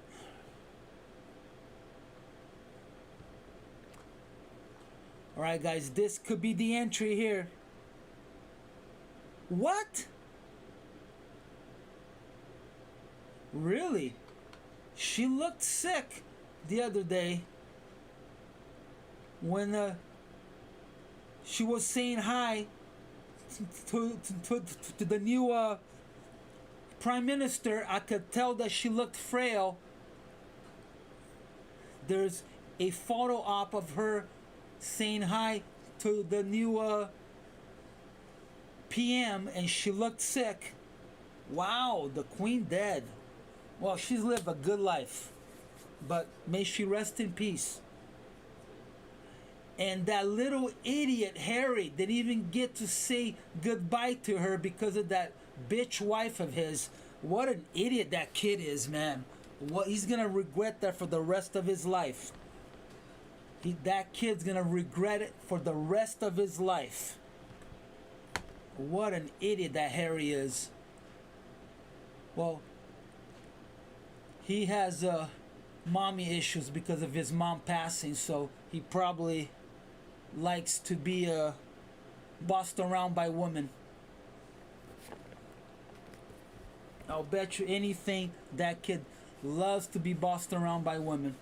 Speaker 1: Alright guys, this could be the entry here. What? Really? She looked sick the other day when she was saying hi to the new Prime Minister. I could tell that she looked frail. There's a photo op of her saying hi to the new PM, and she looked sick. Wow, the Queen dead. Well, she's lived a good life, but may she rest in peace. And that little idiot Harry didn't even get to say goodbye to her because of that bitch wife of his. What an idiot that kid is, man. What, he's gonna regret that for the rest of his life. That kid's gonna regret it for the rest of his life. What an idiot that Harry is. Well, he has mommy issues because of his mom passing, so he probably likes to be bossed around by women. I'll bet you anything that kid loves to be bossed around by women.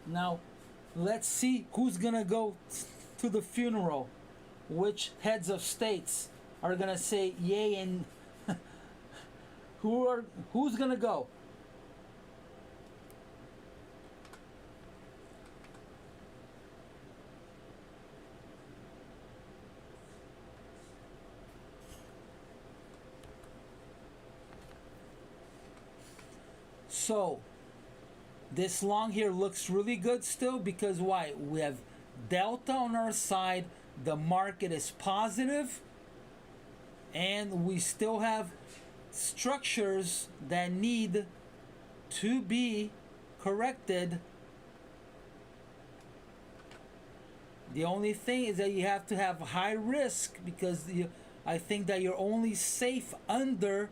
Speaker 1: Now, let's see who's gonna go to the funeral. Which heads of states are gonna say yay, and who's gonna go? So this long here looks really good still, because why? We have delta on our side, the market is positive, and we still have structures that need to be corrected. The only thing is that you have to have high risk, because I think that you're only safe under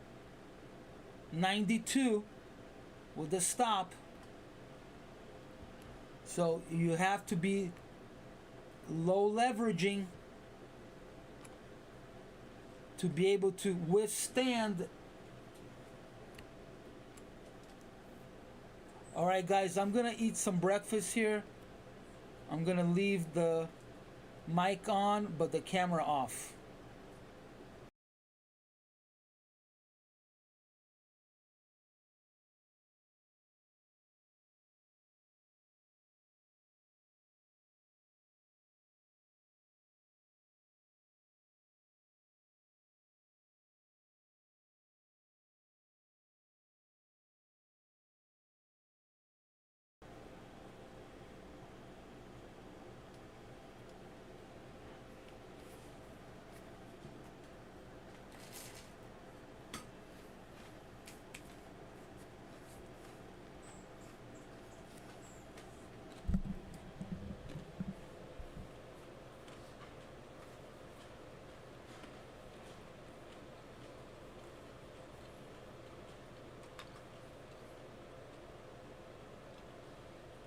Speaker 1: 92 with the stop. So you have to be low leveraging to be able to withstand. Alright guys, I'm gonna eat some breakfast here. I'm gonna leave the mic on but the camera off.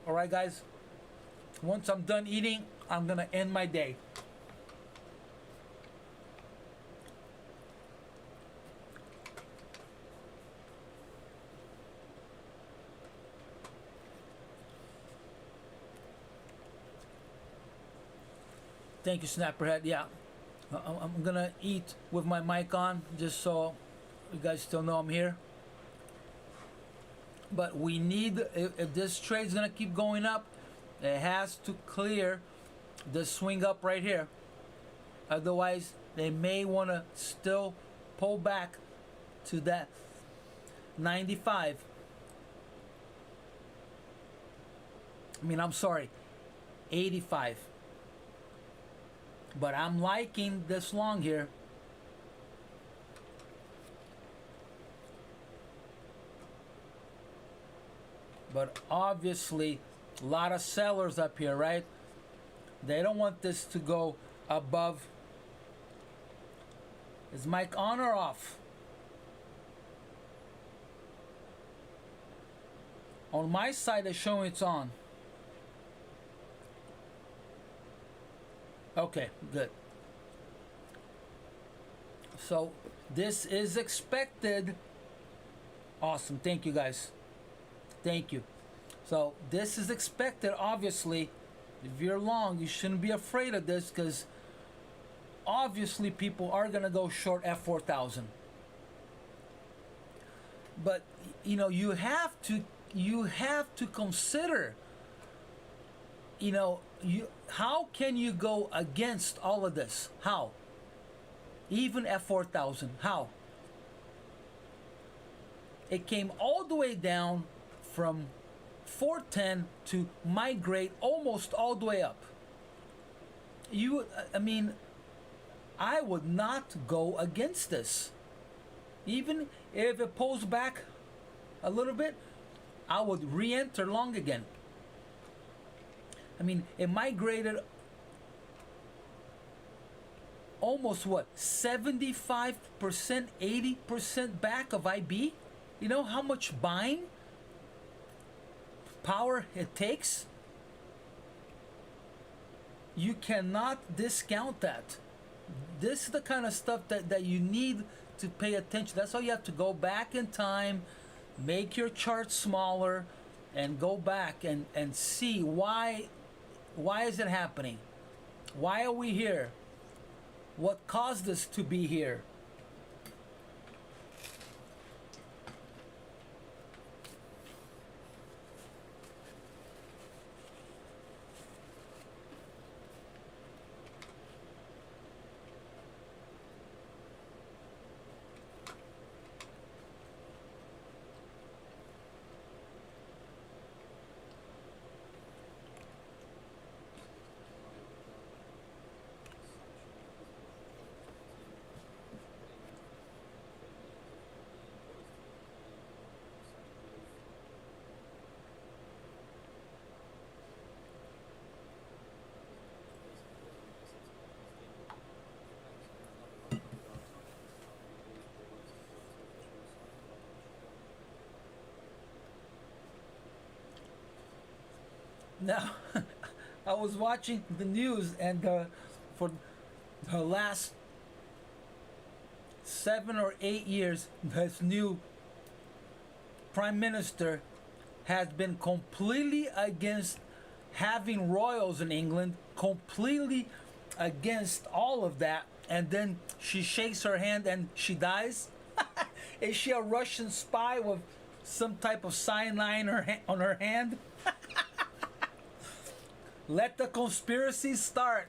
Speaker 1: All right, guys. Once I'm done eating, I'm gonna end my day. Thank you, Snapperhead. Yeah, I'm gonna eat with my mic on, just so you guys still know I'm here. But we need, if this trade's gonna keep going up, it has to clear the swing up right here. Otherwise, they may want to still pull back to that 95. I mean, I'm sorry, 85. But I'm liking this long here. But obviously, a lot of sellers up here, right? They don't want this to go above. Is mic on or off? On my side, it's showing it's on. Okay, good. So this is expected. Awesome. Thank you, guys. Thank you. So this is expected. Obviously, if you're long, you shouldn't be afraid of this, because obviously people are gonna go short F4000. But you know, you have to consider, you know, how can you go against all of this? How? Even F4000, how? It came all the way down from 410 to migrate almost all the way up. I mean, I would not go against this. Even if it pulls back a little bit, I would re-enter long again. I mean, it migrated almost what, 75%, 80% back of IB? You know how much buying power it takes? You cannot discount that. This is the kind of stuff that you need to pay attention. That's why you have to go back in time, make your chart smaller, and go back and see why is it happening? Why are we here? What caused us to be here? Now, I was watching the news, and for the last 7 or 8 years, this new prime minister has been completely against having royals in England, completely against all of that, and then she shakes her hand and she dies. Is she a Russian spy with some type of cyanide on her hand? Let the conspiracy start.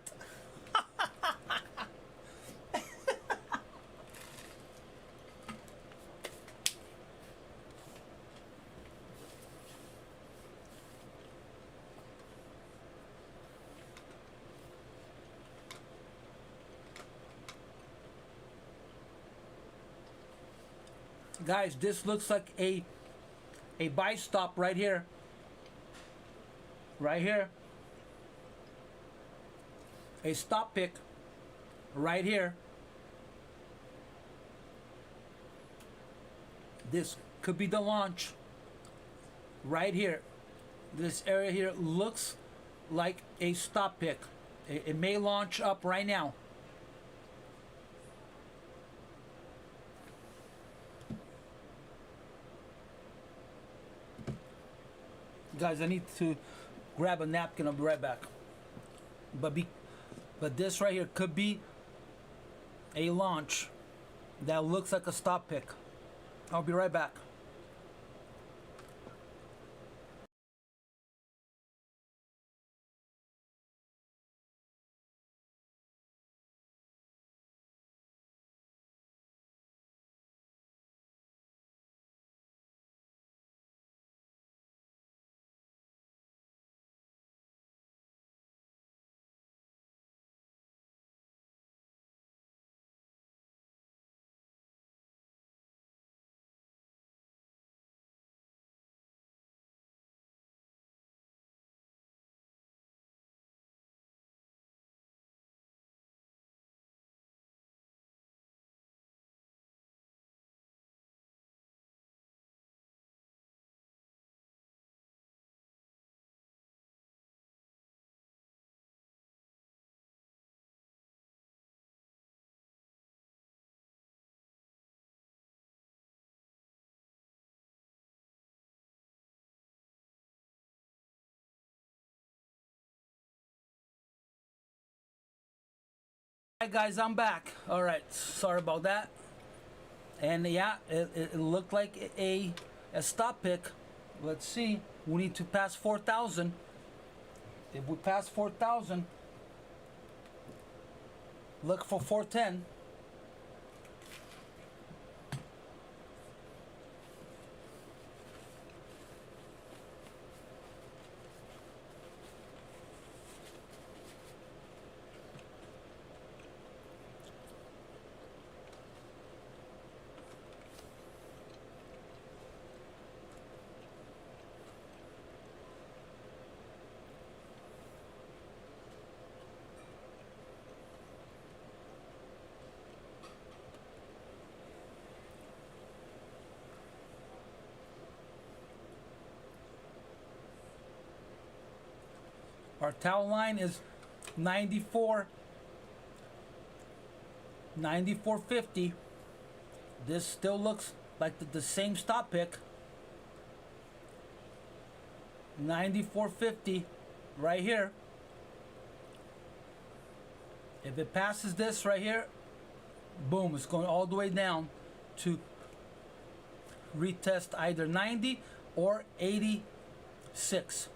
Speaker 1: Guys, this looks like a buy stop right here. Right here. A stop pick right here. This could be the launch right here. this area here looks like a stop pick. It may launch up right now. Guys, I need to grab a napkin. I'll be right back. But this right here could be a launch that looks like a stop pick. I'll be right back. Alright guys, I'm back. Alright, sorry about that. And yeah, it looked like a stop pick. Let's see. We need to pass 4,000. If we pass 4,000, look for 410. Our towel line is 94.50. This still looks like the same stop pick. 94.50 right here. If it passes this right here, boom, it's going all the way down to retest either 90 or 86.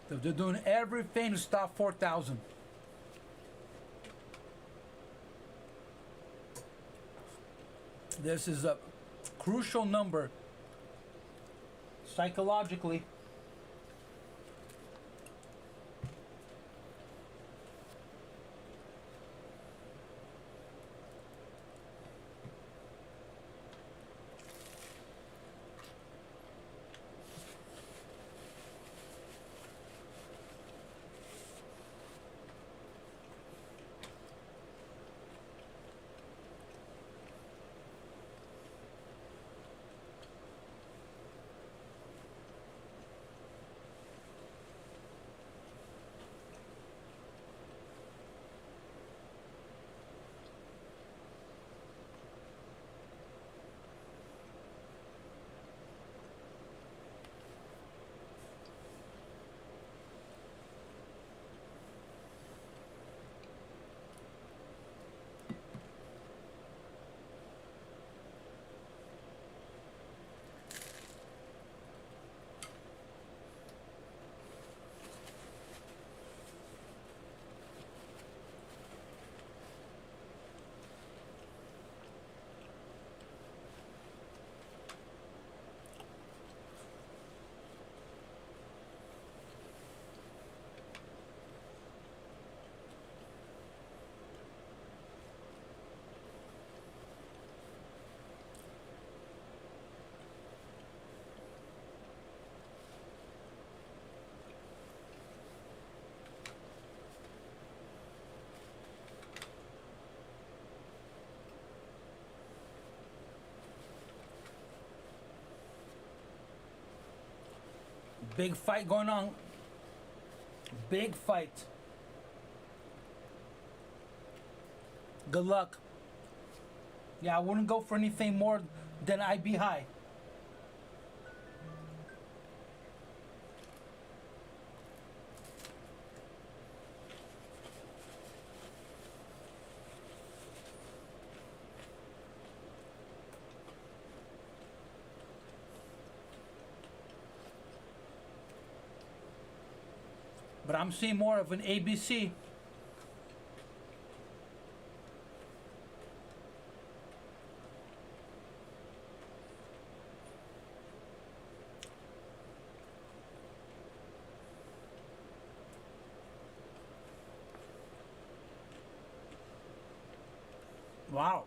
Speaker 1: So they're doing everything to stop 4,000. This is a crucial number psychologically. Big fight going on. Big fight. Good luck. Yeah, I wouldn't go for anything more than IB high. But I'm seeing more of an ABC. Wow.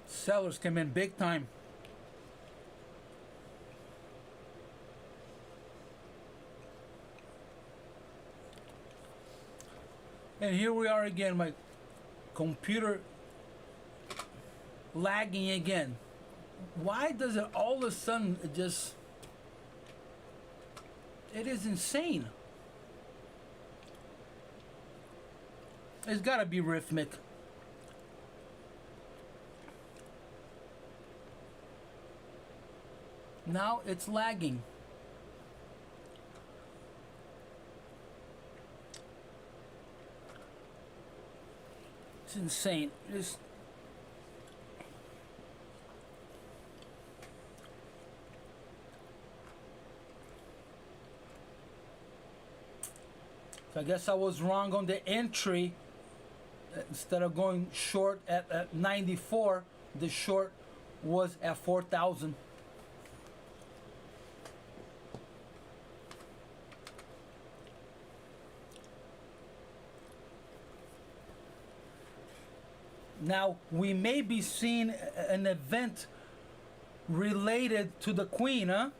Speaker 1: Sellers came in big time. And here we are again, my computer lagging again. Why does it all of a sudden just... It is insane. It's gotta be rhythmic. Now it's lagging. It's insane. It's... So I guess I was wrong on the entry. Instead of going short at 94, the short was at 4,000. Now, we may be seeing an event related to the Queen, huh?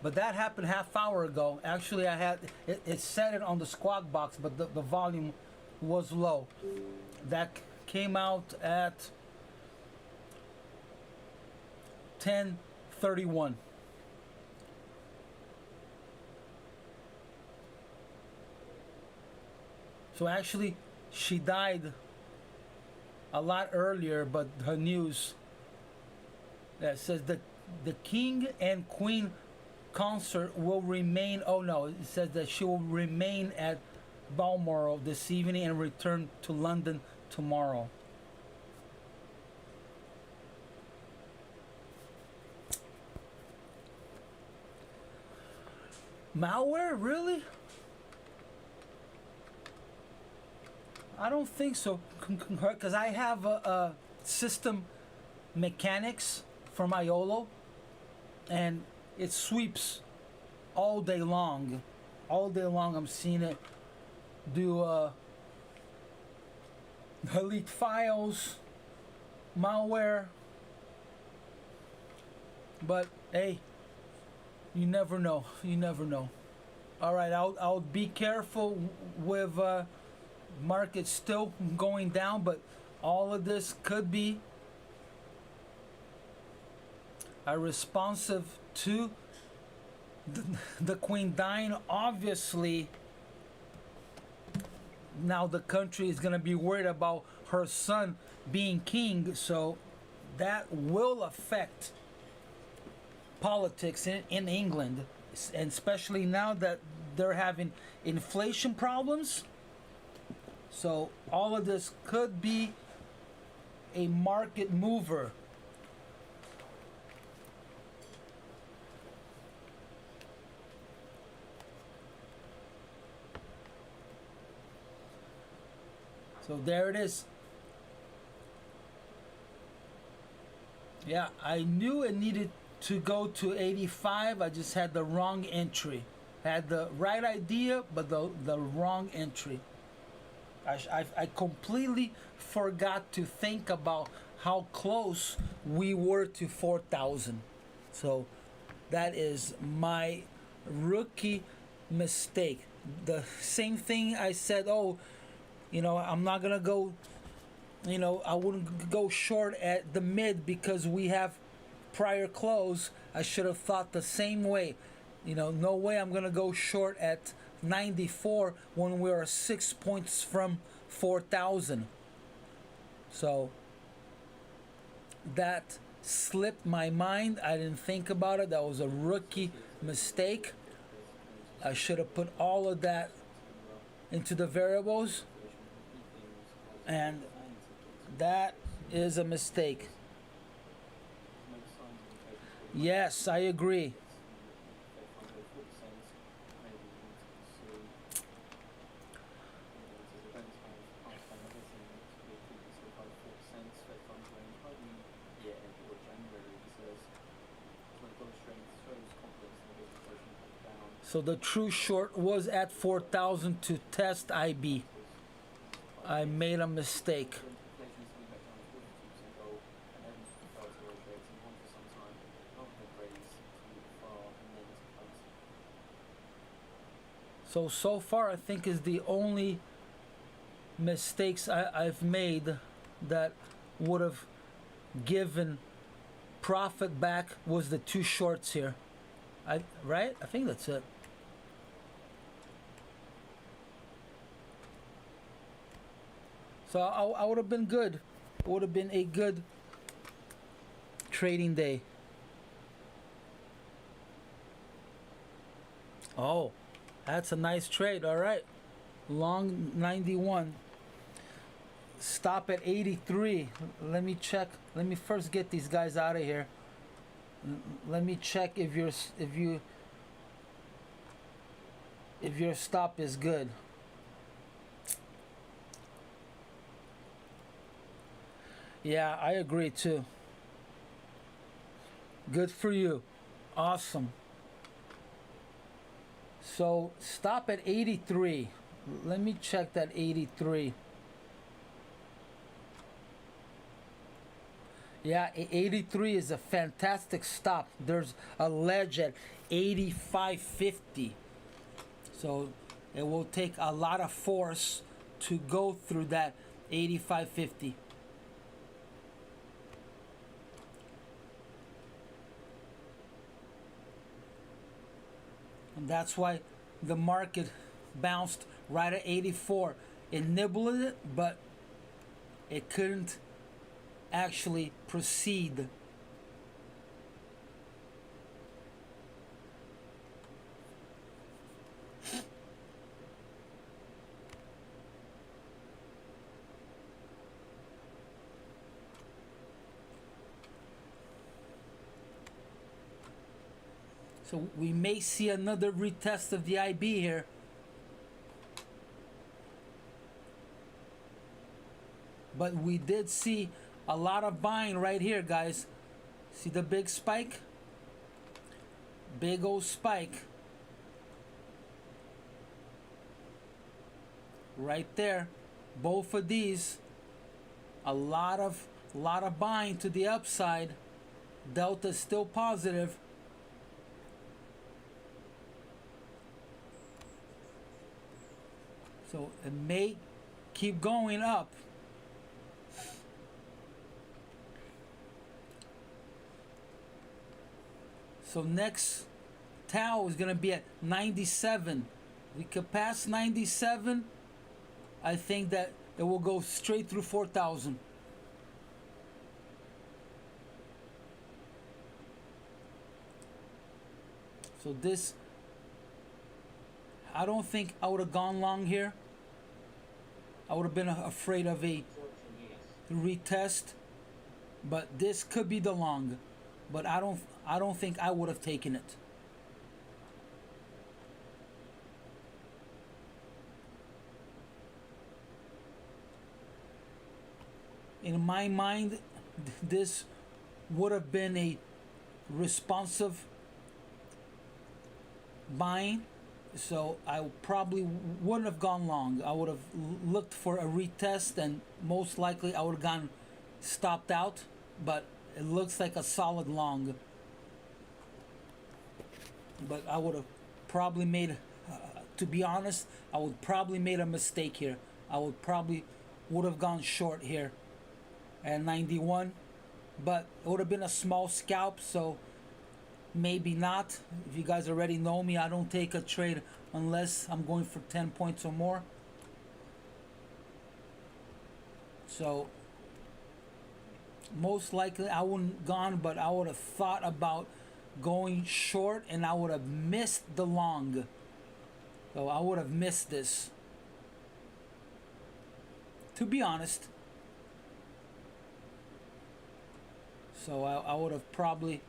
Speaker 1: But that happened half hour ago. Actually, I had it set it on the squawk box, but the volume was low. That came out at 10:31. So actually, she died a lot earlier, but her news that says that the King and Queen concert will remain. Oh no, it says that she will remain at Balmoral this evening and return to London tomorrow. Malware, really? I don't think so, because I have a system mechanics from Iolo, and it sweeps all day long. All day long I'm seeing it do delete files, malware. But hey, you never know. You never know. All right, I'll be careful with market still going down, but all of this could be responsive to the Queen dying. Obviously, now the country is going to be worried about her son being king, so that will affect politics in England, and especially now that they're having inflation problems. So all of this could be a market mover. So there it is. Yeah, I knew it needed to go to 85. I just had the wrong entry. I had the right idea, but the wrong entry. I completely forgot to think about how close we were to 4,000. So that is my rookie mistake. The same thing I said, oh, you know, I'm not going to go you know, I wouldn't go short at the mid because we have prior close. I should have thought the same way. You know, no way I'm gonna go short at 94 when we are 6 points from 4,000. So that slipped my mind. I didn't think about it. That was a rookie mistake. I should have put all of that into the variables, and that is a mistake. Yes, I agree. So the true short was at 4,000 to test IB. I made a mistake. So far I think is the only mistakes I've made that would have given profit back was the two shorts here. Right? I think that's it. So I would have been good. It would have been a good trading day. Oh, that's a nice trade. All right. Long 91. Stop at 83. Let me check. Let me first get these guys out of here. Let me check if your stop is good. Yeah, I agree too. Good for you. Awesome. So stop at 83. Let me check that 83. Yeah, 83 is a fantastic stop. There's a ledge at 85.50. So it will take a lot of force to go through that 85.50. And that's why the market bounced right at 84. It nibbled it, but it couldn't actually proceed. So we may see another retest of the IB here. But we did see a lot of buying right here, guys. See the big spike? Big old spike. Right there. Both of these. A lot of buying to the upside. Delta still positive. So it may keep going up. So next Tau is going to be at 97. We could pass 97. I think that it will go straight through 4,000. So this, I don't think I would have gone long here. I would have been afraid of a retest, but this could be the long. But I don't think I would have taken it. In my mind, this would have been a responsive buying, so I probably wouldn't have gone long. I would have looked for a retest, and most likely I would have gone stopped out, but it looks like a solid long. But I would have probably made, to be honest, I would probably made a mistake here. I would have gone short here at 91, but it would have been a small scalp, so maybe not. If you guys already know me, I don't take a trade unless I'm going for 10 points or more. So most likely I wouldn't gone, but I would have thought about going short, and I would have missed the long. So I would have missed this, to be honest. So I would have probably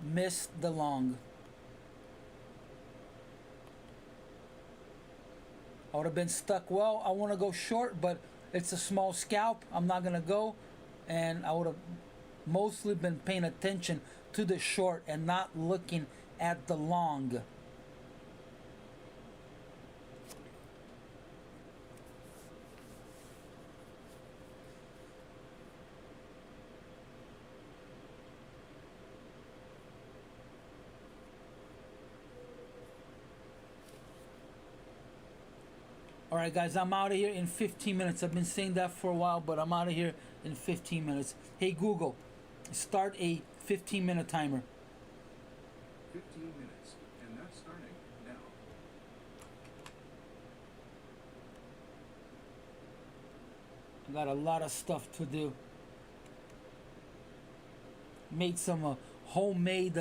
Speaker 1: missed the long. I would have been stuck. Well, I want to go short, but it's a small scalp. I'm not gonna go, and I would have mostly been paying attention to the short and not looking at the long. All right, guys, I'm out of here in 15 minutes. I've been saying that for a while, but I'm out of here in 15 minutes. Hey, Google, start a 15-minute timer.
Speaker 3: 15 minutes, and that's starting now.
Speaker 1: I got a lot of stuff to do. Made some homemade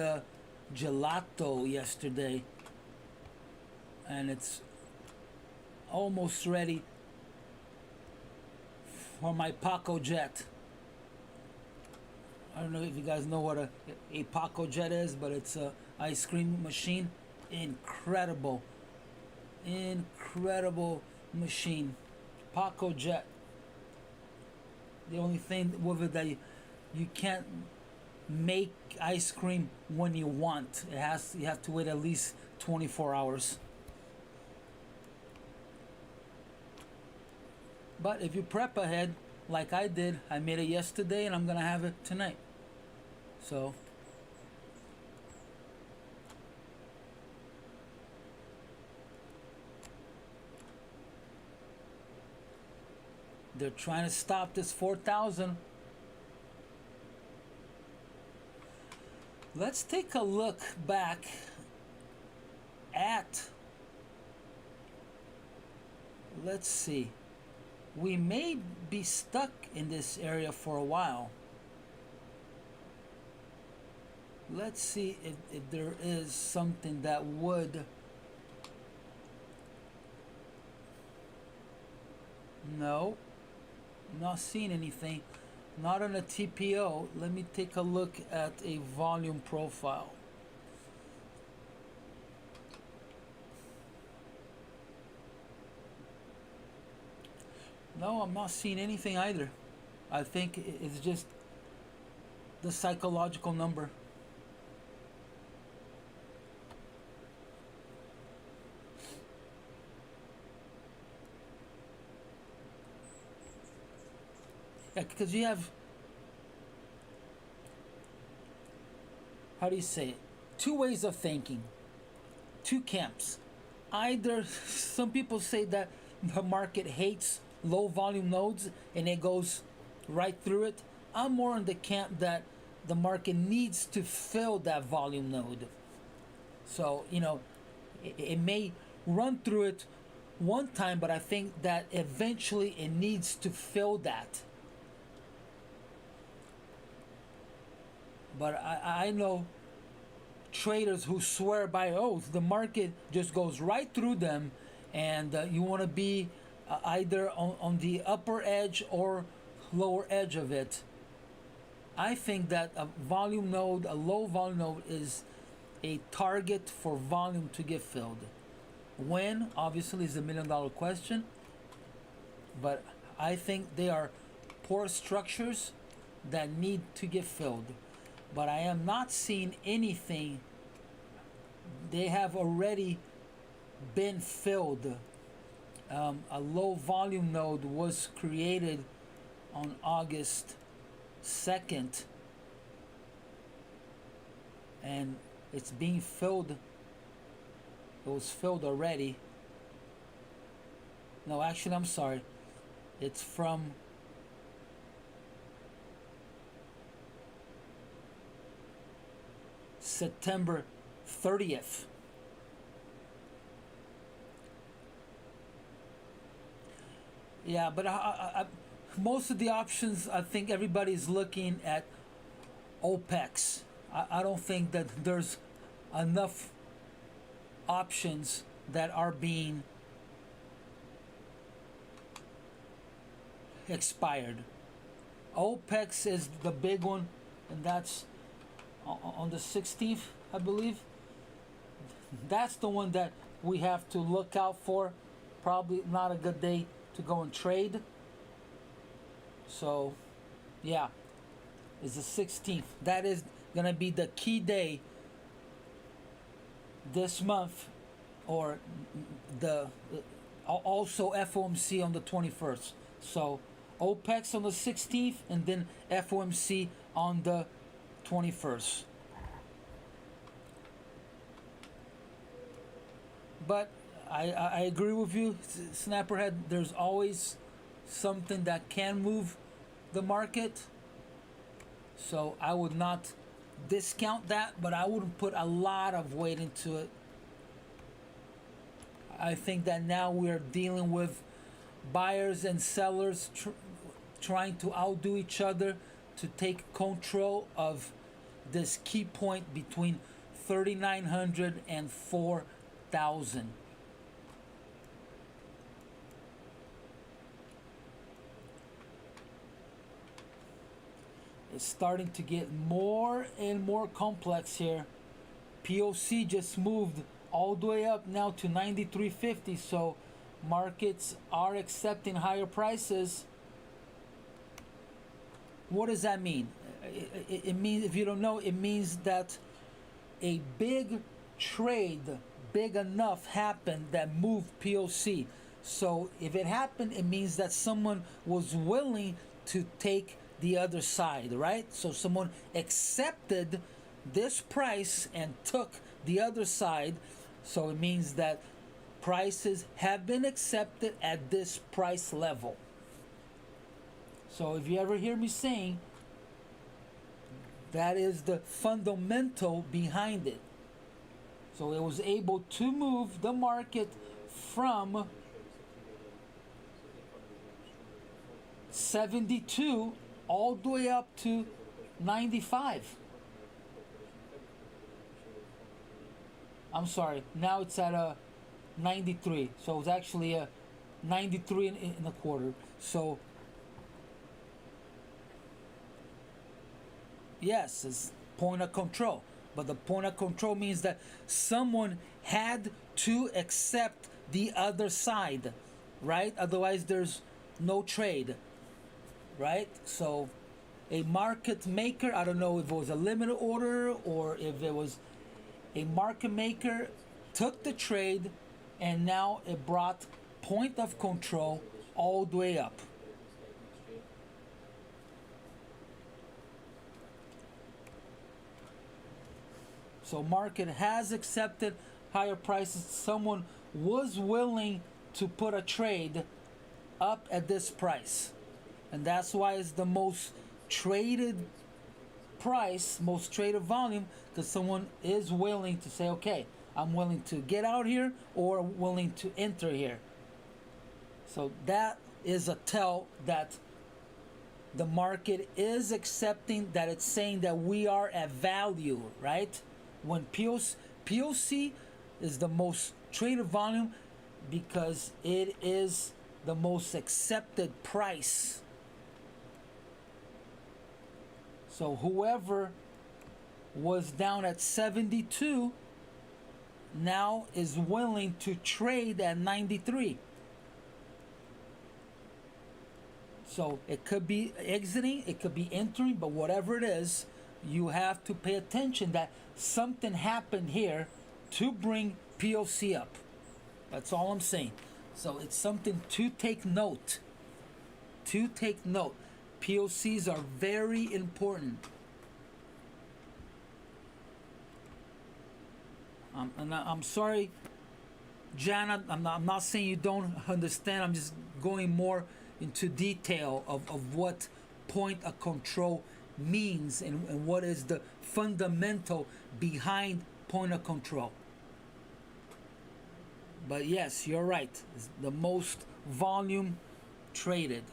Speaker 1: gelato yesterday, and it's almost ready for my Paco Jet. I don't know if you guys know what a Paco Jet is, but it's a ice cream machine. Incredible machine. Paco Jet. The only thing with it that you can't make ice cream when you want. You have to wait at least 24 hours. But if you prep ahead, like I did, I made it yesterday and I'm gonna have it tonight. So they're trying to stop this 4,000. Let's take a look back at, let's see. We may be stuck in this area for a while. Let's see if there is something that would. No, not seeing anything. Not on a TPO. Let me take a look at a volume profile. No, I'm not seeing anything either. I think it's just the psychological number. Yeah, because you have, how do you say it? Two ways of thinking, two camps. Either some people say that the market hates low volume nodes and it goes right through it. I'm more in the camp that the market needs to fill that volume node. So, it may run through it one time, but I think that eventually it needs to fill that. But I know traders who swear by oath the market just goes right through them, and you want to be either on the upper edge or lower edge of it. I think that a volume node, a low volume node, is a target for volume to get filled. When, obviously, is a $1 million question, but I think they are poor structures that need to get filled. But I am not seeing anything. They have already been filled. A low volume node was created on August 2nd, and it's being filled. It was filled already. No, actually, I'm sorry. It's from September 30th. Yeah, but most of the options, I think everybody's looking at OPEX. I don't think that there's enough options that are being expired. OPEX is the big one, and that's on the 16th, I believe. That's the one that we have to look out for. Probably not a good day to go and trade. So, yeah, it's the 16th. That is gonna be the key day this month, or the also FOMC on the 21st. So OPEX on the 16th, and then FOMC on the 21st. But I agree with you, Snapperhead. There's always something that can move the market. So I would not discount that, but I wouldn't put a lot of weight into it. I think that now we're dealing with buyers and sellers trying to outdo each other to take control of this key point between 3,900 and 4,000. It's starting to get more and more complex here. POC just moved all the way up now to 93.50, so markets are accepting higher prices. What does that mean? It means, if you don't know, it means that a big trade, big enough, happened that moved POC. So if it happened, it means that someone was willing to take the other side, right? So someone accepted this price and took the other side. So it means that prices have been accepted at this price level. So if you ever hear me saying, that is the fundamental behind it. So it was able to move the market from 72 all the way up to 95. I'm sorry, now it's at a 93. So it's actually a 93 in a quarter. So yes, it's point of control. But the point of control means that someone had to accept the other side, right? Otherwise there's no trade, right? So a market maker, I don't know if it was a limited order or if it was a market maker, took the trade, and now it brought point of control all the way up. So market has accepted higher prices. Someone was willing to put a trade up at this price. And that's why it's the most traded price, most traded volume, because someone is willing to say, okay, I'm willing to get out here or willing to enter here. So that is a tell that the market is accepting, that it's saying that we are at value, right? When POC is the most traded volume because it is the most accepted price. So whoever was down at 72 now is willing to trade at 93. So it could be exiting, it could be entering, but whatever it is, you have to pay attention that something happened here to bring POC up. That's all I'm saying. So it's something to take note. To take note. POCs are very important. And I'm sorry, Jana, I'm not saying you don't understand. I'm just going more into detail of what point of control means and what is the fundamental behind point of control. But yes, you're right. It's the most volume traded.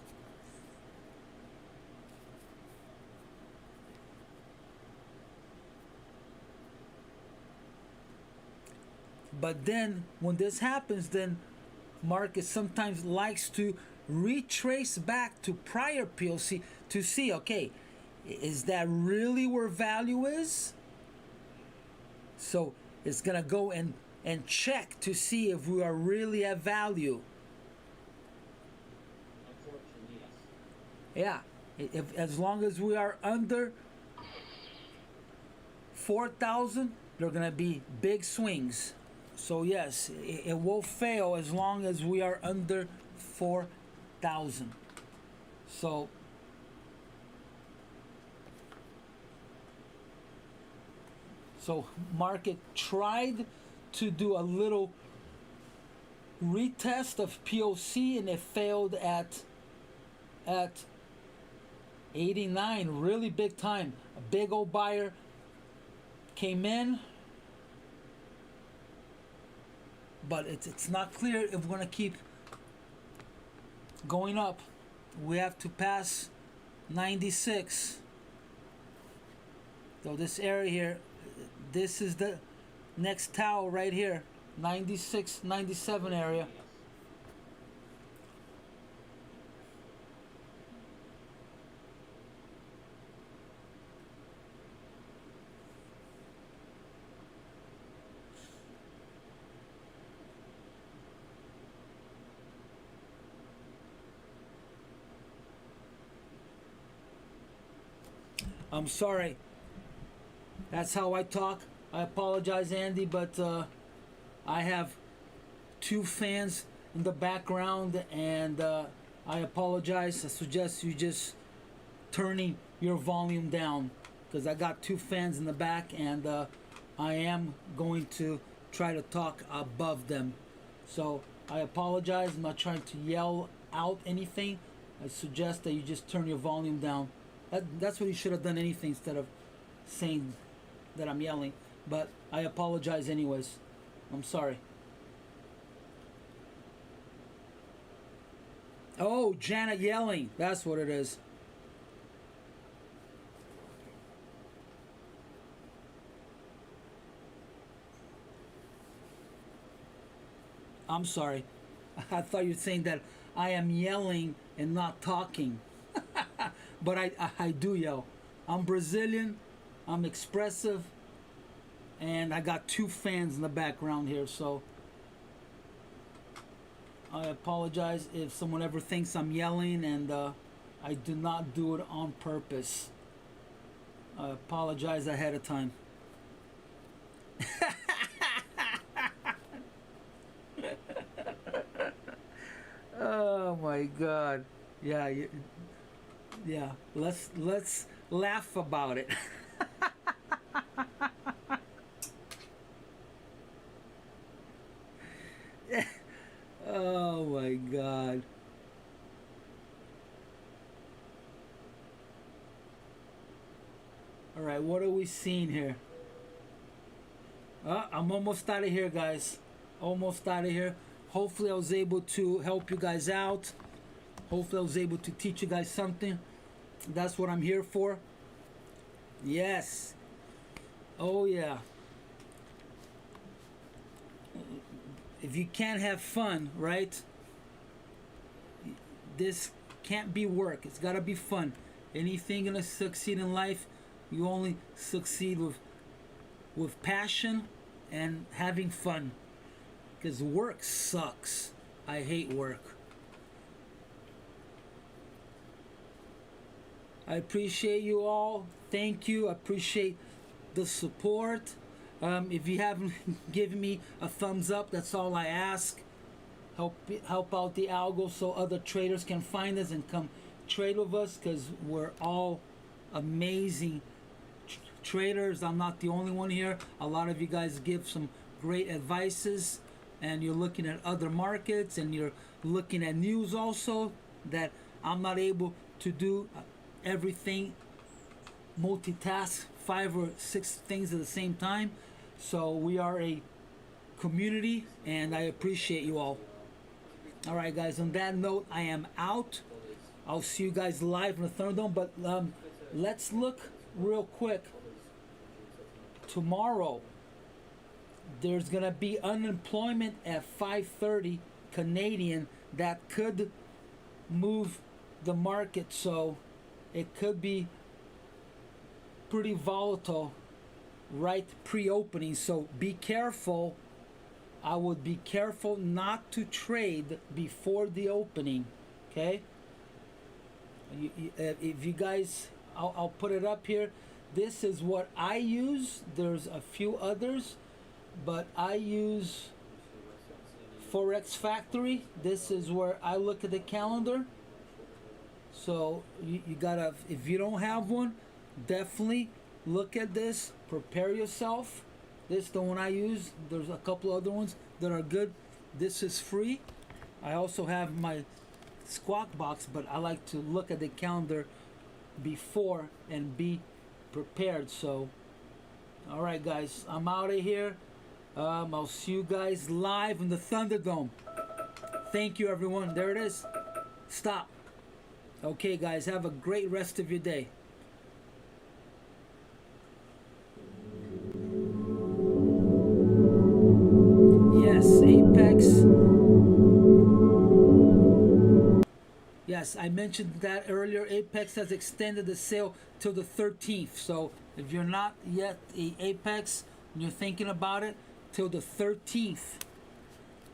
Speaker 1: But then when this happens, then market sometimes likes to retrace back to prior POC to see, okay, is that really where value is? So it's gonna go and check to see if we are really at value.
Speaker 4: Unfortunately, yes.
Speaker 1: Yeah, if as long as we are under 4,000, there are gonna be big swings. So yes, it will fail as long as we are under 4,000. So market tried to do a little retest of POC and it failed at 89, really big time. A big old buyer came in, but it's not clear if we're gonna keep going up. We have to pass 96. So this area here, this is the next towel right here, 96, 97 area.
Speaker 4: Yes.
Speaker 1: I'm sorry. That's how I talk. I apologize, Andy, but I have two fans in the background, and I apologize. I suggest you just turning your volume down because I got two fans in the back, and I am going to try to talk above them. So I apologize. I'm not trying to yell out anything. I suggest that you just turn your volume down. That's what you should have done anything instead of saying that I'm yelling. But I apologize anyways. I'm sorry. Oh, Janet yelling. That's what it is. I'm sorry. I thought you were saying that I am yelling and not talking. But I do yell. I'm Brazilian, I'm expressive, and I got two fans in the background here, so I apologize if someone ever thinks I'm yelling, and I do not do it on purpose. I apologize ahead of time. Oh my God. Yeah, yeah. Let's laugh about it. Oh my God. All right, what are we seeing here? I'm almost out of here, guys. Almost out of here. Hopefully I was able to help you guys out. Hopefully I was able to teach you guys something. That's what I'm here for. Yes. Oh yeah. If you can't have fun, right? This can't be work. It's gotta be fun. Anything gonna succeed in life, you only succeed with passion and having fun. Because work sucks. I hate work. I appreciate you all. Thank you. I appreciate the support. If you haven't given me a thumbs up, that's all I ask. Help out the algo so other traders can find us and come trade with us, because we're all amazing traders. I'm not the only one here. A lot of you guys give some great advices, and you're looking at other markets, and you're looking at news also that I'm not able to do everything multitask 5 or 6 things at the same time. So we are a community, and I appreciate you all. All right, guys. On that note, I am out. I'll see you guys live in the Thunderdome. But let's look real quick. Tomorrow, there's gonna be unemployment at 5:30 Canadian that could move the market. So it could be pretty volatile right pre-opening. So be careful. I would be careful not to trade before the opening. Okay. If you guys, I'll put it up here. This is what I use. There's a few others, but I use Forex Factory. This is where I look at the calendar. So you gotta, if you don't have one, definitely look at this. Prepare yourself. This is the one I use. There's a couple other ones that are good. This is free. I also have my Squawk Box, but I like to look at the calendar before and be prepared. So, all right, guys, I'm out of here. I'll see you guys live in the Thunderdome. Thank you, everyone. There it is. Stop. Okay, guys, have a great rest of your day. Yes, Apex. Yes, I mentioned that earlier. Apex has extended the sale till the 13th. So if you're not yet a Apex and you're thinking about it, till the 13th.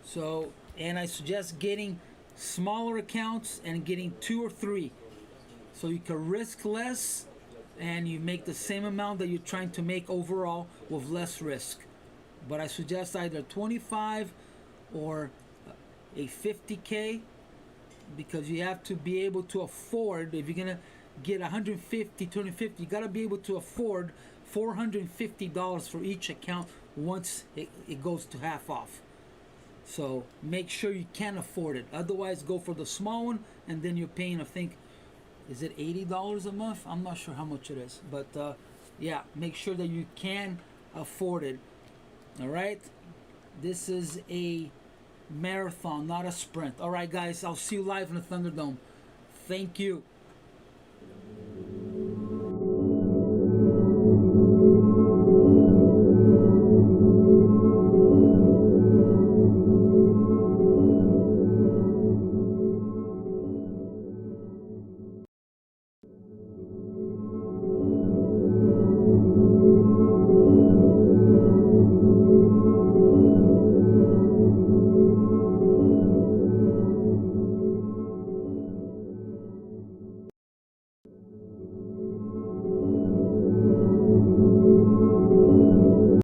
Speaker 1: So, and I suggest getting smaller accounts and getting 2 or 3. So you can risk less and you make the same amount that you're trying to make overall with less risk. But I suggest either 25 or a 50K, because you have to be able to afford, if you're gonna get 150, 250, you gotta be able to afford $450 for each account once it goes to half off. So make sure you can afford it. Otherwise, go for the small one, and then you're paying, I think, is it $80 a month? I'm not sure how much it is, but yeah, make sure that you can afford it. All right, this is a marathon, not a sprint. All right, guys, I'll see you live in the Thunderdome. Thank you.